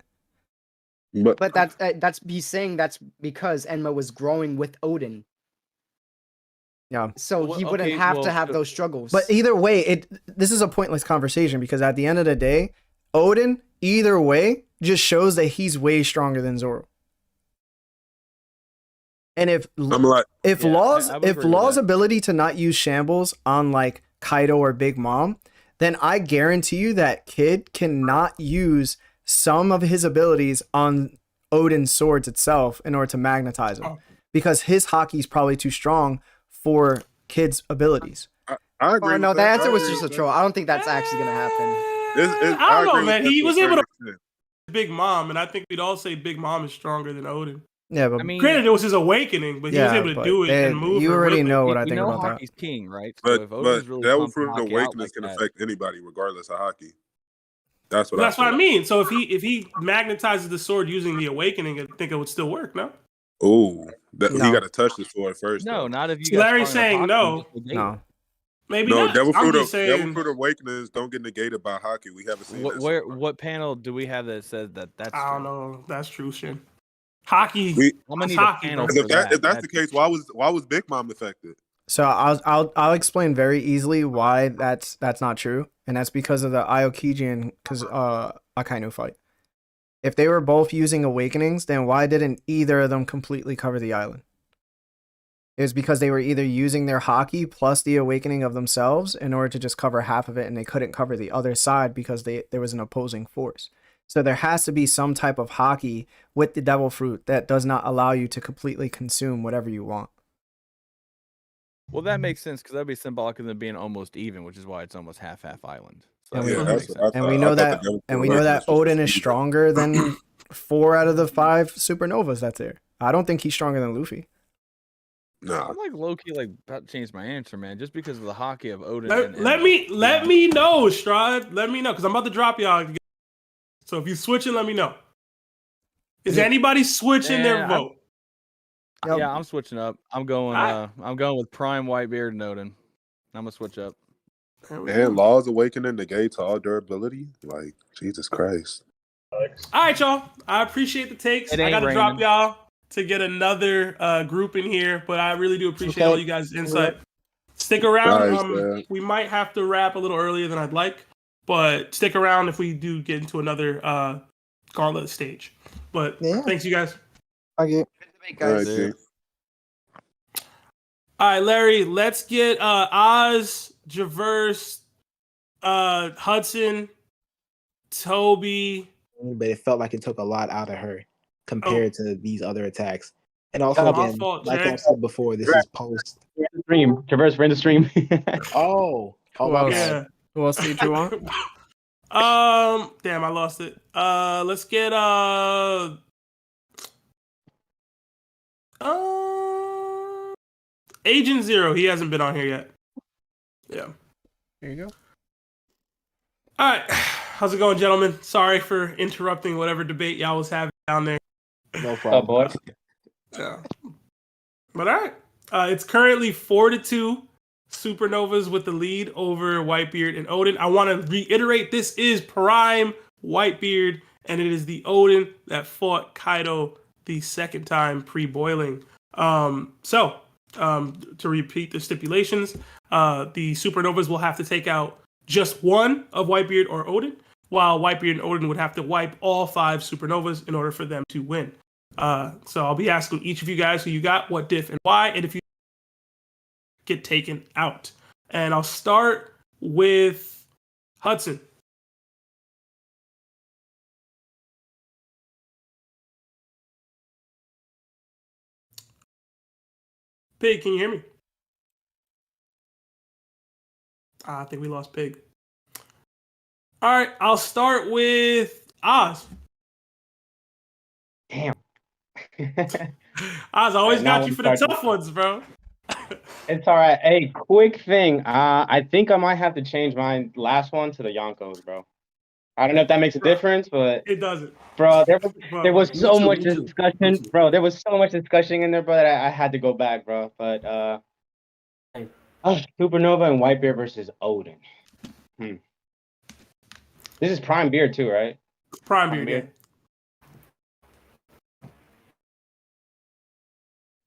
But that's he's saying that's because Enma was growing with Odin. Yeah. So he wouldn't have to have those struggles. But either way, this is a pointless conversation because at the end of the day, Odin, either way, just shows that he's way stronger than Zoro. And if Law's ability to not use shambles on like Kaido or Big Mom, then I guarantee you that Kid cannot use some of his abilities on Odin's swords itself in order to magnetize him. Because his hockey is probably too strong for Kid's abilities. I agree. Oh, no, the answer was just a troll. I don't think that's actually going to happen. I don't know, man. He was able to Big Mom, and I think we'd all say Big Mom is stronger than Odin. Yeah, but granted, it was his awakening, but he was able to do it and move. You already know what I We think know about that. hockey's king, right? But, So if Odin's but really Devil pumping Fruit and hockey out Awakenings like can that- affect anybody, regardless of hockey. That's what That's what I mean. So if he magnetizes the sword using the awakening, I think it would still work. No. Oh, he No. got to touch the sword first. No, though. not if you. Larry's saying no. No. Maybe No, not. Devil I'm Fruit, just Devil saying. Fruit Awakenings don't get negated by hockey. We haven't seen that. What panel do we have that says that's? I don't know. That's true, Shin. Hockey. I'm gonna it's need a hockey, panel bro. If, if that's the case, why was Big Mom affected? So I'll explain very easily why that's not true, and that's because of the Aokiji and Akainu fight. If they were both using awakenings, then why didn't either of them completely cover the island? It was because they were either using their hockey plus the awakening of themselves in order to just cover half of it, and they couldn't cover the other side because there was an opposing force. So there has to be some type of hockey with the devil fruit that does not allow you to completely consume whatever you want. Well, that makes sense because that'd be symbolic of them being almost even, which is why it's almost half island. So And that we, makes sense. and we know that Odin is stronger than 4 out of the 5 supernovas that's there. I don't think he's stronger than Luffy. Nah. I'm like low key like about to change my answer, man, just because of the hockey of Odin. Let me know, Strahd. Let me know because I'm about to drop y'all. So if you switching, let me know. Is anybody switching their vote? Yeah, I'm switching up. I'm going with Prime Whitebeard and Odin. I'm gonna switch up. And Laws Awakening negates all durability. Like, Jesus Christ. All right, y'all. I appreciate the takes. It I ain't got to drop raining. y'all to get another group in here, but I really do appreciate all you guys' insight. Stick around. Nice, we might have to wrap a little earlier than I'd like, but stick around if we do get into another gauntlet stage. But thanks, you guys. Okay. Guys. All right, Larry. Let's get Oz, Javerse, Hudson, Toby. But it felt like it took a lot out of her compared to these other attacks. And also, My again, fault, like Jay. I said before, this is post. Stream. Traverse, we're in the stream. Oh, Who else? Yeah. Who else did you want? Damn, I lost it. Let's get Agent Zero. He hasn't been on here yet. Yeah. There you go. All right. How's it going, gentlemen? Sorry for interrupting whatever debate y'all was having down there. No problem. Yeah. But all right. It's currently 4-2. Supernovas with the lead over Whitebeard and Odin. I want to reiterate this is Prime Whitebeard, and it is the Odin that fought Kaido the second time pre-boiling. To repeat the stipulations, the Supernovas will have to take out just one of Whitebeard or Odin, while Whitebeard and Odin would have to wipe all 5 Supernovas in order for them to win. So I'll be asking each of you guys who you got, what diff and why, and if you get taken out. And I'll start with Hudson. Pig, can you hear me? I think we lost Pig. All right, I'll start with Oz. Damn. Oz, always Now got you we for the start tough ones, bro. It's all right. Hey, quick thing. I think I might have to change my last one to the Yonkos, bro. I don't know if that makes a difference, but it doesn't. Bro, there was Me so too, much me too. discussion, bro. There was so much discussion in there, bro, that I had to go back, bro. But Supernova and Whitebeard versus Odin. This is Prime Beard too, right? Prime Beard, yeah.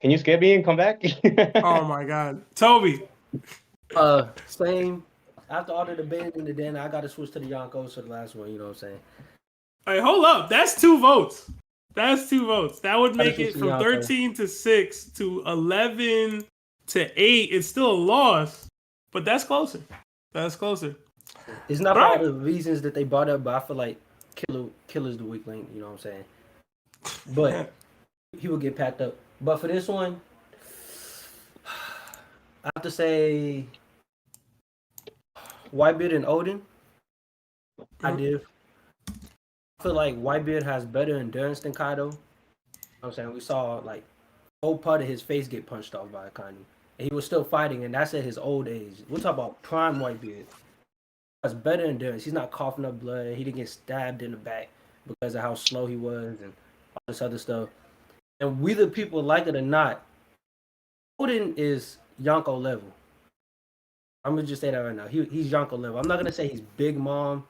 Can you skip me and come back? Oh my God, Toby. Same. After all the debating, and then I got to switch to the Yonkos for the last one. You know what I'm saying? Hey, hold up. That's 2 votes. That's 2 votes. That would make it Switch to from Yonko. 13 to 6 to 11 to 8. It's still a loss, but that's closer. That's closer. It's not for All all right. the reasons that they brought up, but I feel like Killer's the weak link. You know what I'm saying? But he will get packed up. But for this one, I have to say Whitebeard and Odin. I did. I feel like Whitebeard has better endurance than Kaido. You know what I'm saying? We saw like whole part of his face get punched off by Akane. And he was still fighting, and that's at his old age. We're talking about prime Whitebeard. Has better endurance. He's not coughing up blood. He didn't get stabbed in the back because of how slow he was and all this other stuff. And whether people like it or not, Odin is Yonko level. I'm gonna just say that right now. He's Yonko level. I'm not gonna say he's Big Mom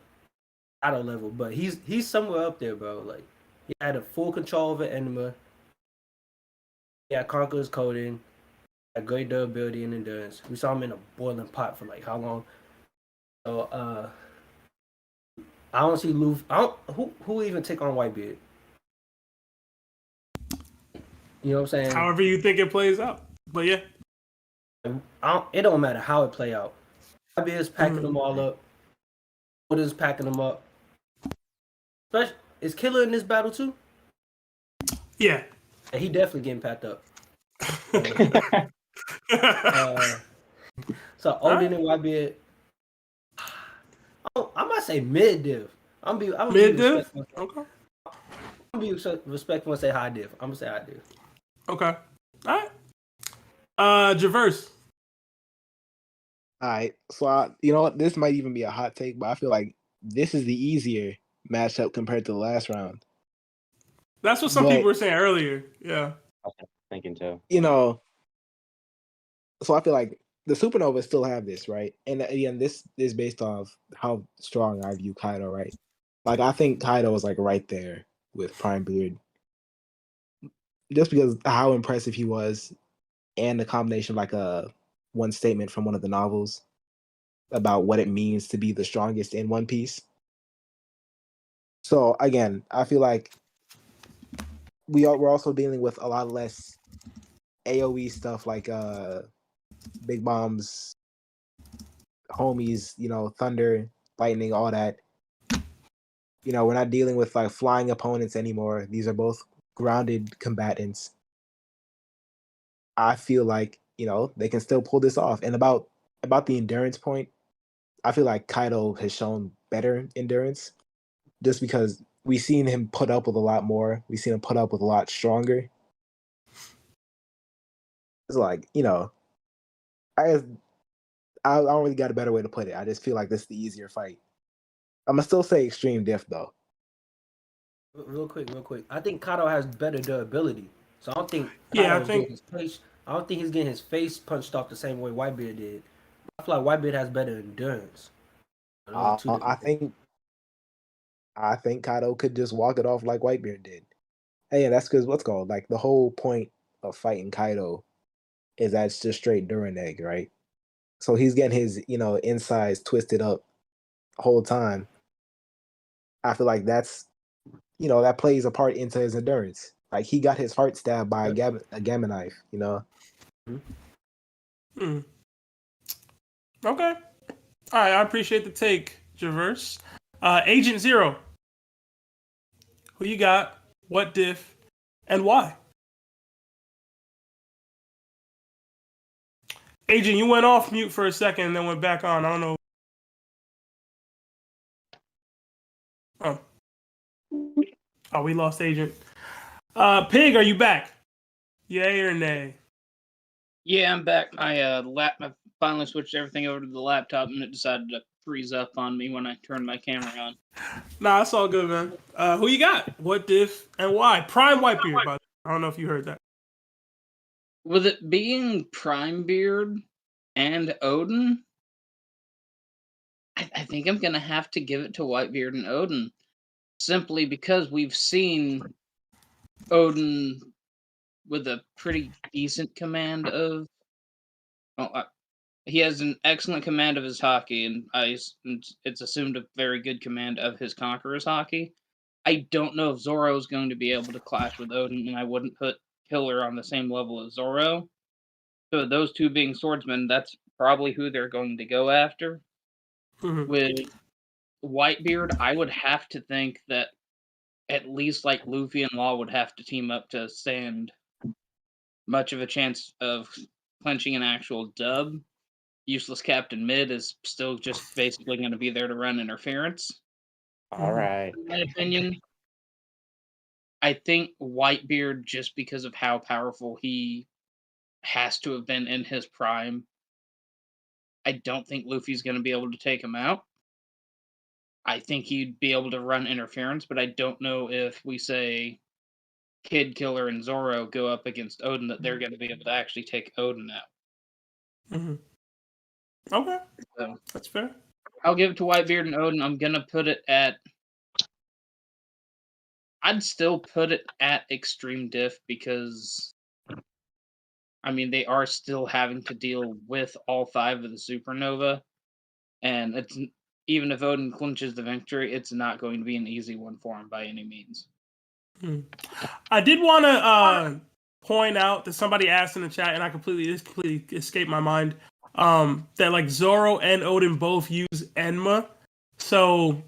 Kaido level, but he's somewhere up there, bro. Like he had a full control over Enema. He had Conqueror's coding, had great durability and endurance. We saw him in a boiling pot for like how long? So I don't see Luffy. Who even take on Whitebeard? You know what I'm saying? However you think it plays out. But yeah. It don't matter how it play out. Whitebeard's packing them all up. Oda's packing them up. Is Killer in this battle too? Yeah. He definitely getting packed up. So Odin and Whitebeard. I might say mid div. I'm mid div. Okay. I'm be respectful and say high div. I'm gonna say high div. Okay. All right. Javerse. All right, so you know what? This might even be a hot take, but I feel like this is the easier matchup compared to the last round. That's what some But people were saying earlier. Yeah. Okay, thinking too. you know, so I feel like the Supernovas still have this, right? And again, this is based off how strong I view Kaido, right? Like I think Kaido is like right there with Prime Beard, just because how impressive he was, and the combination of like a one statement from one of the novels about what it means to be the strongest in One Piece. So again, I feel like we're also dealing with a lot less AoE stuff like Big Bomb's homies, Thunder, Lightning, all that. We're not dealing with like flying opponents anymore. These are both grounded combatants. I feel like, they can still pull this off. And about the endurance point, I feel like Kaido has shown better endurance just because we've seen him put up with a lot more. We've seen him put up with a lot stronger. It's like, I don't really got a better way to put it. I just feel like this is the easier fight. I'm gonna still say extreme diff though. Real quick. I think Kaido has better durability, so I don't think Yeah, I Kaido's think- getting his face. I don't think he's getting his face punched off the same way Whitebeard did. I feel like Whitebeard has better endurance. Those are two different I think Kaido could just walk it off like Whitebeard did. And yeah, that's because like the whole point of fighting Kaido is that it's just straight Durin egg, right? So he's getting his, insides twisted up the whole time. I feel like that's, that plays a part into his endurance. Like he got his heart stabbed by a gamma knife, Hmm. Okay. All right. I appreciate the take, Javerse. Agent Zero. Who you got? What diff? And why? Agent, you went off mute for a second and then went back on. I don't know. Oh, we lost Agent. Pig, are you back? Yay or nay? Yeah, I'm back. I finally switched everything over to the laptop, and it decided to freeze up on me when I turned my camera on. Nah, it's all good, man. Who you got? What diff and why? Prime Whitebeard, by the way. I don't know if you heard that. With it being Prime Beard and Odin, I think I'm gonna have to give it to Whitebeard and Odin, simply because we've seen Odin with a pretty decent command of. He has an excellent command of his hockey, and it's assumed a very good command of his Conqueror's hockey. I don't know if Zoro is going to be able to clash with Odin, and I wouldn't put Killer on the same level as Zoro. So those two being swordsmen, that's probably who they're going to go after. With Whitebeard, I would have to think that at least like Luffy and Law would have to team up to stand much of a chance of clinching an actual dub. Useless Captain Mid is still just basically going to be there to run interference. All right. In my opinion, I think Whitebeard, just because of how powerful he has to have been in his prime, I don't think Luffy's going to be able to take him out. I think he'd be able to run interference, but I don't know if we say Kid Killer and Zoro go up against Odin that they're going to be able to actually take Odin out. Okay. So, that's fair. I'll give it to Whitebeard and Odin. I'm going to put it at... I'd still put it at Extreme Diff because, I mean, they are still having to deal with all 5 of the Supernova, and it's even if Odin clinches the victory, it's not going to be an easy one for him by any means. I did want to point out that somebody asked in the chat, and I completely escaped my mind, that like Zoro and Odin both use Enma. So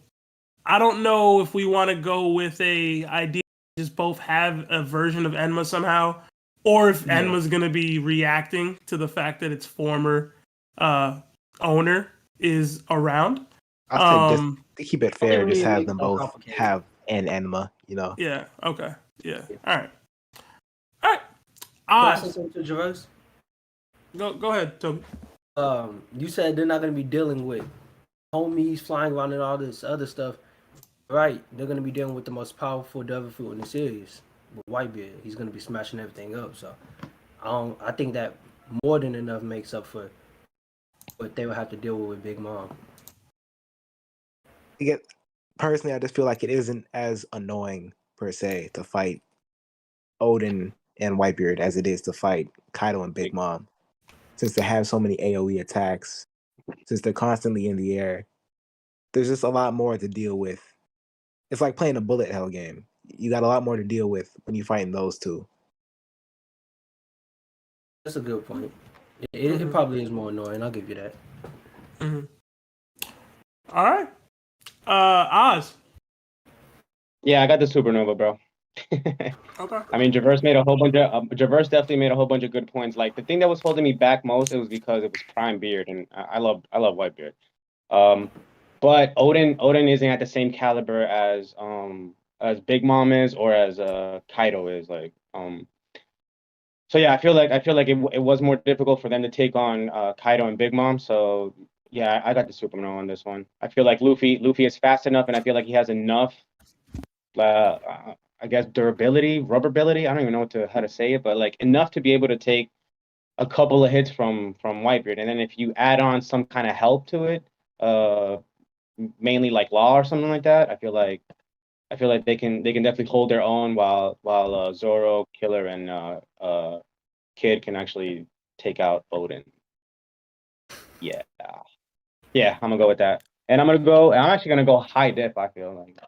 I don't know if we want to go with a idea just both have a version of Enma somehow, or if Enma's going to be reacting to the fact that its former owner is around. I think just to keep it fair, just have them both have an Enma, Yeah. Okay. Yeah. All right. Can I say something to Jerez? Go ahead, Toby. You said they're not gonna be dealing with homies flying around and all this other stuff. Right, they're gonna be dealing with the most powerful devil fruit in the series. With Whitebeard, he's gonna be smashing everything up. So, I think that more than enough makes up for what they would have to deal with Big Mom. Personally, I just feel like it isn't as annoying per se to fight Odin and Whitebeard as it is to fight Kaido and Big Mom, since they have so many AOE attacks, since they're constantly in the air. There's just a lot more to deal with. It's like playing a bullet hell game. You got a lot more to deal with when you're fighting those two. That's a good point. It probably is more annoying. I'll give you that. All right. Oz. Yeah, I got the Supernova, bro. Okay. I mean, Traverse definitely made a whole bunch of good points. Like the thing that was holding me back most, it was because it was Prime Beard, and I love Whitebeard. But Odin isn't at the same caliber as Big Mom is, or as Kaido is. Like so yeah, I feel like it was more difficult for them to take on Kaido and Big Mom. So yeah, I got the Supernova on this one. I feel like Luffy is fast enough, and I feel like he has enough. I guess rubberability. I don't even know how to say it, but like enough to be able to take a couple of hits from Whitebeard, and then if you add on some kind of help to it, mainly like Law or something like that, I feel like they can definitely hold their own while Zoro, Killer, and Kid can actually take out Odin. Yeah, I'm gonna go with that, and I'm actually gonna go high dip. I feel like.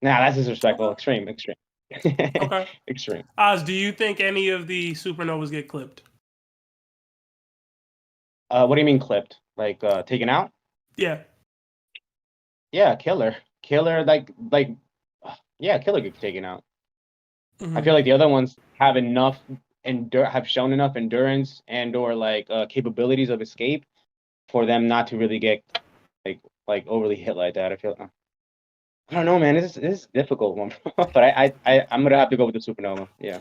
Nah, that's disrespectful. Extreme. Okay. Extreme. Oz, do you think any of the Supernovas get clipped? What do you mean clipped? Like taken out? Yeah. Yeah, Killer, yeah, Killer gets taken out. I feel like the other ones have shown enough endurance and/or like capabilities of escape for them not to really get like overly hit like that. I don't know, man. This is a difficult one, but I'm gonna have to go with the Supernova. Yeah.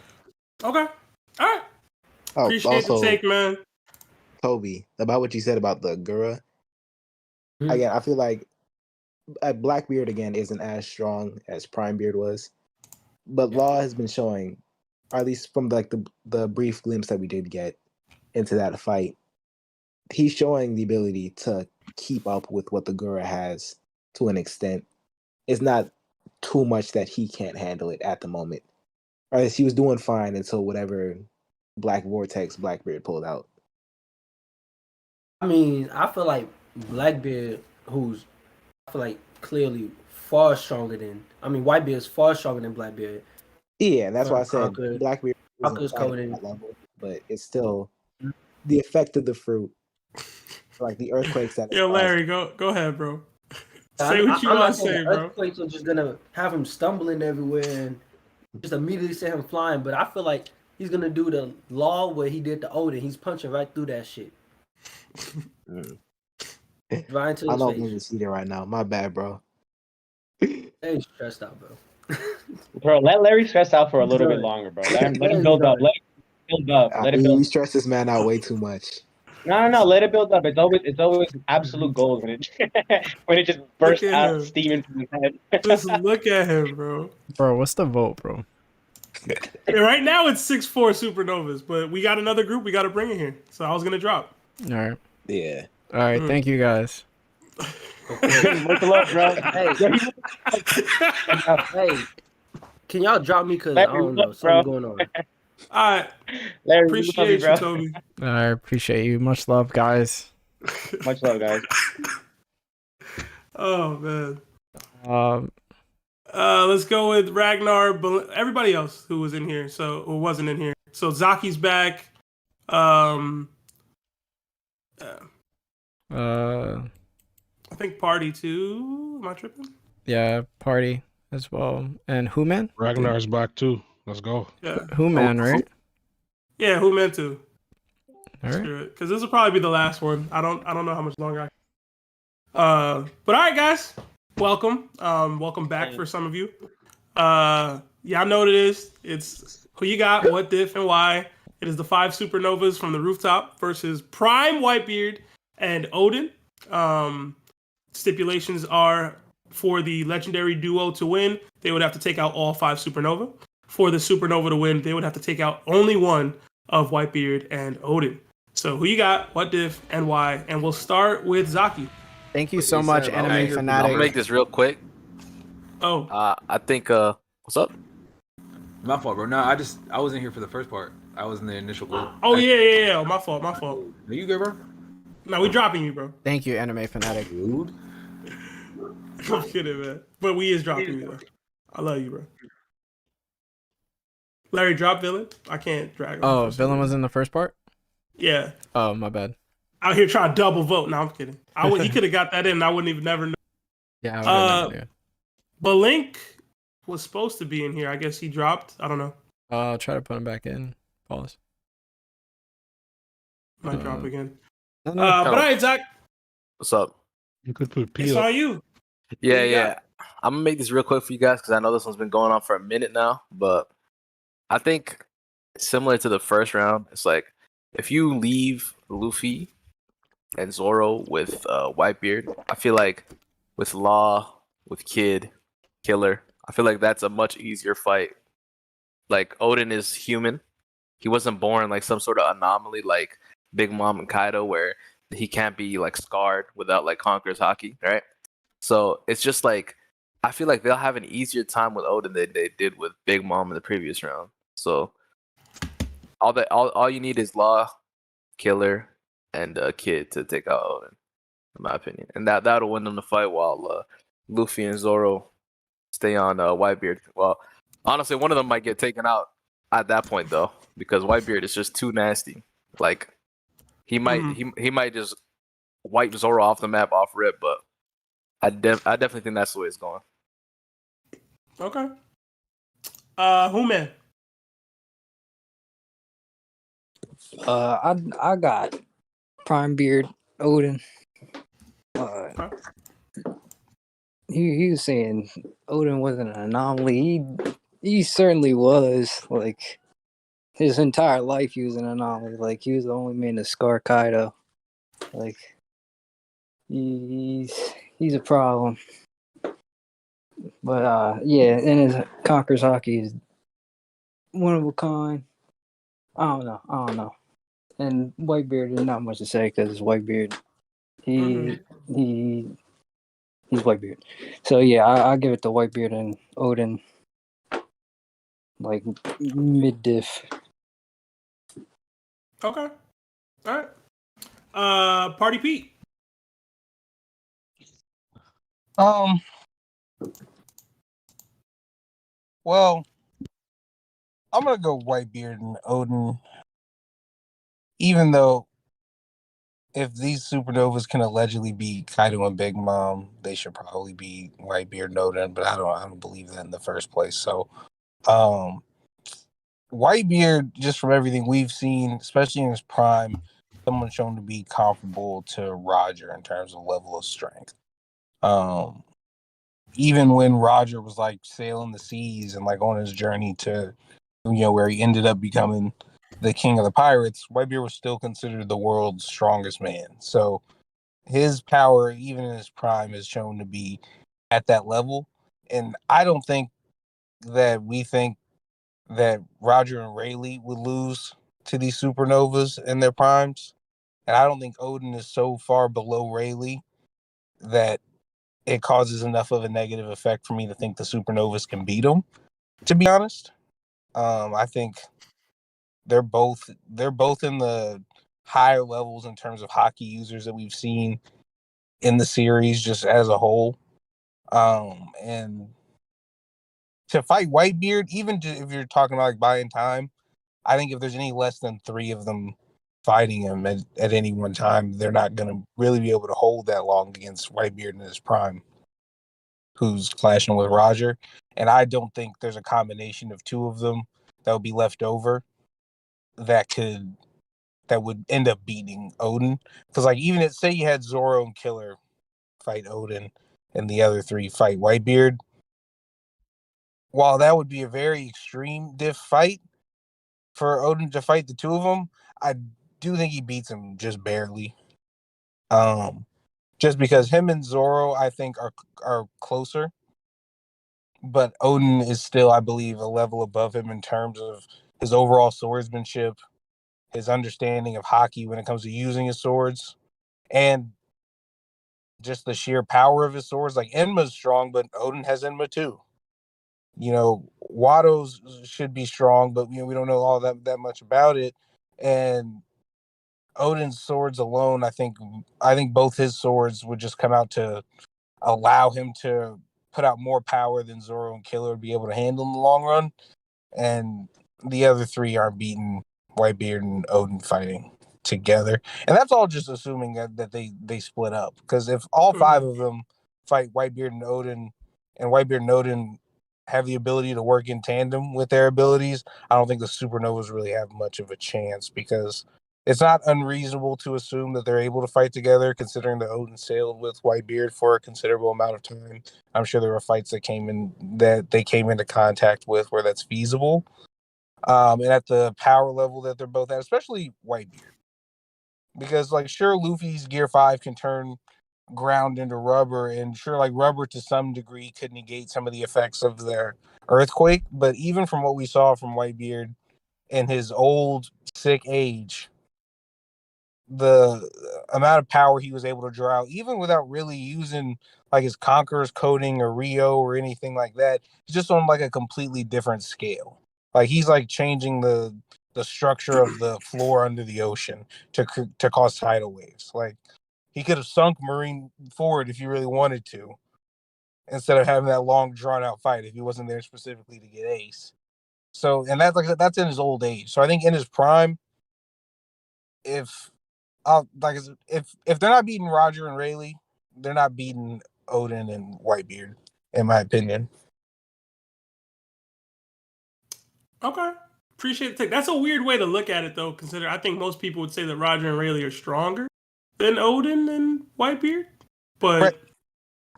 Okay. All right. Oh, Appreciate also, the take, man. Toby, about what you said about the Gura. Again, I feel like Blackbeard again isn't as strong as Primebeard was, but Law has been showing, or at least from like the brief glimpse that we did get into that fight, he's showing the ability to keep up with what the Gura has to an extent. It's not too much that he can't handle it at the moment. Or at least he was doing fine until whatever Black Vortex Blackbeard pulled out. I mean, I feel like Blackbeard, who's I feel like clearly far stronger than. I mean, Whitebeard is far stronger than Blackbeard. Yeah, and that's why I said Conquered- Blackbeard isn't Conquer's quite at coding. that level, but it's still the effect of the fruit, like the earthquakes that. Yo, Larry, go ahead, bro. Say I'm what you not want to saying say, the bro. earthquakes are just gonna have him stumbling everywhere and just immediately set him flying. But I feel like he's gonna do the Law where he did the Odin. He's punching right through that shit. Right into I his know face. I'm in the seat right now. My bad, bro. Hey, stressed out, bro. Bro, let Larry stress out for a little bit longer, bro. Let him build up. Let it build up. Let it build. You stress this man out way too much. No. Let it build up. It's always absolute gold when it when it just bursts at out him. steaming from his head. Just look at him, bro. Bro, what's the vote, bro? Yeah, right now it's 6-4 Supernovas, but we got another group we got to bring in here. So I was gonna drop. All right. Yeah. All right. Thank you guys. Much love, bro. Hey, can y'all drop me? Cause I don't know, something going on. All right. Larry, Appreciate bro. you, Toby. I appreciate you. Much love, guys. Much love, guys. Oh man. Um, Let's go with Ragnar. Everybody else who was in here, who wasn't in here. So Zaki's back. I think Party too. Am I tripping? yeah, Party as well, and Who Man? Ragnar's back too. Let's go. Yeah. Who Man, right? Yeah, who meant to? All right. Because this will probably be the last one. I don't know how much longer but all right, guys, welcome. Welcome back for some of you. Yeah, I know what it is. It's who you got, what diff, and why. It is the 5 Supernovas from the rooftop versus Prime Whitebeard and Odin. Stipulations are for the legendary duo to win, they would have to take out all 5 Supernova. For the Supernova to win, they would have to take out only one of Whitebeard and Odin. So who you got, what diff, and why? And we'll start with Zaki. Thank you so much, Anime I'm Fanatic. gonna make this real quick. Oh. I think what's up? My fault, bro. No, I wasn't here for the first part. I was in the initial group. Oh yeah. My fault. Are you good, bro? No, we dropping you, bro. Thank you, Anime Fanatic. Rude. I'm kidding, man. But we is dropping you though. I love you, bro. Larry, drop Villain. I can't drag him. Oh, Villain was in the first part? Yeah. Oh, my bad. Out here trying to double vote. No, I'm kidding. He could have got that in. And I wouldn't even never know. Yeah, I would have But Link was supposed to be in here. I guess he dropped. I don't know. I'll try to put him back in. Pause. Might drop again. No. But all right, Zach. What's up? You could put P It's up. on you. Yeah. I'm gonna make this real quick for you guys because I know this one's been going on for a minute now. But I think similar to the first round, it's like if you leave Luffy and Zoro with Whitebeard, I feel like with Law, with Kid, Killer, I feel like that's a much easier fight. Like Odin is human. He wasn't born like some sort of anomaly like Big Mom and Kaido where he can't be like scarred without like Conqueror's Haki, right? So it's just like I feel like they'll have an easier time with Odin than they did with Big Mom in the previous round. So all you need is Law, Killer, and Kid to take out Odin, in my opinion, and that'll win them the fight while Luffy and Zoro stay on Whitebeard. Well, honestly, one of them might get taken out at that point though, because Whitebeard is just too nasty. Like he might just wipe Zoro off the map off rip, but I definitely think that's the way it's going. Okay. Who man? I got Prime Beard Odin. He was saying Odin wasn't an anomaly. He certainly was. Like his entire life, he was an anomaly. Like he was the only man to scar Kaido. Like he's a problem. But yeah, and his Conqueror's Haki is one of a kind. I don't know. And Whitebeard, there's not much to say because it's Whitebeard. He's Whitebeard. So yeah, I give it to Whitebeard and Odin. Like mid diff. Okay. All right. Party Pete. Well, I'm gonna go Whitebeard and Odin. Even though, if these Supernovas can allegedly be Kaido and Big Mom, they should probably be Whitebeard and Odin. But I don't believe that in the first place. So, Whitebeard, just from everything we've seen, especially in his prime, someone shown to be comparable to Roger in terms of level of strength. Even when Roger was like sailing the seas and like on his journey to, where he ended up becoming the king of the pirates, Whitebeard was still considered the world's strongest man. So his power, even in his prime, is shown to be at that level. And I don't think that we think that Roger and Rayleigh would lose to these Supernovas in their primes. And I don't think Odin is so far below Rayleigh that it causes enough of a negative effect for me to think the Supernovas can beat them, to be honest. I think they're both in the higher levels in terms of Haki users that we've seen in the series just as a whole. And to fight Whitebeard, even if you're talking about like buying time, I think if there's any less than 3 of them fighting him at any one time, they're not going to really be able to hold that long against Whitebeard in his prime, who's clashing with Roger. And I don't think there's a combination of 2 of them that would be left over that would end up beating Odin. Because like even say you had Zoro and Killer fight Odin and the other 3 fight Whitebeard, while that would be a very extreme diff fight, for Odin to fight the two of them, I do think he beats him just barely. Just because him and Zoro, I think, are closer. But Odin is still, I believe, a level above him in terms of his overall swordsmanship, his understanding of hockey when it comes to using his swords, and just the sheer power of his swords. Like, Enma's strong, but Odin has Enma too. Watto's should be strong, but we don't know all that much about it. And Odin's swords alone, I think both his swords would just come out to allow him to put out more power than Zoro and Killer would be able to handle in the long run. And the other three are beating Whitebeard and Odin fighting together. And that's all just assuming that they split up. Because if all five of them fight Whitebeard and Odin, and Whitebeard and Odin have the ability to work in tandem with their abilities, I don't think the Supernovas really have much of a chance, because it's not unreasonable to assume that they're able to fight together, considering that Odin sailed with Whitebeard for a considerable amount of time. I'm sure there were fights that they came into contact with where that's feasible. And at the power level that they're both at, especially Whitebeard. Because, sure, Luffy's Gear 5 can turn ground into rubber, and sure, rubber to some degree could negate some of the effects of their earthquake, but even from what we saw from Whitebeard in his old, sick age, the amount of power he was able to draw out, even without really using his Conqueror's coating or Rio or anything like that, just on a completely different scale. He's changing the structure of the floor under the ocean to cause tidal waves. He could have sunk Marine Ford if he really wanted to, instead of having that long drawn out fight if he wasn't there specifically to get Ace. So, and that's in his old age. So I think in his prime, if they're not beating Roger and Rayleigh, they're not beating Odin and Whitebeard, in my opinion. Okay. Appreciate the take. That's a weird way to look at it, though, consider I think most people would say that Roger and Rayleigh are stronger than Odin and Whitebeard. But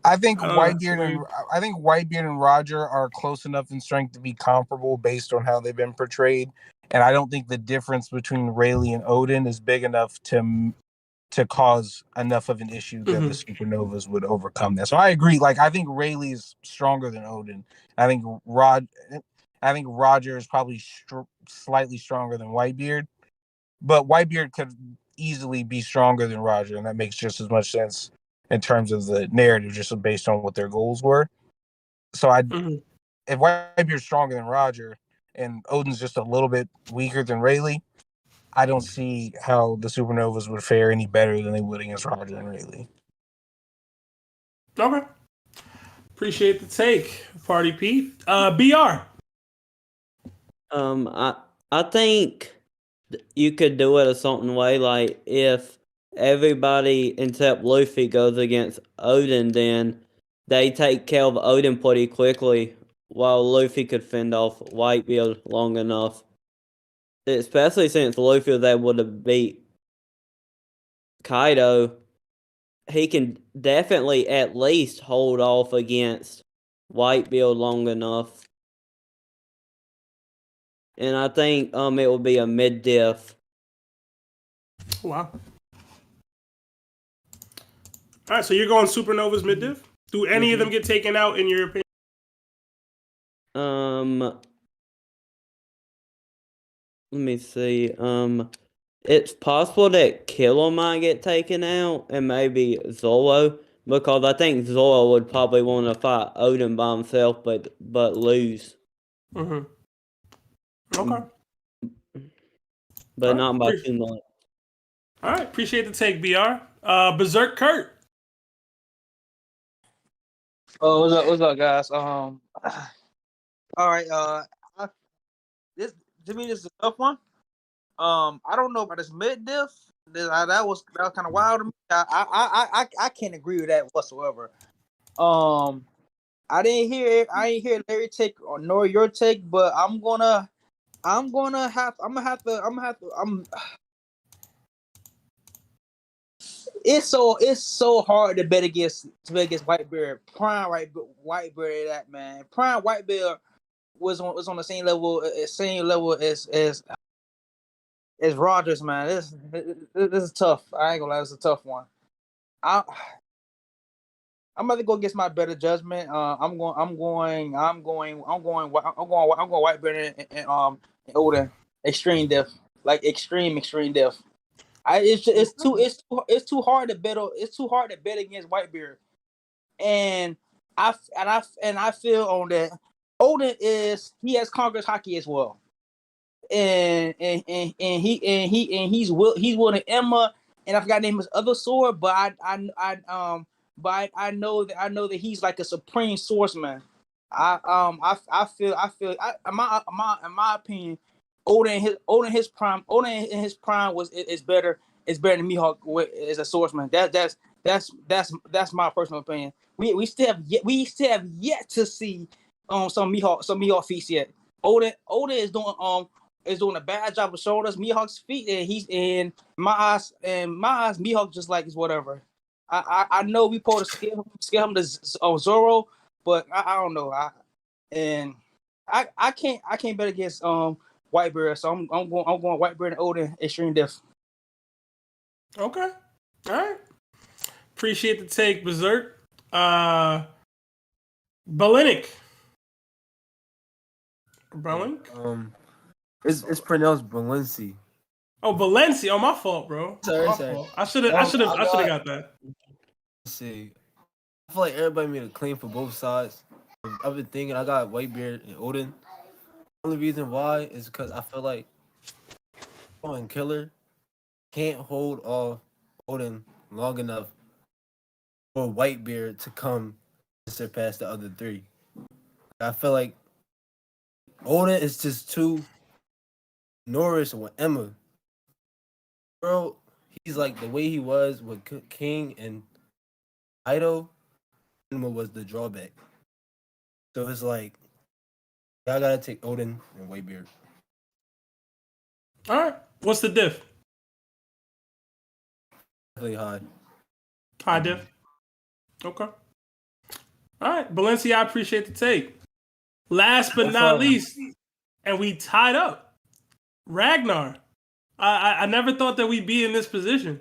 I think Whitebeard and Roger are close enough in strength to be comparable based on how they've been portrayed. And I don't think the difference between Rayleigh and Odin is big enough to cause enough of an issue that the Supernovas would overcome that. So I agree. I think Rayleigh is stronger than Odin. I think Roger is probably slightly stronger than Whitebeard, but Whitebeard could easily be stronger than Roger, and that makes just as much sense in terms of the narrative, just based on what their goals were. So if Whitebeard's stronger than Roger and Odin's just a little bit weaker than Rayleigh, I don't see how the Supernovas would fare any better than they would against Roger and Rayleigh. Okay. Appreciate the take, Party Pete. BR. I think you could do it a certain way. If everybody except Luffy goes against Odin, then they take care of Odin pretty quickly, while Luffy could fend off Whitebeard long enough. Especially since Luffy was able to beat Kaido, he can definitely at least hold off against Whitebeard long enough. And I think it will be a mid-diff. Wow. All right, so you're going Supernovas mid-diff? Do any of them get taken out in your opinion? Let me see. It's possible that Killer might get taken out, and maybe Zoro, because I think Zoro would probably want to fight Odin by himself, but lose. Okay. But not by too much. All right, appreciate the take, BR. Berserk Kurt. Oh, what's up, guys? All right. This to me, this is a tough one. I don't know about this mid diff. That was kind of wild to me. I can't agree with that whatsoever. I didn't hear Larry take or nor your take, but I'm gonna have to. It's so hard to bet against Whitebeard. Prime Whitebeard, that man. Prime Whitebeard was on the same level as It's Rogers, man. This is tough. I ain't gonna lie, it's a tough one. I'm about to go against my better judgment. I'm going Whitebeard and Odin. Extreme death, like extreme death. It's too hard to bet. It's too hard to bet against Whitebeard, and I feel on that. Odin he has conquered hockey as well, and he's wielding Emma, and I forgot the name of his other sword, but I know that he's like a supreme swordsman. I feel in my opinion, Odin in his prime is better than Mihawk as a swordsman. That's my personal opinion. We still have yet to see some Mihawk feats yet. Odin is doing a bad job of showing us Mihawk's feet, and he's in my eyes. Mihawk just like is whatever. I know we supposed to scale him to Zoro, but I don't know. I can't bet against Whitebeard, so I'm going Whitebeard and Odin extreme death. Okay, all right. Appreciate the take, Berserk. Balinic. It's pronounced Balenci. Oh, Balenci. Oh, my fault, bro. Sorry. Fault. I should have got that. Let's see. I feel like everybody made a claim for both sides. I've been thinking I got Whitebeard and Odin. The only reason why is because I feel like and Killer can't hold off Odin long enough for Whitebeard to come and surpass the other three. I feel like Odin is just too nourished with Emma. Bro, he's like the way he was with King and Ido. Emma was the drawback. So it's like, I gotta take Odin and Whitebeard. All right. What's the diff? Definitely high. High diff. Okay. All right. Balenci, I appreciate the take. Last but not least, and we tied up. Ragnar. I never thought that we'd be in this position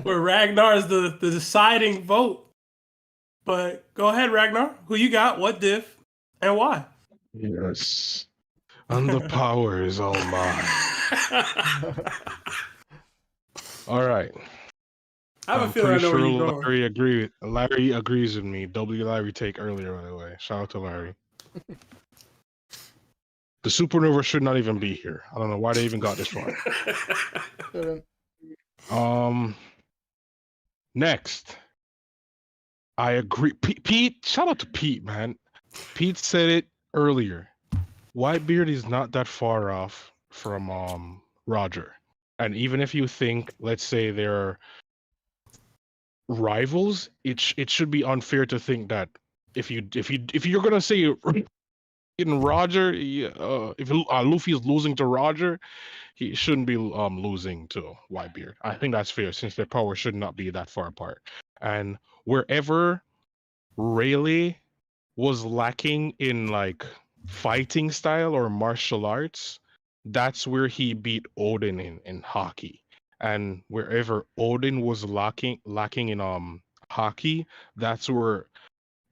where Ragnar is the deciding vote. But go ahead, Ragnar. Who you got? What diff? And why? Yes. And the power is all mine. All right. I have a I'm feeling I pretty know where sure you're going. Larry agrees with me. Larry take earlier, by the way. Shout out to Larry. The Supernova should not even be here. I don't know why they even got this far. Next. I agree. Pete, shout out to Pete, man. Pete said it earlier. Whitebeard is not that far off from Roger. And even if you think, let's say they're rivals, it should be unfair to think that if you're gonna say in Roger, if Luffy is losing to Roger, he shouldn't be losing to Whitebeard. I think that's fair since their power should not be that far apart. And wherever Rayleigh was lacking in like fighting style or martial arts, that's where he beat Odin in hockey. And wherever Odin was lacking in hockey, that's where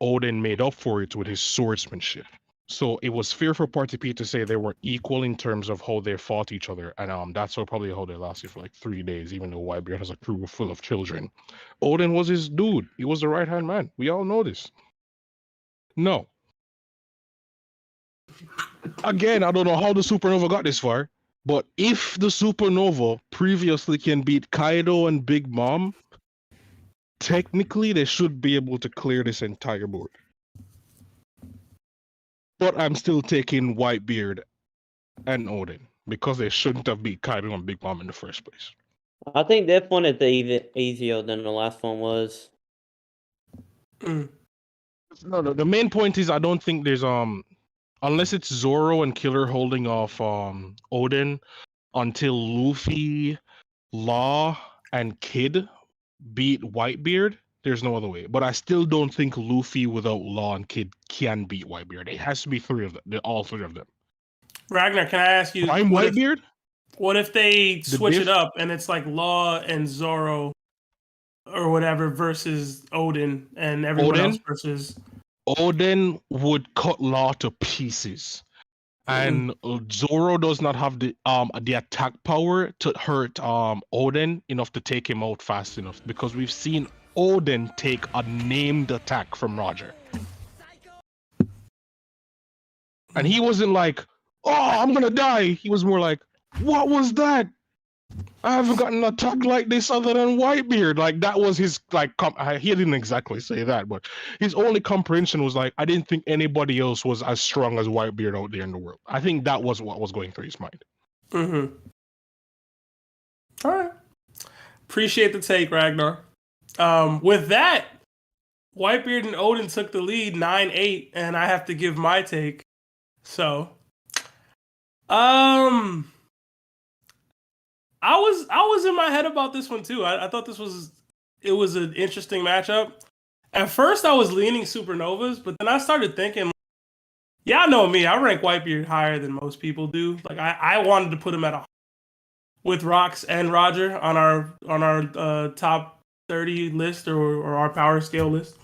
Odin made up for it with his swordsmanship. So it was fair for Party P to say they were equal in terms of how they fought each other, and that's probably how they lasted for like 3 days, even though Whitebeard has a crew full of children. Odin was his dude. He was the right-hand man. We all know this. No. Again, I don't know how the Supernova got this far, but if the Supernova previously can beat Kaido and Big Mom, technically they should be able to clear this entire board. But I'm still taking Whitebeard and Odin because they shouldn't have beat Kaido and Big Mom in the first place. I think this one is easier than the last one was. No, the main point is I don't think there's unless it's Zoro and Killer holding off Odin until Luffy, Law, and Kid beat Whitebeard, there's no other way. But I still don't think Luffy without Law and Kid can beat Whitebeard. It has to be three of them, all three of them. Ragnar, can I ask you? I'm Whitebeard? What if they The switch diff- it up and it's like Law and Zoro or whatever versus Odin and everyone else Odin? versus Odin would cut Law to pieces. And Zoro does not have the attack power to hurt Odin enough to take him out fast enough, because we've seen Odin take a named attack from Roger. And he wasn't like, "Oh, I'm gonna die." He was more like, "What was that? I haven't gotten an attack like this other than Whitebeard." Like that was his he didn't exactly say that, but his only comprehension was like, I didn't think anybody else was as strong as Whitebeard out there in the world. I think that was what was going through his mind. Mm-hmm. All right. Appreciate the take, Ragnar. With that, Whitebeard and Odin took the lead 9-8, and I have to give my take. So, I was in my head about this one too. I thought it was an interesting matchup. At first, I was leaning Supernovas, but then I started thinking, y'all know me, I rank Whitebeard higher than most people do. Like I wanted to put him at with Rox and Roger on our top 30 list or our power scale list.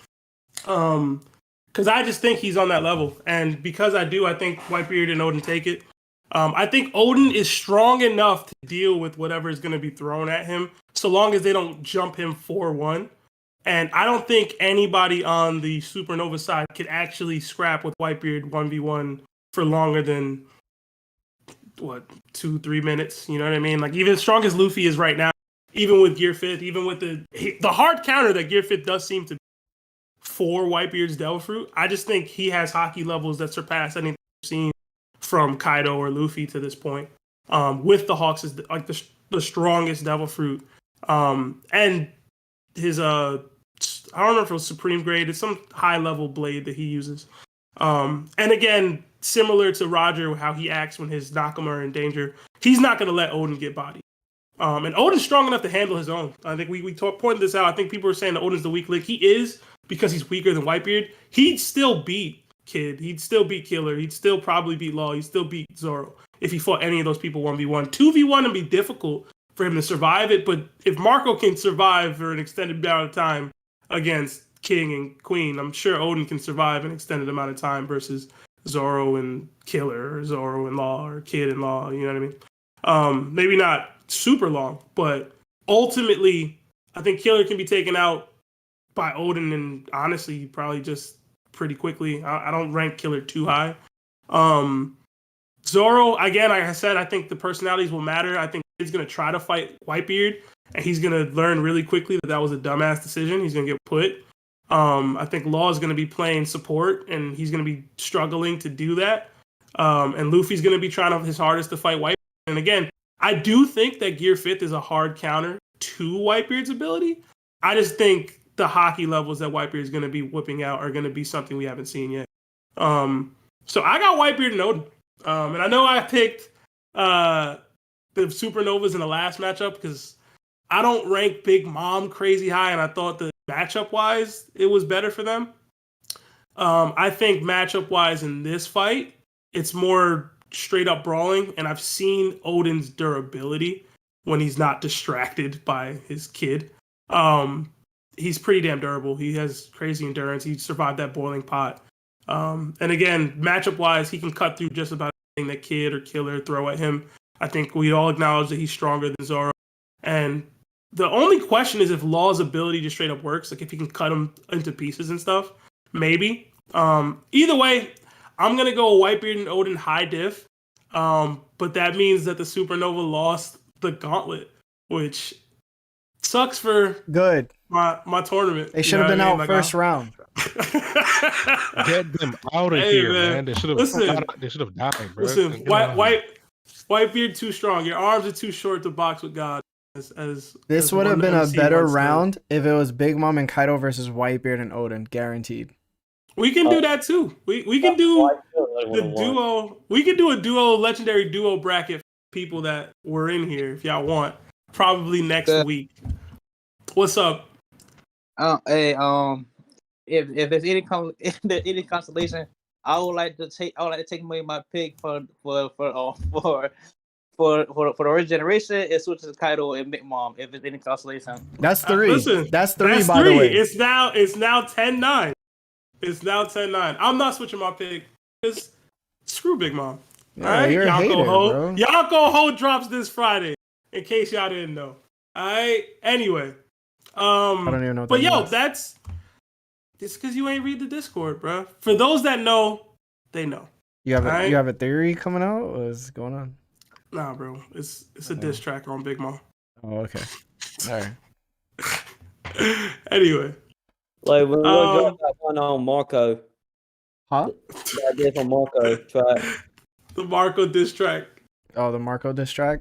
Because I just think he's on that level, and because I do, I think Whitebeard and Odin take it. I think Odin is strong enough to deal with whatever is going to be thrown at him, so long as they don't jump him 4-1. And I don't think anybody on the Supernova side could actually scrap with Whitebeard 1v1 for longer than 2-3 minutes. You know what I mean? Like even as strong as Luffy is right now, even with Gear 5th, even with the hard counter that Gear 5th does seem to be for Whitebeard's Devil Fruit, I just think he has hockey levels that surpass anything we've seen from Kaido or Luffy to this point. With the Hawks is like the strongest Devil Fruit, and his I don't remember if it was Supreme Grade. It's some high level blade that he uses. And again, similar to Roger, how he acts when his Nakama are in danger, he's not going to let Odin get bodied. And Odin's strong enough to handle his own. I think we pointed this out. I think people were saying that Odin's the weak link. He is, because he's weaker than Whitebeard. He'd still beat Kid. He'd still beat Killer. He'd still probably beat Law. He'd still beat Zoro if he fought any of those people 1v1. 2v1 would be difficult for him to survive it, but if Marco can survive for an extended amount of time against King and Queen, I'm sure Odin can survive an extended amount of time versus Zoro and Killer, or Zoro and Law, or Kid and Law. You know what I mean? Maybe not super long, but ultimately, I think Killer can be taken out by Odin, and honestly, probably just pretty quickly. I don't rank Killer too high. Zoro, again, like I said, I think the personalities will matter. I think he's going to try to fight Whitebeard, and he's going to learn really quickly that was a dumbass decision. He's going to get put. I think Law is going to be playing support, and he's going to be struggling to do that. And Luffy's going to be trying his hardest to fight Whitebeard. And again, I do think that Gear 5th is a hard counter to Whitebeard's ability. I just think the hockey levels that Whitebeard is going to be whipping out are going to be something we haven't seen yet. So I got Whitebeard and Odin. And I know I picked the Supernovas in the last matchup because I don't rank Big Mom crazy high, and I thought that matchup-wise, it was better for them. I think matchup-wise in this fight, it's more straight-up brawling, and I've seen Odin's durability when he's not distracted by his kid. He's pretty damn durable. He has crazy endurance. He survived that boiling pot. And again, matchup-wise, he can cut through just about anything that Kid or Killer throw at him. I think we all acknowledge that he's stronger than Zoro. And the only question is if Law's ability just straight up works, like if he can cut him into pieces and stuff. Maybe. Either way, I'm going to go Whitebeard and Odin high diff. But that means that the Supernova lost the gauntlet, which sucks for my tournament. They should have been out first round. Get them out of here, man. They should have died, bro. Listen, Whitebeard too strong. Your arms are too short to box with God. This would have been a better round if it was Big Mom and Kaido versus Whitebeard and Odin, guaranteed. We can do that too. We can do the duo. We can do a legendary duo bracket for people that were in here if y'all want. Probably next week. What's up? If there's any consolation, I would like to take away my pick for for the original generation, it switches to Kaido and Big Mom if it's any consolation. That's 3. Listen, that's 3, that's by the 3. way. It's now 10-9. It's now 10-9. I'm not switching my pick because screw Big Mom. Yeah, All right, you're a hater, bro. Yonko Ho drops this Friday. In case y'all didn't know. All right. Anyway, I don't even know what but that yo, means. that's because you ain't read the Discord, bro. For those that know, they know. You have All right? you have a theory coming out? What's going on? Nah, bro. It's a diss track on Big Mom. Oh, okay. All right. Anyway. Like, we're gonna drop that one on Marco. Huh? That diss on Marco track. The Marco diss track. Oh, the Marco diss track?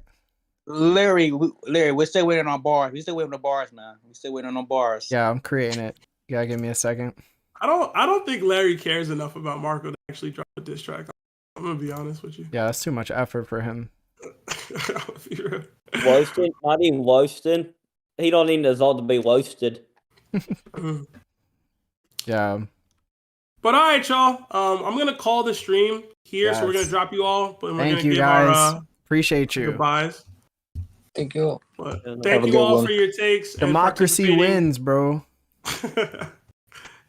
Larry, we're still waiting on bars. We still waiting on bars, man. We still waiting on bars. Yeah, I'm creating it. You gotta give me a second. I don't think Larry cares enough about Marco to actually drop a diss track. I'm gonna be honest with you. Yeah, that's too much effort for him. Roasting? Not even roasting. He don't even deserve to be roasted. Yeah. But all right, y'all. I'm gonna call the stream here, so we're gonna Yes. drop you all. But we're Thank gonna you, give guys. our Appreciate you. goodbyes. Thank you. But Have thank a you good all one. for your takes. and Democracy participating. wins, bro.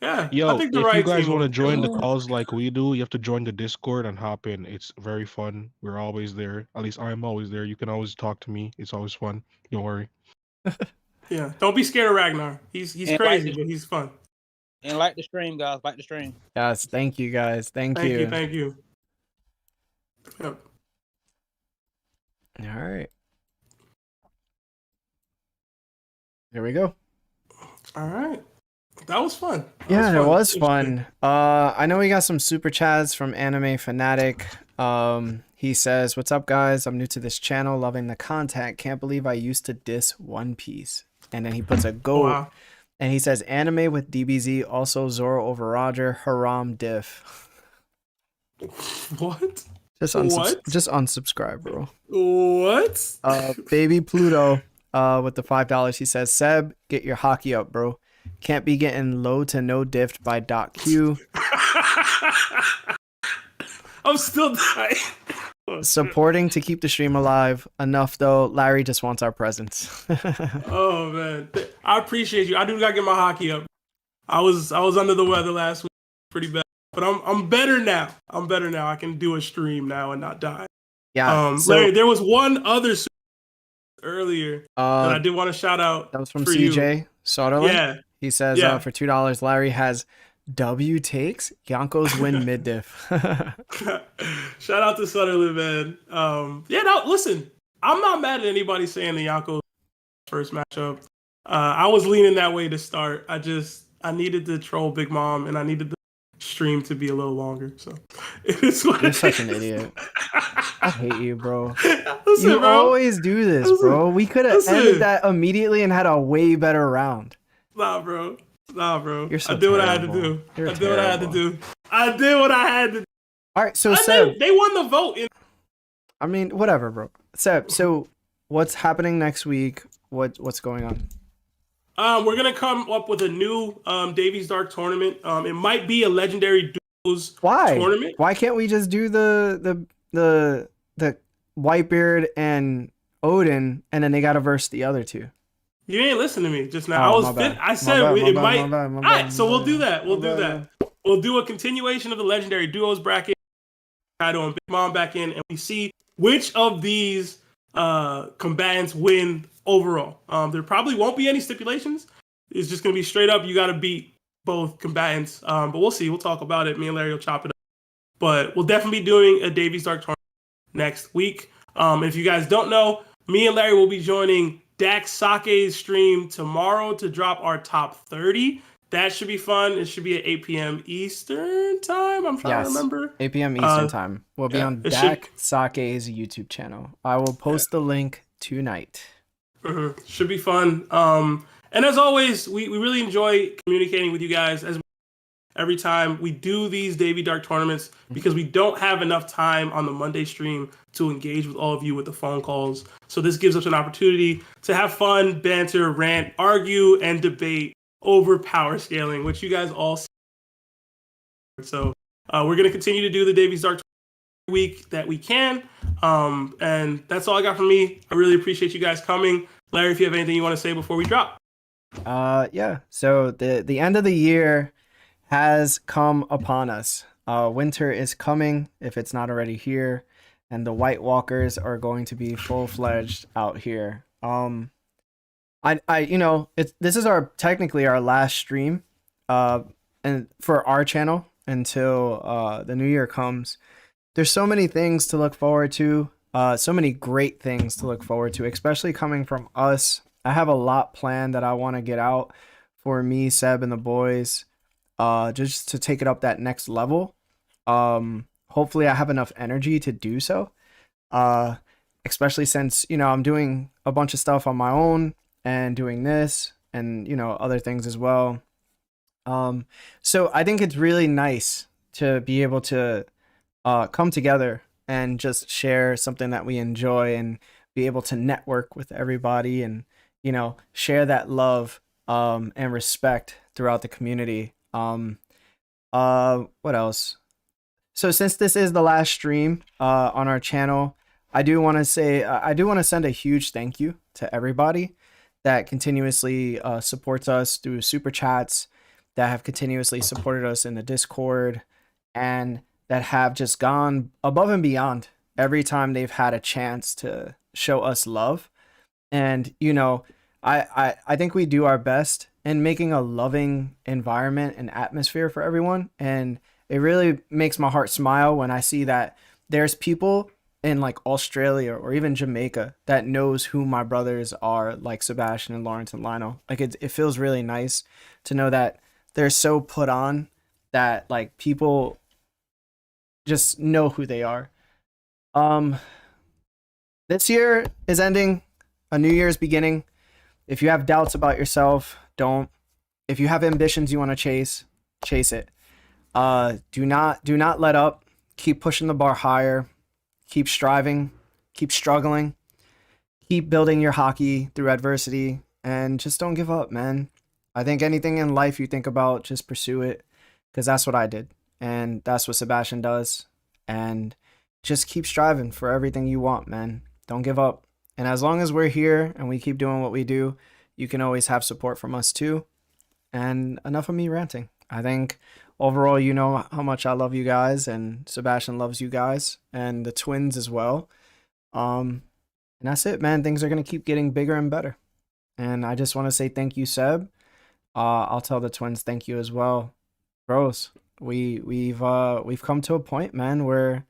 Yeah, Yo, I think the if right you guys team want to will- join the calls like we do, you have to join the Discord and hop in. It's very fun. We're always there. At least I'm always there. You can always talk to me. It's always fun. Don't worry. Yeah, don't be scared of Ragnar. He's And crazy, like but he's fun. And like the stream, guys. Like the stream. Yes, thank you, guys. Thank you. Thank you. Yep. All right. Here we go. All right. That was fun. Yeah, it was Interesting. fun. I know we got some super chats from Anime Fanatic. He says, "What's up, guys? I'm new to this channel, loving the content. Can't believe I used to diss One Piece." And then he puts a goat. Wow. And he says, "Anime with DBZ, also Zoro over Roger, haram diff." What? Just What? just unsubscribe, bro. What? Baby Pluto, with the $5, he says, "Seb, get your hockey up, bro. Can't be getting low to no diffed by Doc Q. I'm still dying. Supporting to keep the stream alive. Enough though. Larry just wants our presence." Oh man, I appreciate you. I do gotta get my hockey up. I was under the weather last week, pretty bad, but I'm better now. I'm better now. I can do a stream now and not die. Yeah. Larry, there was one other earlier that I did want to shout out. That was from for CJ you. Soderlund. Yeah. He says, Yeah. for $2, Larry has W takes. Yonkos win mid diff. Shout out to Sutherland, man. Yeah, no, listen, I'm not mad at anybody saying the Yonkos first matchup. I was leaning that way to start. I needed to troll Big Mom, and I needed the stream to be a little longer. So it's what You're it such an is. idiot. I hate you, bro. Listen, You bro. always do this, bro. We could have listen. ended that immediately and had a way better round. Nah, bro. You're so I did what I had to terrible. do. You're I did what I had to terrible. do. I did what I had to do. All right, so And Seb, they won the vote. I mean, whatever, bro. Seb, so what's happening next week? What's going on? We're gonna come up with a new Davey's Dark tournament. It might be a legendary duos tournament. Why can't we just do the Whitebeard and Odin, and then they gotta verse the other two? You ain't listen to me just now. Oh, my bad. I said My bad, it my might. bad, my All bad, right, so my we'll bad. do that. We'll My do bad. that. We'll do a continuation of the legendary duos bracket. Kaido and Big Mom back in, and we see which of these combatants win overall. There probably won't be any stipulations. It's just gonna be straight up. You got to beat both combatants. But we'll see. We'll talk about it. Me and Larry will chop it up. But we'll definitely be doing a Davey's Dark tournament next week. If you guys don't know, me and Larry will be joining Dax Sake's stream tomorrow to drop our top 30. That should be fun. It should be at 8 p.m. Eastern time. I'm trying to remember. 8 p.m. Eastern time. We'll be on it Dak Sake's YouTube channel. I will post the link tonight. Should be fun. And as always, we really enjoy communicating with you guys every time we do these Davey Dark tournaments because we don't have enough time on the Monday stream to engage with all of you with the phone calls. So this gives us an opportunity to have fun, banter, rant, argue, and debate over power scaling, which you guys all see. So we're going to continue to do the Davey's Dark week that we can. And that's all I got from me. I really appreciate you guys coming. Larry, if you have anything you want to say before we drop. Yeah. So the end of the year has come upon us. Winter is coming if it's not already here, and the White Walkers are going to be full-fledged out here. This is technically our last stream, and for our channel until the new year comes. There's so many things to look forward to, so many great things to look forward to, especially coming from us. I have a lot planned that I want to get out for me, Seb, and the boys, just to take it up that next level. Hopefully I have enough energy to do so, especially since, I'm doing a bunch of stuff on my own and doing this and, other things as well. So I think it's really nice to be able to come together and just share something that we enjoy and be able to network with everybody and, share that love and respect throughout the community. What else? So since this is the last stream on our channel, I do want to send a huge thank you to everybody that continuously supports us through super chats, that have continuously supported us in the Discord, and that have just gone above and beyond every time they've had a chance to show us love. And, I think we do our best in making a loving environment and atmosphere for everyone. And it really makes my heart smile when I see that there's people in like Australia or even Jamaica that knows who my brothers are, like Sebastian and Lawrence and Lionel. Like it feels really nice to know that they're so put on that like people just know who they are. This year is ending, a new year's beginning. If you have doubts about yourself, don't. If you have ambitions you want to chase it. Do not let up. Keep pushing the bar higher. Keep striving. Keep struggling. Keep building your hockey through adversity, and just don't give up, man. I think anything in life you think about, just pursue it, because that's what I did, and that's what Sebastian does. And just keep striving for everything you want, man. Don't give up. And as long as we're here and we keep doing what we do, you can always have support from us too. And enough of me ranting. I think overall, you know how much I love you guys, and Sebastian loves you guys, and the twins as well. And that's it, man. Things are gonna keep getting bigger and better. And I just want to say thank you, Seb. I'll tell the twins thank you as well, bros. We've come to a point, man, where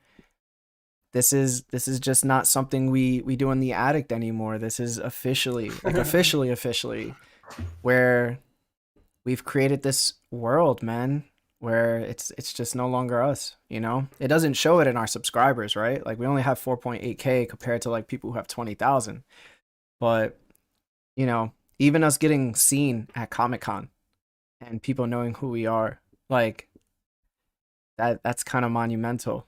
this is just not something we do in the attic anymore. This is officially where we've created this world, man, where it's just no longer us, It doesn't show it in our subscribers, right? Like we only have 4.8K compared to like people who have 20,000. But, even us getting seen at Comic-Con and people knowing who we are, like that's kind of monumental.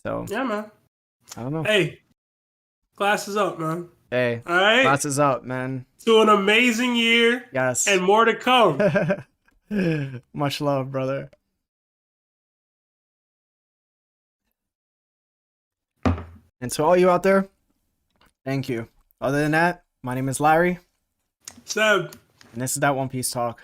So yeah, man. I don't know. Hey, glasses up, man. Hey, all right. Glasses up, man. To an amazing year. Yes. And more to come. Much love, brother. And to all you out there, thank you. Other than that, my name is Larry. Seb. And this is that One Piece Talk.